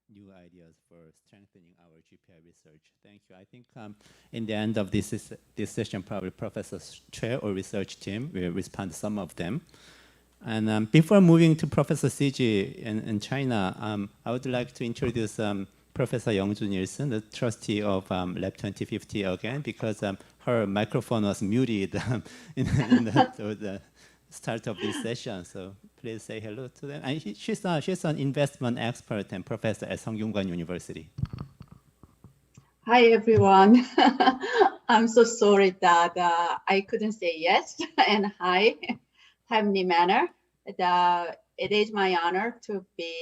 new ideas for strengthening our GPI research. Thank you. I think in the end of this session, probably Professor Choi or research team will respond to some of them. And before moving to Professor CG in China, I would like to introduce Professor Young-Joo Nielsen, the trustee of Lab 2050 again, because her microphone was muted in the start of this session. So please say hello to them. And she's an investment expert and professor at Seongyungan University. Hi, everyone. I'm so sorry that I couldn't say yes and hi timely manner. It is my honor to be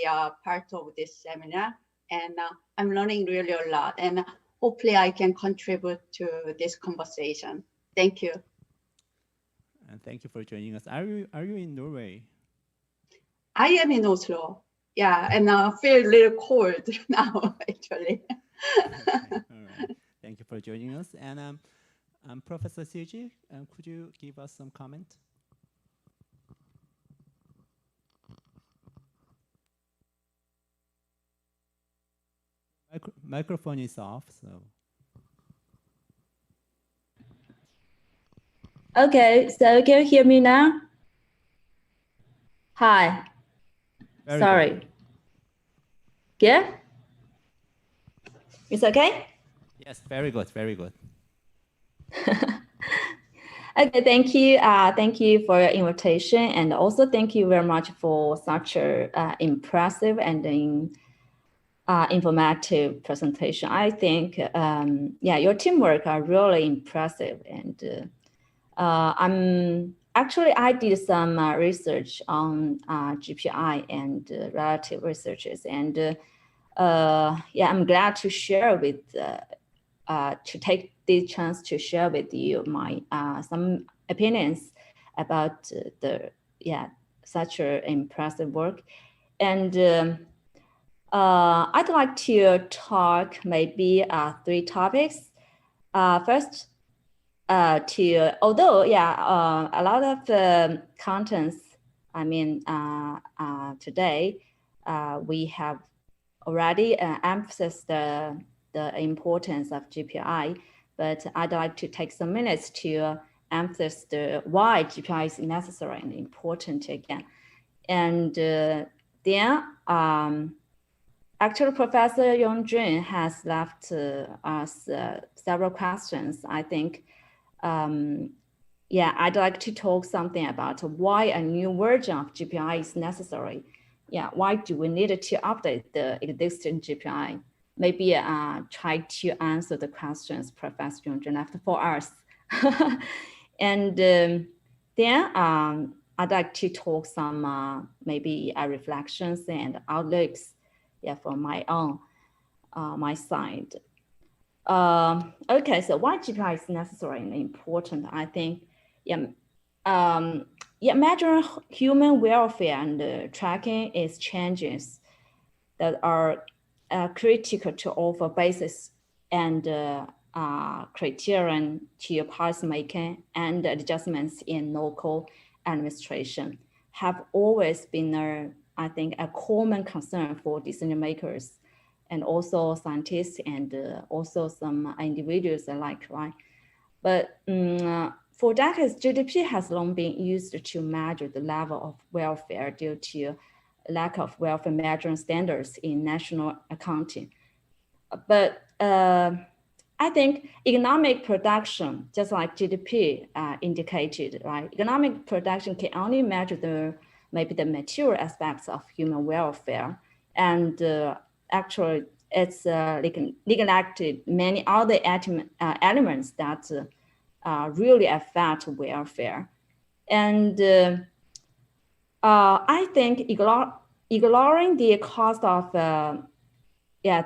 part of this seminar, and I'm learning really a lot, and hopefully I can contribute to this conversation. Thank you. And thank you for joining us. Are you in Norway? I am in Oslo. Yeah, and I feel a little cold now, actually. Okay. All right. Thank you for joining us. And Professor Suji, could you give us some comment? Microphone is off, so. Okay, so can you hear me now? Hi. Very Sorry. good. Yeah? It's okay? Yes, very good, very good. Okay, thank you. Thank you for your invitation, and also thank you very much for such a impressive and informative presentation. I think, yeah, your teamwork are really impressive, and I did some research on GPI and relative researches, and yeah, I'm glad to share with to take this chance to share with you my some opinions about such a impressive work. And I'd like to talk maybe 3 topics. First, although a lot of the contents, I mean, today we have already emphasized the importance of GPI, but I'd like to take some minutes to emphasize why GPI is necessary and important again. And then actually Professor Jung has left us several questions. I think, I'd like to talk something about why a new version of GPI is necessary. Why do we need to update the existing GPI? Maybe try to answer the questions Professor Jung left for us. And then I'd like to talk some maybe reflections and outlooks from my own, my side. Okay, so why GPI is necessary and important? I think, measuring human welfare and tracking its changes that are critical to offer basis and criterion to policy making and adjustments in local administration have always been, I think, a common concern for decision makers and also scientists and also some individuals alike, right? But for decades, GDP has long been used to measure the level of welfare due to lack of welfare measuring standards in national accounting. But I think economic production, just like GDP indicated, right? Economic production can only measure maybe the material aspects of human welfare. And actually, it's neglected many other elements that really affect welfare. And I think ignoring the cost of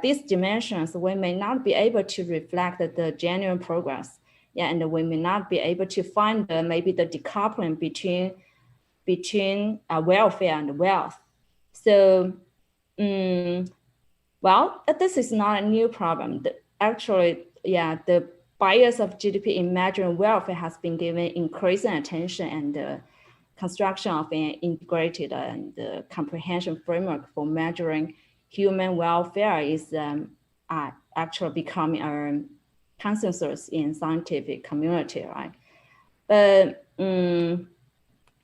these dimensions, we may not be able to reflect the genuine progress. And we may not be able to find maybe the decoupling between welfare and wealth. So, well, this is not a new problem. Actually, the bias of GDP in measuring welfare has been given increasing attention, and the construction of an integrated and comprehensive framework for measuring human welfare is actually becoming a consensus in scientific community, right? But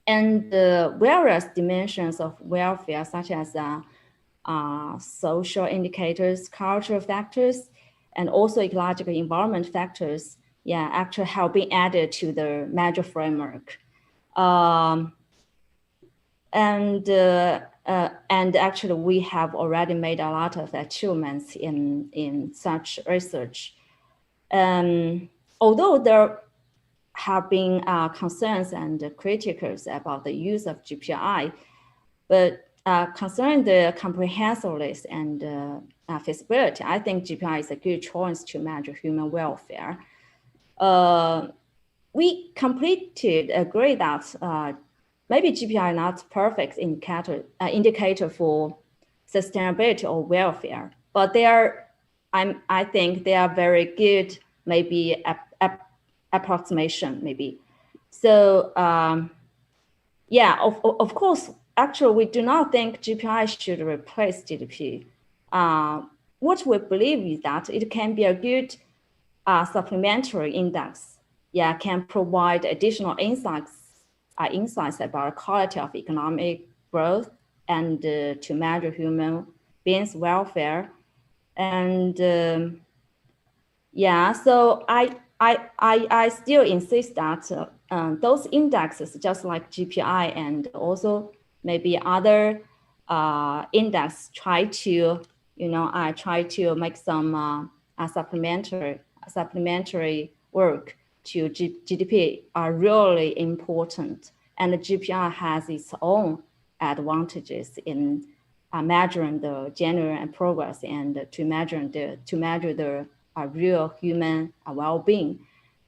and various dimensions of welfare, such as social indicators, cultural factors, and also ecological environment factors, actually have been added to the measure framework. And actually, we have already made a lot of achievements in such research. Although there have been concerns and critics about the use of GPI, but concerning the comprehensiveness and feasibility, I think GPI is a good choice to measure human welfare. We completely agree that maybe GPI is not perfect indicator for sustainability or welfare, but they are, I think they are very good, maybe approximation, maybe. So of course, actually, we do not think GPI should replace GDP. What we believe is that it can be a good supplementary index. Can provide additional insights about quality of economic growth and to measure human beings' welfare. And Yeah, so I still insist that those indexes, just like GPI and also maybe other index, try to, I try to make some supplementary work to GDP are really important. And the GPI has its own advantages in measuring the genuine progress and to measure the real human well-being.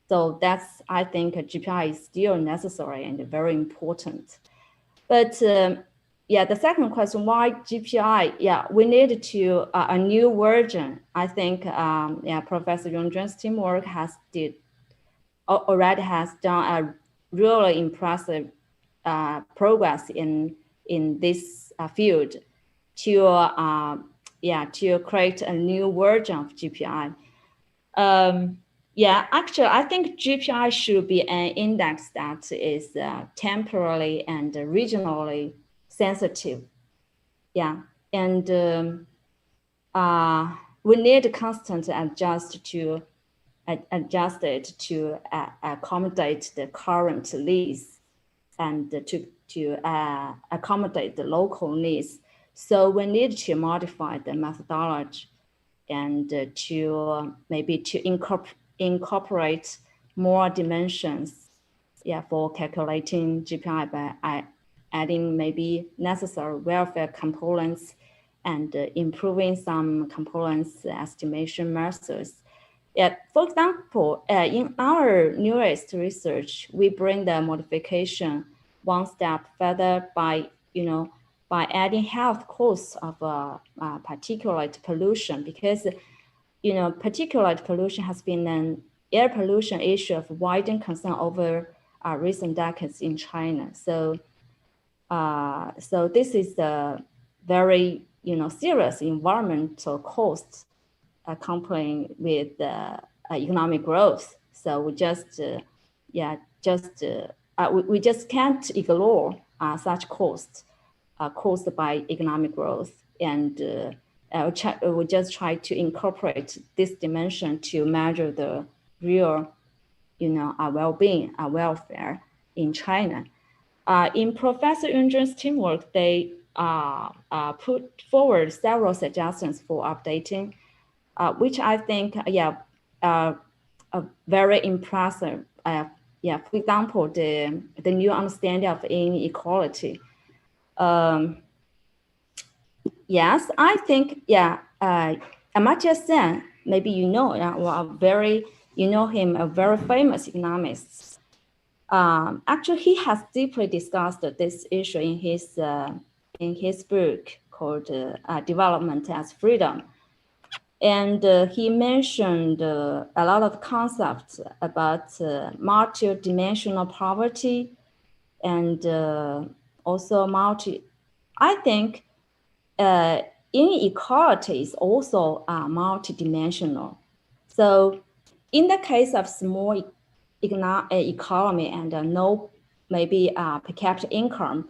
So that's, I think, GPI is still necessary and very important. But yeah, the second question, why GPI? Yeah, we need to a new version. I think yeah, Professor Yongzhen's teamwork already has done a really impressive progress in this field to to create a new version of GPI. Yeah, actually, I think GPI should be an index that is temporally and regionally sensitive. Yeah, and we need constant adjust it to accommodate the current needs and to accommodate the local needs. So we need to modify the methodology and to maybe to incorporate more dimensions, yeah, for calculating GPI by adding maybe necessary welfare components and improving some components estimation methods. Yeah, for example, in our newest research, we bring the modification one step further by by adding health costs of particulate pollution, because particulate pollution has been an air pollution issue of widened concern over recent decades in China. So so this is a very serious environmental cost accompanying with economic growth. So we just we just can't ignore such costs caused by economic growth, and we just try to incorporate this dimension to measure the real, well-being, welfare in China. In Professor Yunzhen's teamwork, they put forward several suggestions for updating, which I think, very impressive. Yeah, for example, the new understanding of inequality. Yes, I think, Amartya Sen, maybe you know him, a very famous economist. Actually, he has deeply discussed this issue in his book called Development as Freedom. And he mentioned a lot of concepts about multidimensional poverty and also I think inequality is also multidimensional. So in the case of small economy and no maybe per capita income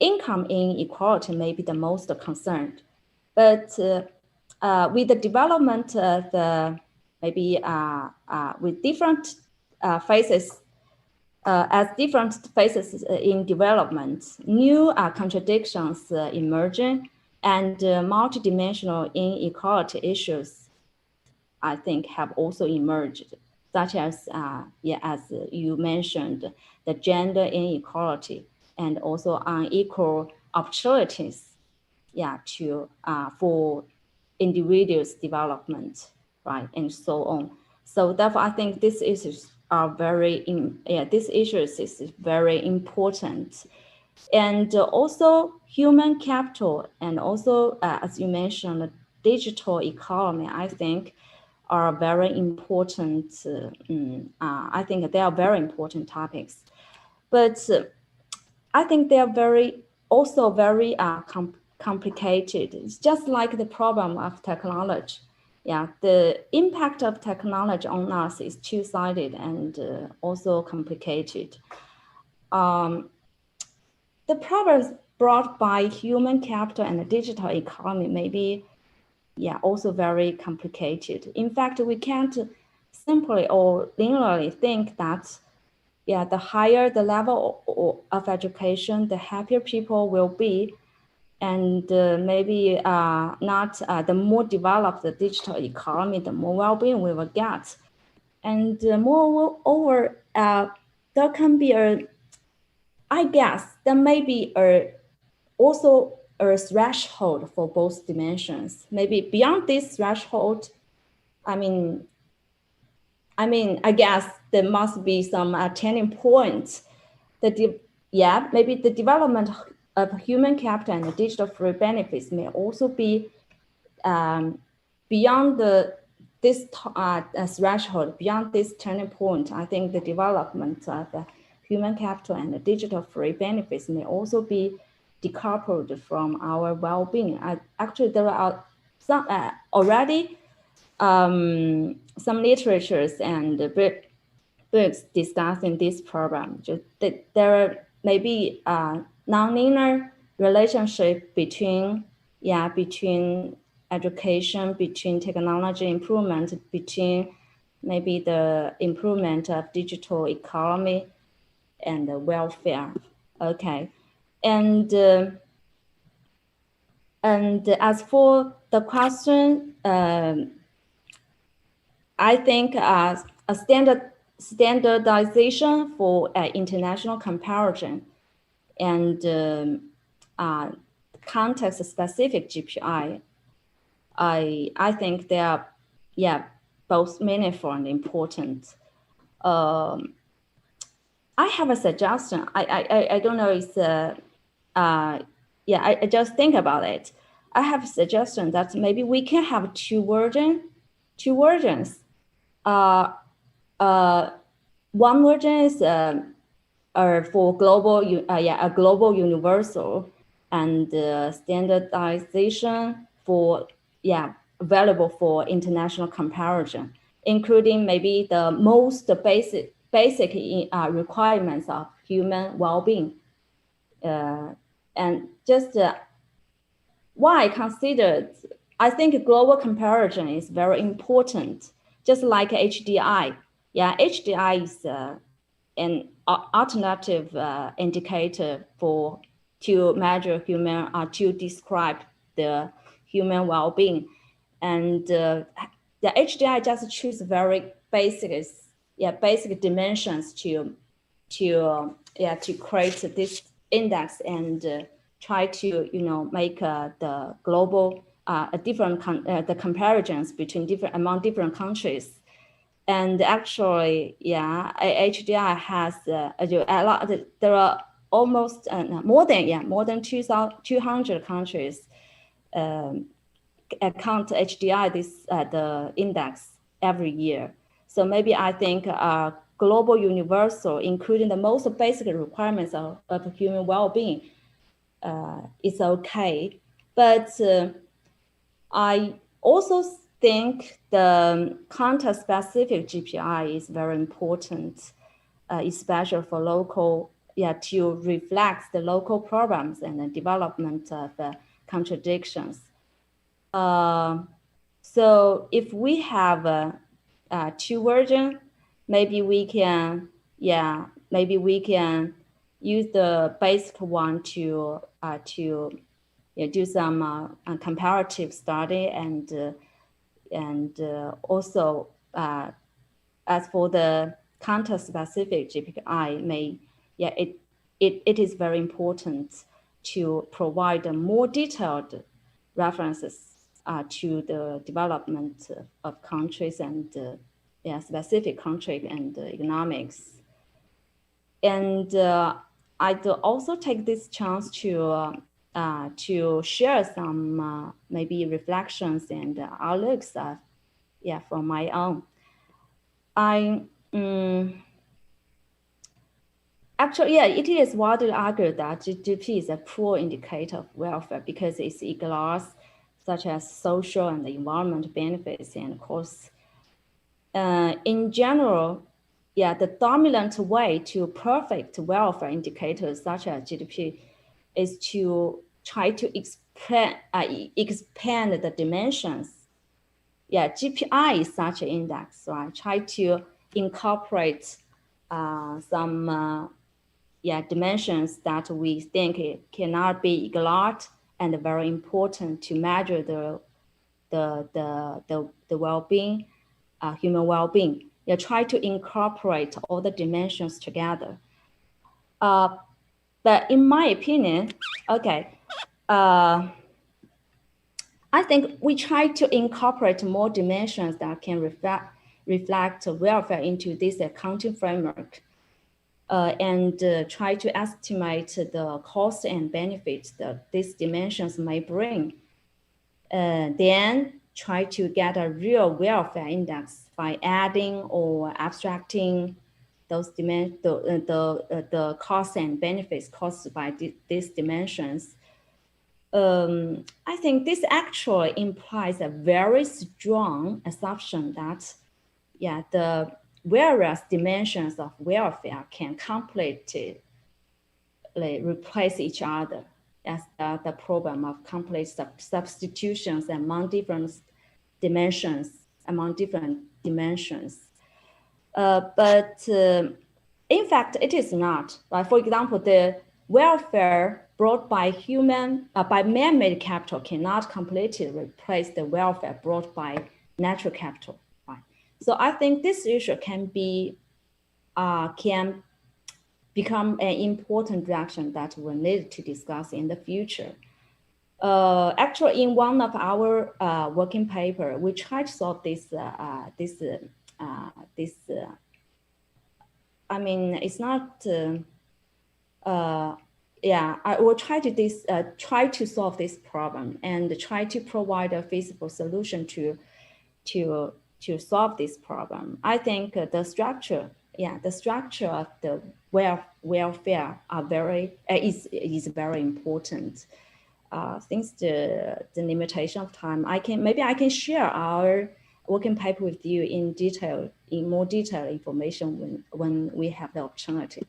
inequality may be the most concerned. But with the development of with different phases, as different phases in development, new contradictions emerging, and multidimensional inequality issues, I think, have also emerged, such as, as you mentioned, the gender inequality and also unequal opportunities, for individuals' development, right, and so on. So therefore, I think these issues are very important. And also human capital, and also, as you mentioned, digital economy, I think, are very important. I think they are very important topics. But I think they are also very complicated. It's just like the problem of technology. Yeah, the impact of technology on us is two-sided and also complicated. The problems brought by human capital and the digital economy may be, also very complicated. In fact, we can't simply or linearly think that, yeah, the higher the level of education, the happier people will be, and maybe not the more developed the digital economy, the more well-being we will get. And moreover, there can be I guess there may be also a threshold for both dimensions. Maybe beyond this threshold, I guess there must be some turning point. Maybe the development of human capital and digital free benefits may also be beyond this threshold, beyond this turning point. I think the development of human capital and the digital free benefits may also be decoupled from our well-being. Actually, there are some already some literatures and books discussing this problem. Just that there may be a non-linear relationship between education, between technology improvement, between maybe the improvement of digital economy and the welfare. Okay, and as for the question, I think a standardization for international comparison and context-specific GPI, I think they are, both meaningful and important. I have a suggestion. I don't know if I just think about it. I have a suggestion that maybe we can have two versions. One version is for global, a global universal, and standardization for available for international comparison, including maybe the most basic requirements of human well-being, and just why I considered. I think global comparison is very important, just like HDI. Yeah, HDI is an alternative indicator to measure to describe the human well-being, and the HDI just choose very basic dimensions to create this index and try to make the global the comparisons among different countries. And actually, HDI has a lot. There are almost more than 200 countries account HDI the index every year. So maybe I think global universal, including the most basic requirements of human well-being, is okay. But I also think the context-specific GPI is very important, especially for local, to reflect the local problems and the development of contradictions. So if we have two versions, maybe we can use the basic one to do some comparative study, and also as for the context-specific GPI, it is very important to provide more detailed references to the development of countries and specific country and economics. And I'd also take this chance to share some maybe reflections and outlooks from my own. Actually, it is widely argued that GDP is a poor indicator of welfare because it ignores such as social and environmental benefits and costs. In general, the dominant way to perfect welfare indicators such as GDP is to try to expand the dimensions, GPI is such an index. So I try to incorporate some dimensions that we think it cannot be ignored and very important to measure the well-being, human well-being. Try to incorporate all the dimensions together. But in my opinion, I think we try to incorporate more dimensions that can reflect welfare into this accounting framework and try to estimate the cost and benefits that these dimensions may bring. Then try to get a real welfare index by adding or abstracting those the costs and benefits caused by these dimensions. I think this actually implies a very strong assumption that, the various dimensions of welfare can completely replace each other. That's the problem of complete substitutions among different dimensions, But in fact, it is not. Like, for example, the welfare brought by man-made capital cannot completely replace the welfare brought by natural capital. Right? So I think this issue can become an important direction that we need to discuss in the future. Actually, in one of our working paper, we try to solve this. I mean, it's not. I will try to solve this problem and try to provide a feasible solution to solve this problem. I think the structure of the welfare is very important. Since the limitation of time, maybe I can share our working paper with you in more detailed information when we have the opportunity.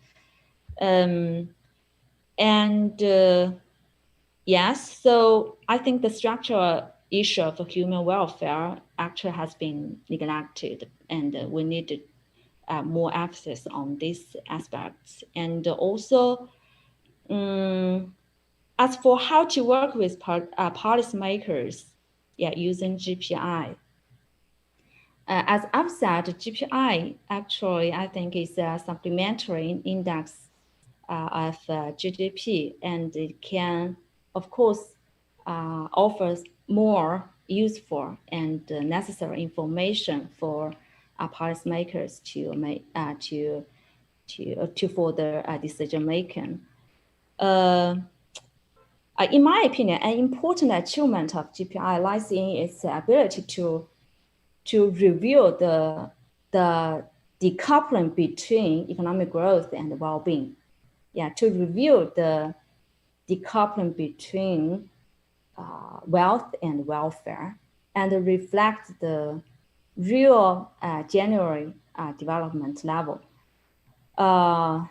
Yes, so I think the structural issue of human welfare actually has been neglected, and we need more emphasis on these aspects. And also, as for how to work with policymakers, using GPI. As I've said, GPI actually, I think, is a supplementary index of GDP, and it can, of course, offer more useful and necessary information for policymakers to make to further decision making. In my opinion, an important achievement of GPI lies in its ability to reveal the decoupling between economic growth and well-being. To reveal the decoupling between wealth and welfare, and reflect the real genuine development level. I'd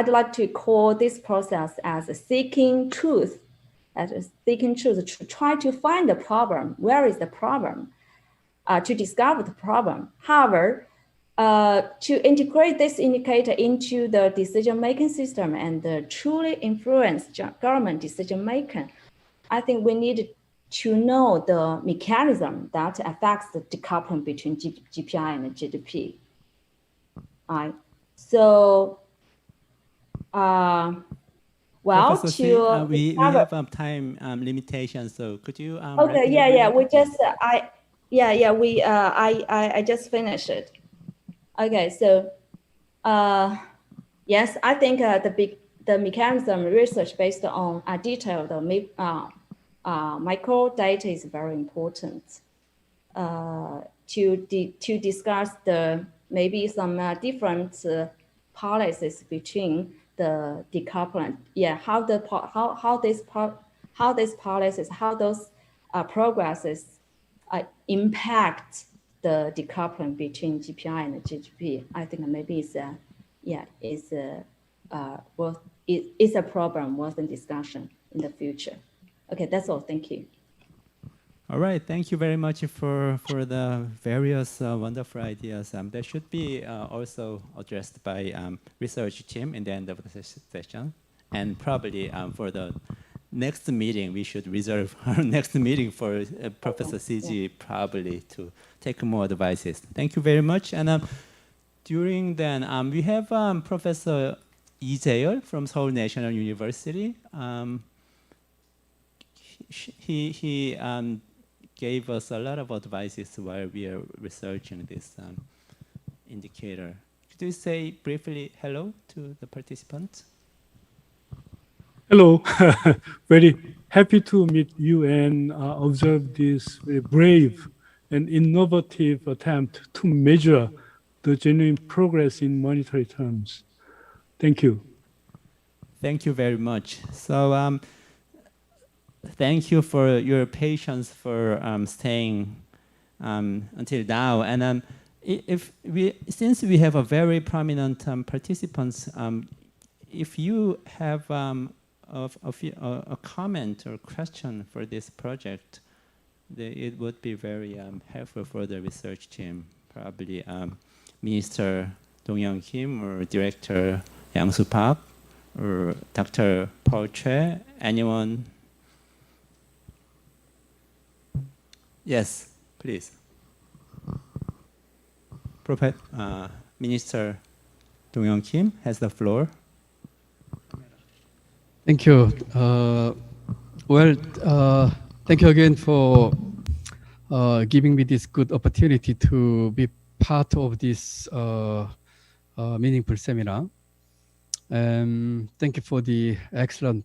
like to call this process as a seeking truth, to try to find the problem. Where is the problem? To discover the problem. However, to integrate this indicator into the decision-making system and truly influence government decision-making, I think we need to know the mechanism that affects the decoupling between GPI and GDP. Professor Xu, we have time limitations, so could you? Okay, we just I just finished it. Okay, so yes, I think the mechanism research based on detailed micro data is very important to discuss maybe some different policies between the decoupling. How these policies, how those progresses impact the decoupling between GPI and GDP. I think maybe it's a problem worth a discussion in the future. Okay, that's all. Thank you. All right, thank you very much for the various wonderful ideas. That should be also addressed by research team in the end of the session. And probably for the next meeting, we should reserve our next meeting for Professor CG probably to take more advices. Thank you very much. And during then, we have Professor Lee Jae-yeol from Seoul National University. He gave us a lot of advices while we are researching this indicator. Could you say briefly hello to the participants? Hello, very happy to meet you and observe this very brave and innovative attempt to measure the genuine progress in monetary terms. Thank you. Thank you very much. So thank you for your patience for staying until now. And since we have a very prominent participants, if you have a comment or question for this project, it would be very helpful for the research team. Probably Minister Dong-Young Kim or Director Yang-Soo Park or Dr. Paul Choi, anyone? Yes, please. Minister Dong-Young Kim has the floor. Thank you. Thank you again for giving me this good opportunity to be part of this meaningful seminar. And thank you for the excellent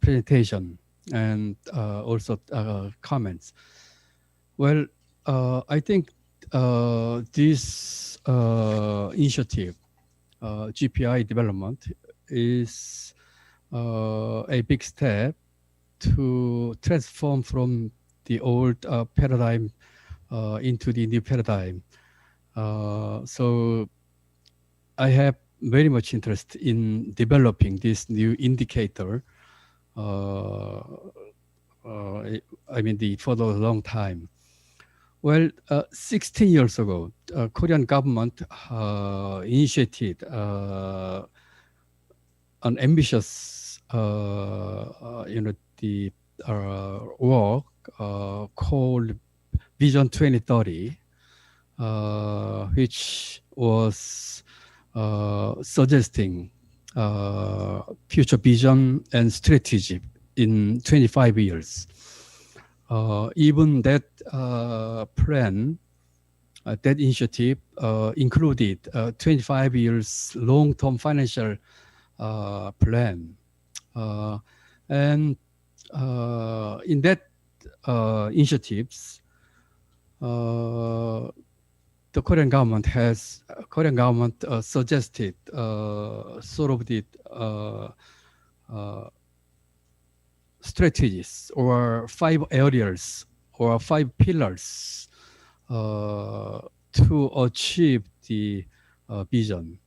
presentation and also comments. Well, I think this initiative, GPI development, is a big step to transform from the old paradigm into the new paradigm. So I have very much interest in developing this new indicator. For the long time. Well, 16 years ago, Korean government initiated an ambitious, work called Vision 2030, which was suggesting future vision and strategy in 25 years. Even that plan, that initiative included 25 years long-term financial plan. And in that initiatives, the Korean government suggested sort of the strategies or 5 areas or 5 pillars to achieve the vision.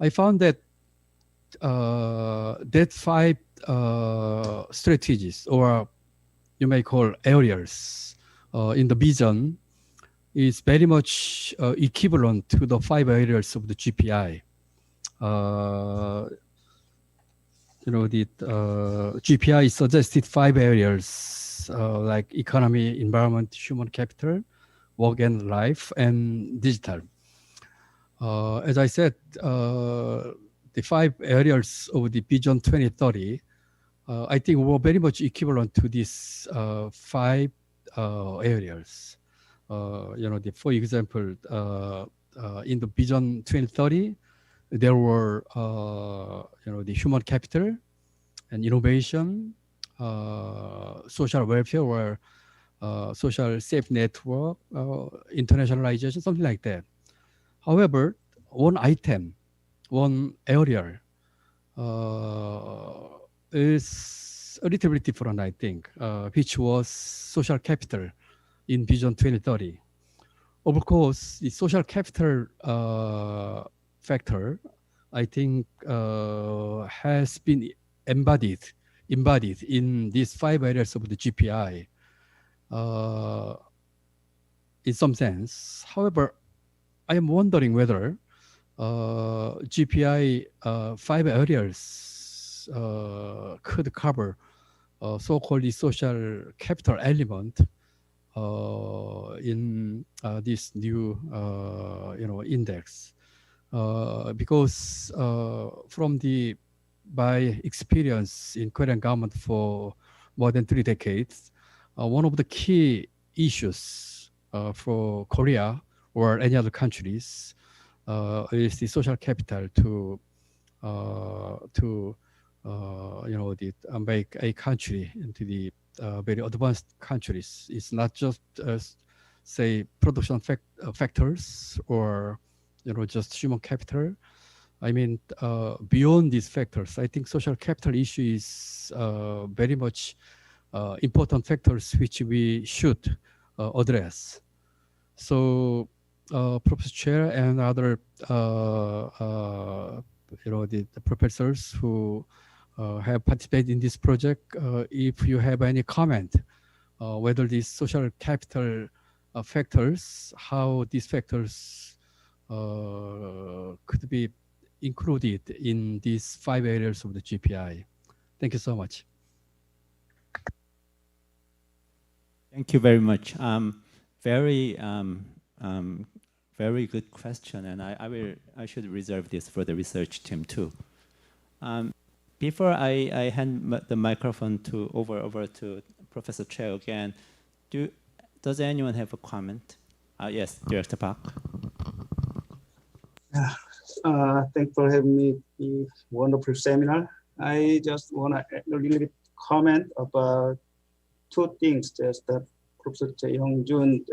I found that that 5 strategies, or you may call areas in the vision, is very much equivalent to the 5 areas of the GPI. The GPI suggested 5 areas like economy, environment, human capital, work and life, and digital. As I said, the 5 areas of the Vision 2030, I think were very much equivalent to these 5 areas. For example, in the Vision 2030, there were, the human capital and innovation, social welfare, or social safe network, internationalization, something like that. However, one item, one area is a little bit different, I think, which was social capital in Vision 2030. Of course, the social capital factor, I think, has been embodied in these 5 areas of the GPI. in some sense. However, I am wondering whether GPI 5 areas could cover so-called social capital element in this new index, because from my experience in Korean government for more than 3 decades, one of the key issues for Korea or any other countries is the social capital to make a country into the very advanced countries. It's not just say production factors or just human capital. I mean, beyond these factors, I think social capital issue is very much important factors which we should address. So, Professor Chair and other the professors who have participated in this project, if you have any comment whether these social capital factors, how these factors could be included in these 5 areas of the GPI. Thank you so much. Thank you very much. Very good question, and I should reserve this for the research team too. Before I hand the microphone over to Professor Choi again, does anyone have a comment? Yes, Director Park. Thanks for having me in this wonderful seminar. I just want to add a little bit comment about 2 things that Professor Young-jun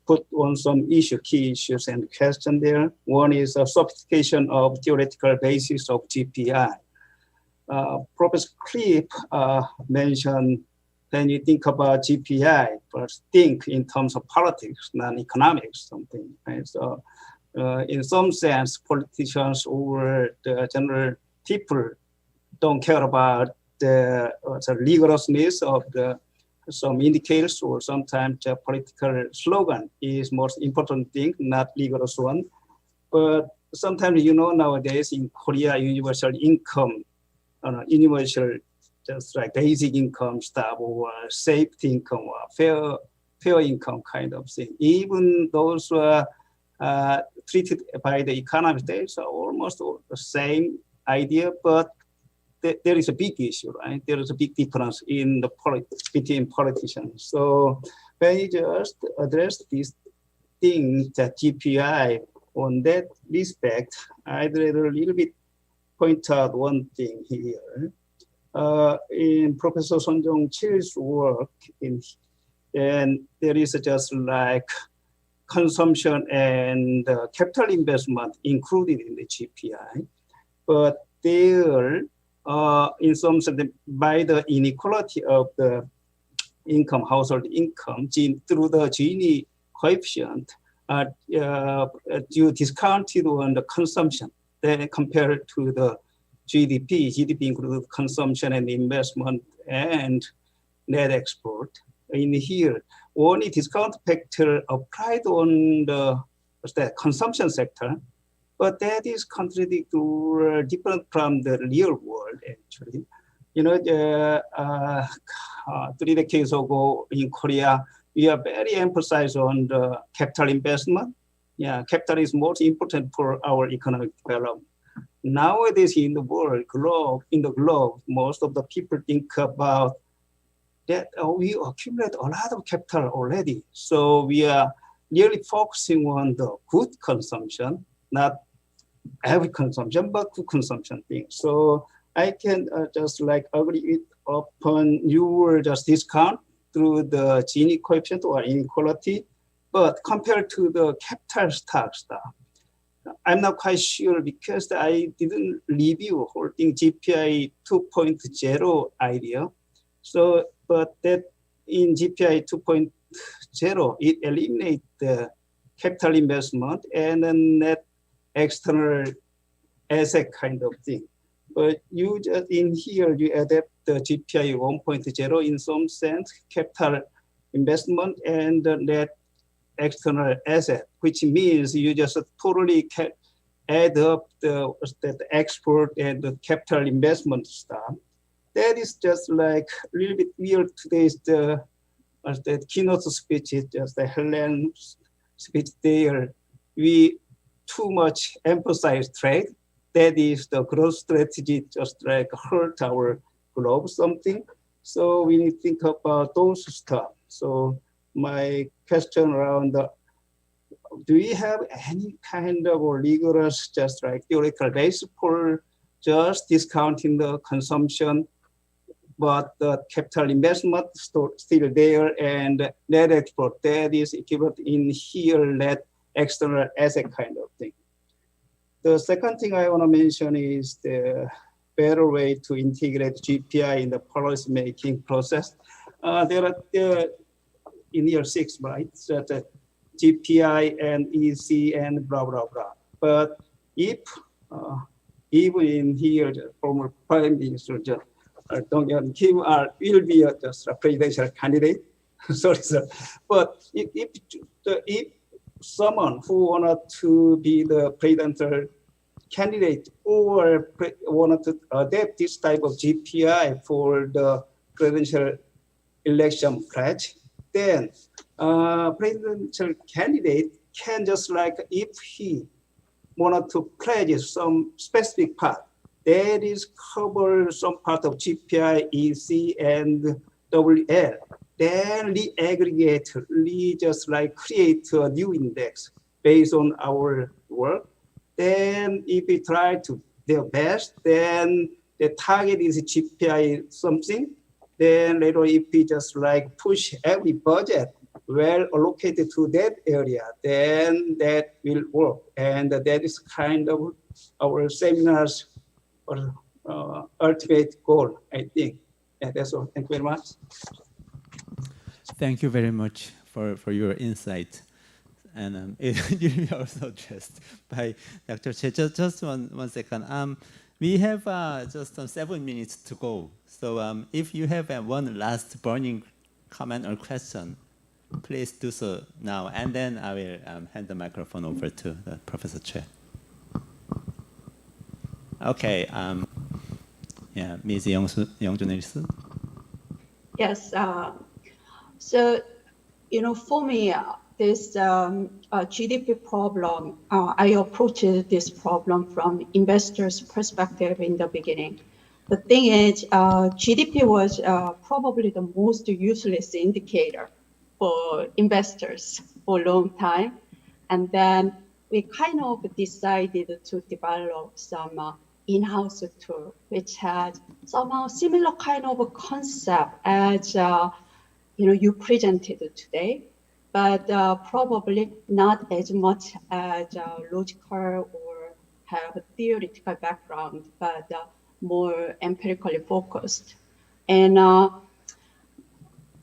put on some key issues and question there. One is a sophistication of theoretical basis of GPI. Professor Cliff mentioned when you think about GPI, first think in terms of politics, not economics, something. Right? So, in some sense, politicians or the general people don't care about the rigorousness of some indicators, or sometimes the political slogan is most important thing, not rigorous one. But sometimes, nowadays in Korea, universal income, universal just like basic income stuff or safety income or fair income kind of thing. Even those who are treated by the economic states are almost the same idea, but there is a big issue, right? There is a big difference in the between politicians. So when you just address these things, that GPI, on that respect, I'd rather a little bit point out one thing here. In Professor Son Jong-chil's work, and there is just like consumption and capital investment included in the GPI, but there, in some sense, by the inequality of the income, household income, through the Gini coefficient, you discounted on the consumption, then compared to the GDP. GDP includes consumption and investment and net export. In here, only discount factor applied on the consumption sector, but that is contradictory, different from the real world, actually. 3 decades ago in Korea, we are very emphasized on the capital investment. Yeah, capital is most important for our economic development. Nowadays in the globe, most of the people think about that we accumulate a lot of capital already. So we are really focusing on the good consumption, not every consumption, but good consumption thing. So I can just like agree upon your just discount through the Gini coefficient or inequality, but compared to the capital stock stuff, I'm not quite sure because I didn't review whole thing GPI 2.0 idea. So, but that in GPI 2.0, it eliminates the capital investment and then net external asset kind of thing. But you just in here, you adapt the GPI 1.0 in some sense, capital investment and the net external asset, which means you just totally add up the export and the capital investment stuff. That is just like a little bit weird. Today's the keynote speech is just the Helena speech there. We too much emphasize trade. That is the growth strategy, just like hurt our globe something. So we need to think about those stuff. So my question around do we have any kind of rigorous, just like theoretical base for just discounting the consumption, but the capital investment still there and net export, that is equivalent in here, net external asset kind of thing. The second thing I want to mention is the better way to integrate GPI in the policy making process. There are in year 6, right? So the GPI and EC and blah, blah, blah. But if even in here, the former Prime Minister, Dong Kim will be just a presidential candidate. Sorry, sir. But if someone who wanted to be the presidential candidate or wanted to adapt this type of GPI for the presidential election pledge, then presidential candidate can just like if he wanted to pledge some specific part, that is cover some part of GPI, EC, and WL, then re-aggregate, just like create a new index based on our work. Then if we try to their best, then the target is GPI something. Then later if we just like push every budget well allocated to that area, then that will work. And that is kind of our seminars or ultimate goal, I think. Yeah, that's all. Thank you very much. Thank you very much for your insight. And it will be also addressed by Dr. Choi. Just one second. We have just 7 minutes to go. So if you have one last burning comment or question, please do so now. And then I will hand the microphone over to Professor Choi. Okay. Yeah, Ms. Yongjun. Yes. So, for me, this GDP problem, I approached this problem from investors' perspective in the beginning. The thing is, GDP was probably the most useless indicator for investors for a long time. And then we kind of decided to develop some in-house tool, which had somehow similar kind of a concept as you presented today, but probably not as much as logical or have a theoretical background, but more empirically focused. And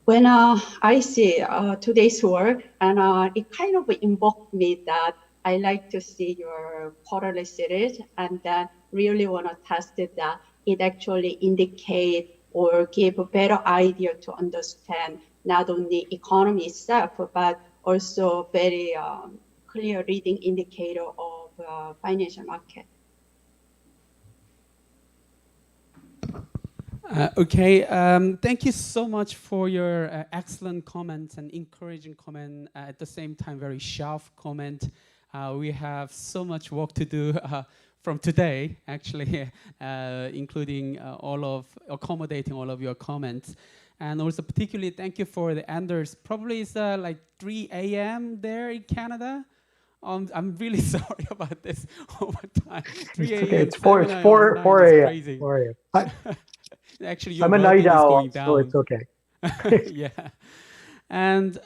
when I see today's work, and it kind of invoked me that I like to see your quarterly series and then really want to test it that it actually indicate or give a better idea to understand not only economy itself, but also very clear leading indicator of financial market. Okay, thank you so much for your excellent comments and encouraging comment, at the same time very sharp comment. We have so much work to do from today, actually, including accommodating all of your comments. And also particularly thank you for the Anders. Probably it's like 3 a.m. there in Canada. I'm really sorry about this overtime. 3 a.m. It's 4 a.m. 4 a.m. Actually, your I'm a night owl, going down. so it's okay. Yeah. And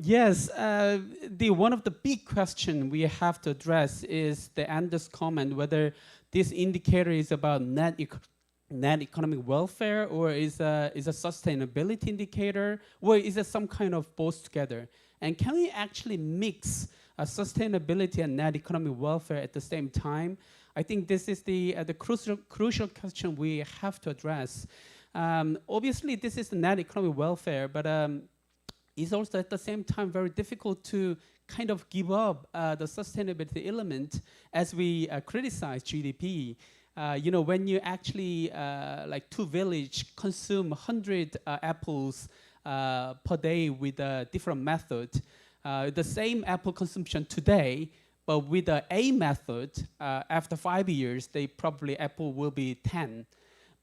yes, one of the big question we have to address is the Anders comment, whether this indicator is about net economic welfare, or is a sustainability indicator, or is it some kind of both together? And can we actually mix sustainability and net economic welfare at the same time. I think this is the crucial question we have to address. Obviously, this is the net economic welfare, but it's also at the same time very difficult to kind of give up the sustainability element as we criticize GDP. You know, when you actually, like two village consume 100 apples per day with a different method, the same apple consumption today, but with the A method, after 5 years, they probably apple will be 10.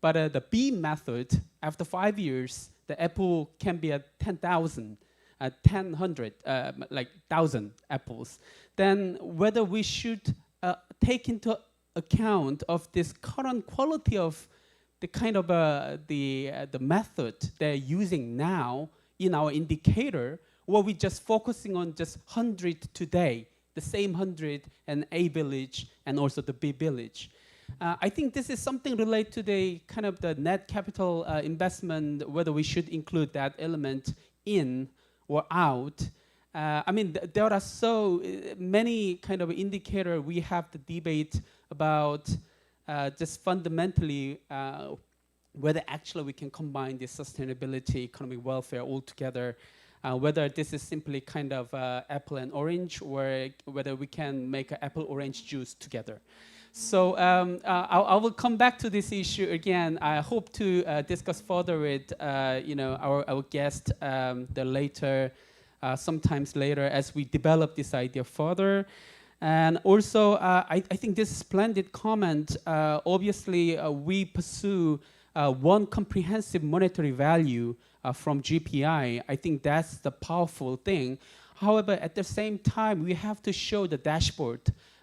But the B method, after 5 years, the apple can be at 10,000. 1,000, like 1,000 apples, then whether we should take into account of this current quality of the kind of the method they're using now in our indicator, or we just focusing on just 100 today, the same 100 and A village and also the B village. I think this is something related to the kind of the net capital investment, whether we should include that element in or out. I mean, there are so many kind of indicator we have to debate about just fundamentally whether actually we can combine this sustainability, economic welfare all together, whether this is simply kind of apple and orange, or whether we can make an apple-orange juice together. So I will come back to this issue again. I hope to discuss further with our guest sometimes later as we develop this idea further. And also, I think this splendid comment, obviously we pursue one comprehensive monetary value from GPI. I think that's the powerful thing. However, at the same time, we have to show the dashboard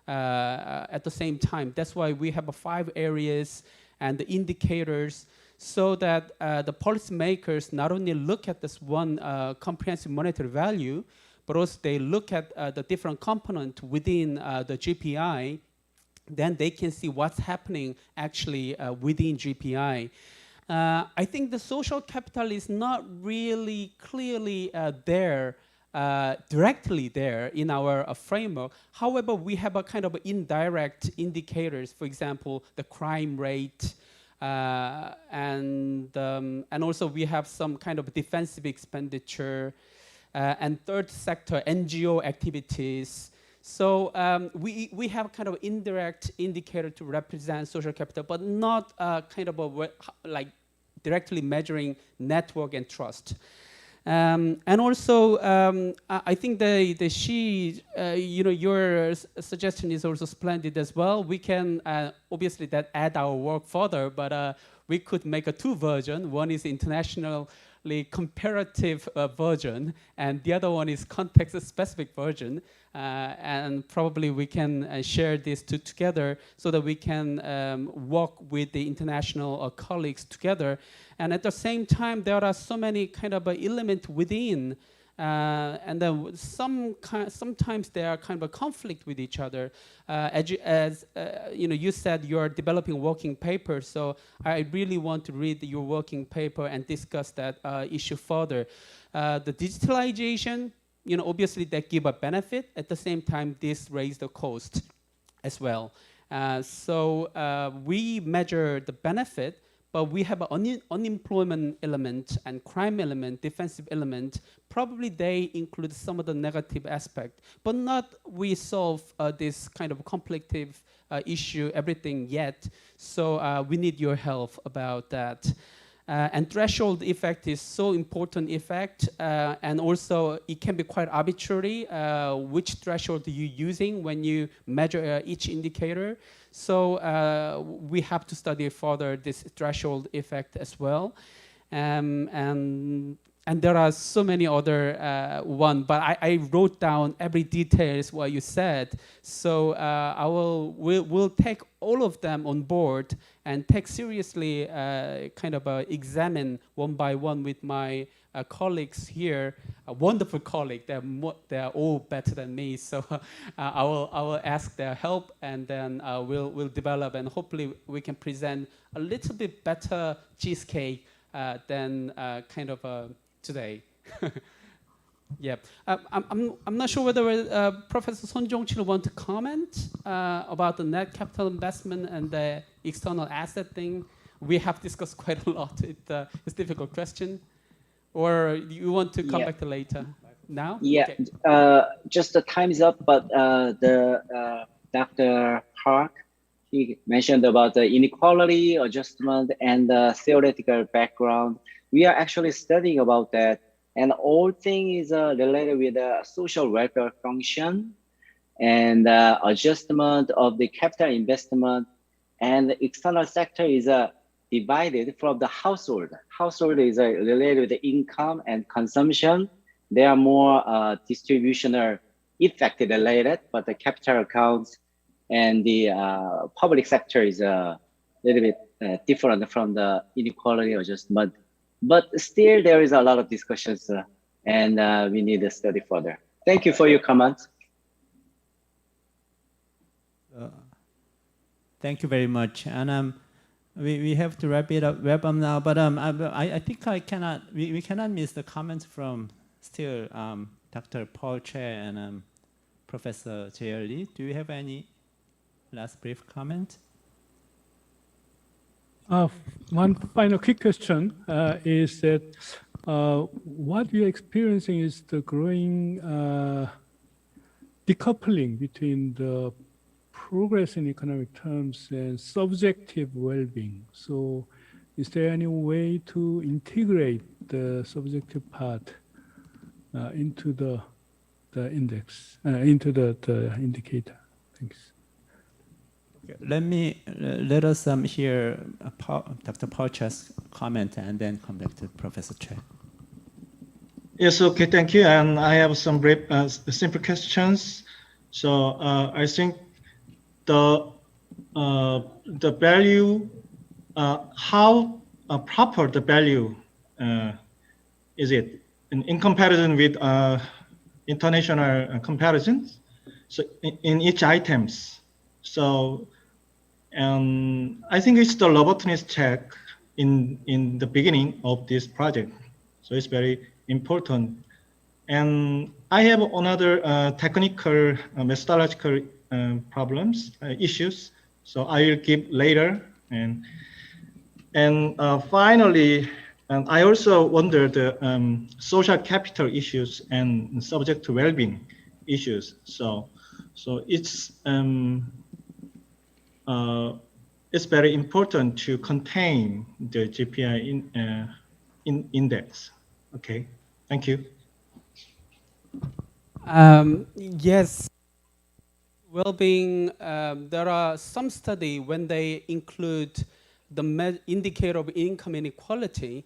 at the same time. That's why we have 5 areas and the indicators, so that the policymakers not only look at this one comprehensive monetary value, but also they look at the different component within the GPI. Then they can see what's happening actually within GPI. I think the social capital is not really clearly there, directly there in our framework. However, we have a kind of indirect indicators, for example, the crime rate, and also we have some kind of defensive expenditure, and third sector, NGO activities. So we have kind of indirect indicator to represent social capital, but not kind of like directly measuring network and trust. And also, I think your suggestion is also splendid as well. We can obviously that add our work further, but we could make a 2 version. One is internationally comparative version, and the other one is context-specific version. And probably we can share these 2 together so that we can work with the international colleagues together. And at the same time, there are so many kind of elements within, and then sometimes they are kind of a conflict with each other. You said you are developing working paper, so I really want to read your working paper and discuss that issue further. The digitalization, obviously that give a benefit. At the same time, this raise the cost as well. So we measure the benefit, but we have an unemployment element and crime element, defensive element. Probably they include some of the negative aspect, but not we solve this kind of conflictive issue, everything yet. So we need your help about that. And threshold effect is so important effect, and also it can be quite arbitrary which threshold you're using when you measure each indicator. So we have to study further this threshold effect as well. And there are so many other one, but I wrote down every details what you said. So we'll take all of them on board and take seriously, kind of examine one by one with my colleagues here. A wonderful colleague, they're all better than me. So I will ask their help, and then we'll develop, and hopefully we can present a little bit better cheesecake than kind of today. Yeah, I'm not sure whether Professor Son Jong-chil want to comment about the net capital investment and the external asset thing. We have discussed quite a lot. It's a difficult question, or you want to come back to later? Now? Yeah, okay. Just the time is up, but Dr. Park, he mentioned about the inequality adjustment and the theoretical background. We are actually studying about that, and all thing is related with the social welfare function and adjustment of the capital investment, and the external sector is divided from the household. Household is related with the income and consumption. They are more distributional effect related, but the capital accounts and the public sector is a little bit different from the inequality adjustment. But still there is a lot of discussions and we need to study further. Thank you for your comments. Thank you very much. And we have to wrap up now, but I think we cannot miss the comments from still Dr. Paul Choi and Professor Choi Lee. Do you have any last brief comment? One final quick question is that what we are experiencing is the growing decoupling between the progress in economic terms and subjective well-being. So is there any way to integrate the subjective part into the index, into the indicator? Thanks. Okay, let us hear Dr. Paul Choi's comment and then come back to Professor Choi. Yes, okay, thank you. And I have some brief, simple questions. So I think the value, how proper the value is it in comparison with international comparisons? So in each items. So I think it's the robustness check in the beginning of this project. So it's very important. And I have another technical methodological problems, issues. So I will give later. And finally, I also wonder the social capital issues and subject to well-being issues. So it's very important to contain the GPI index. Okay, thank you. Yes, well-being, there are some study when they include the indicator of income inequality,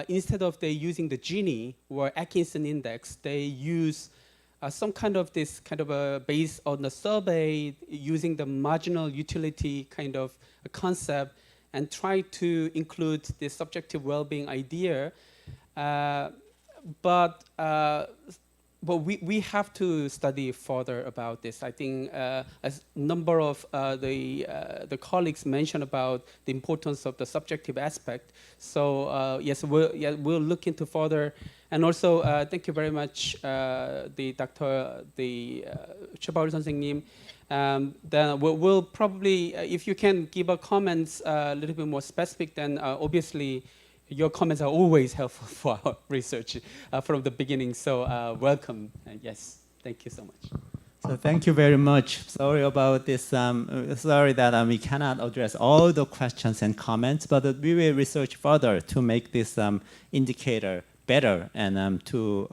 instead of they using the Gini or Atkinson index, they use some kind of this kind of a based on the survey using the marginal utility kind of a concept and try to include the subjective well-being idea. But we have to study further about this. I think a number of the colleagues mentioned about the importance of the subjective aspect. So yes, we'll look into further. And also thank you very much, the Choi 선생님. Then we'll probably, if you can give a comments a little bit more specific, then obviously your comments are always helpful for our research from the beginning. So welcome. Yes, thank you so much. So thank you very much. Sorry about this. Sorry that we cannot address all the questions and comments, but we will research further to make this indicator better and to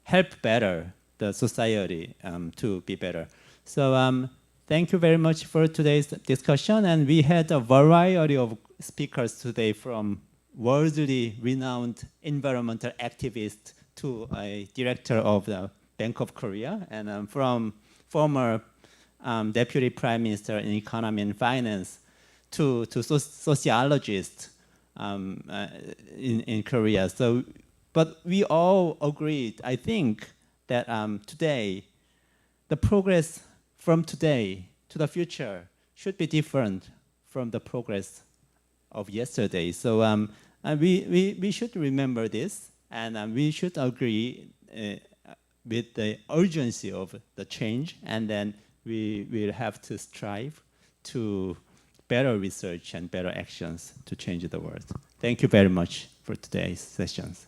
help better the society to be better. So thank you very much for today's discussion. And we had a variety of speakers today, from worldly renowned environmental activist to a director of the Bank of Korea, and from former Deputy Prime Minister in Economy and Finance to sociologists in Korea. So, but we all agreed, I think, that today, the progress from today to the future should be different from the progress of yesterday. So we should remember this, and we should agree with the urgency of the change, and then we will have to strive to better research and better actions to change the world. Thank you very much for today's sessions.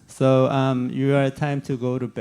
So you are time to go to bed.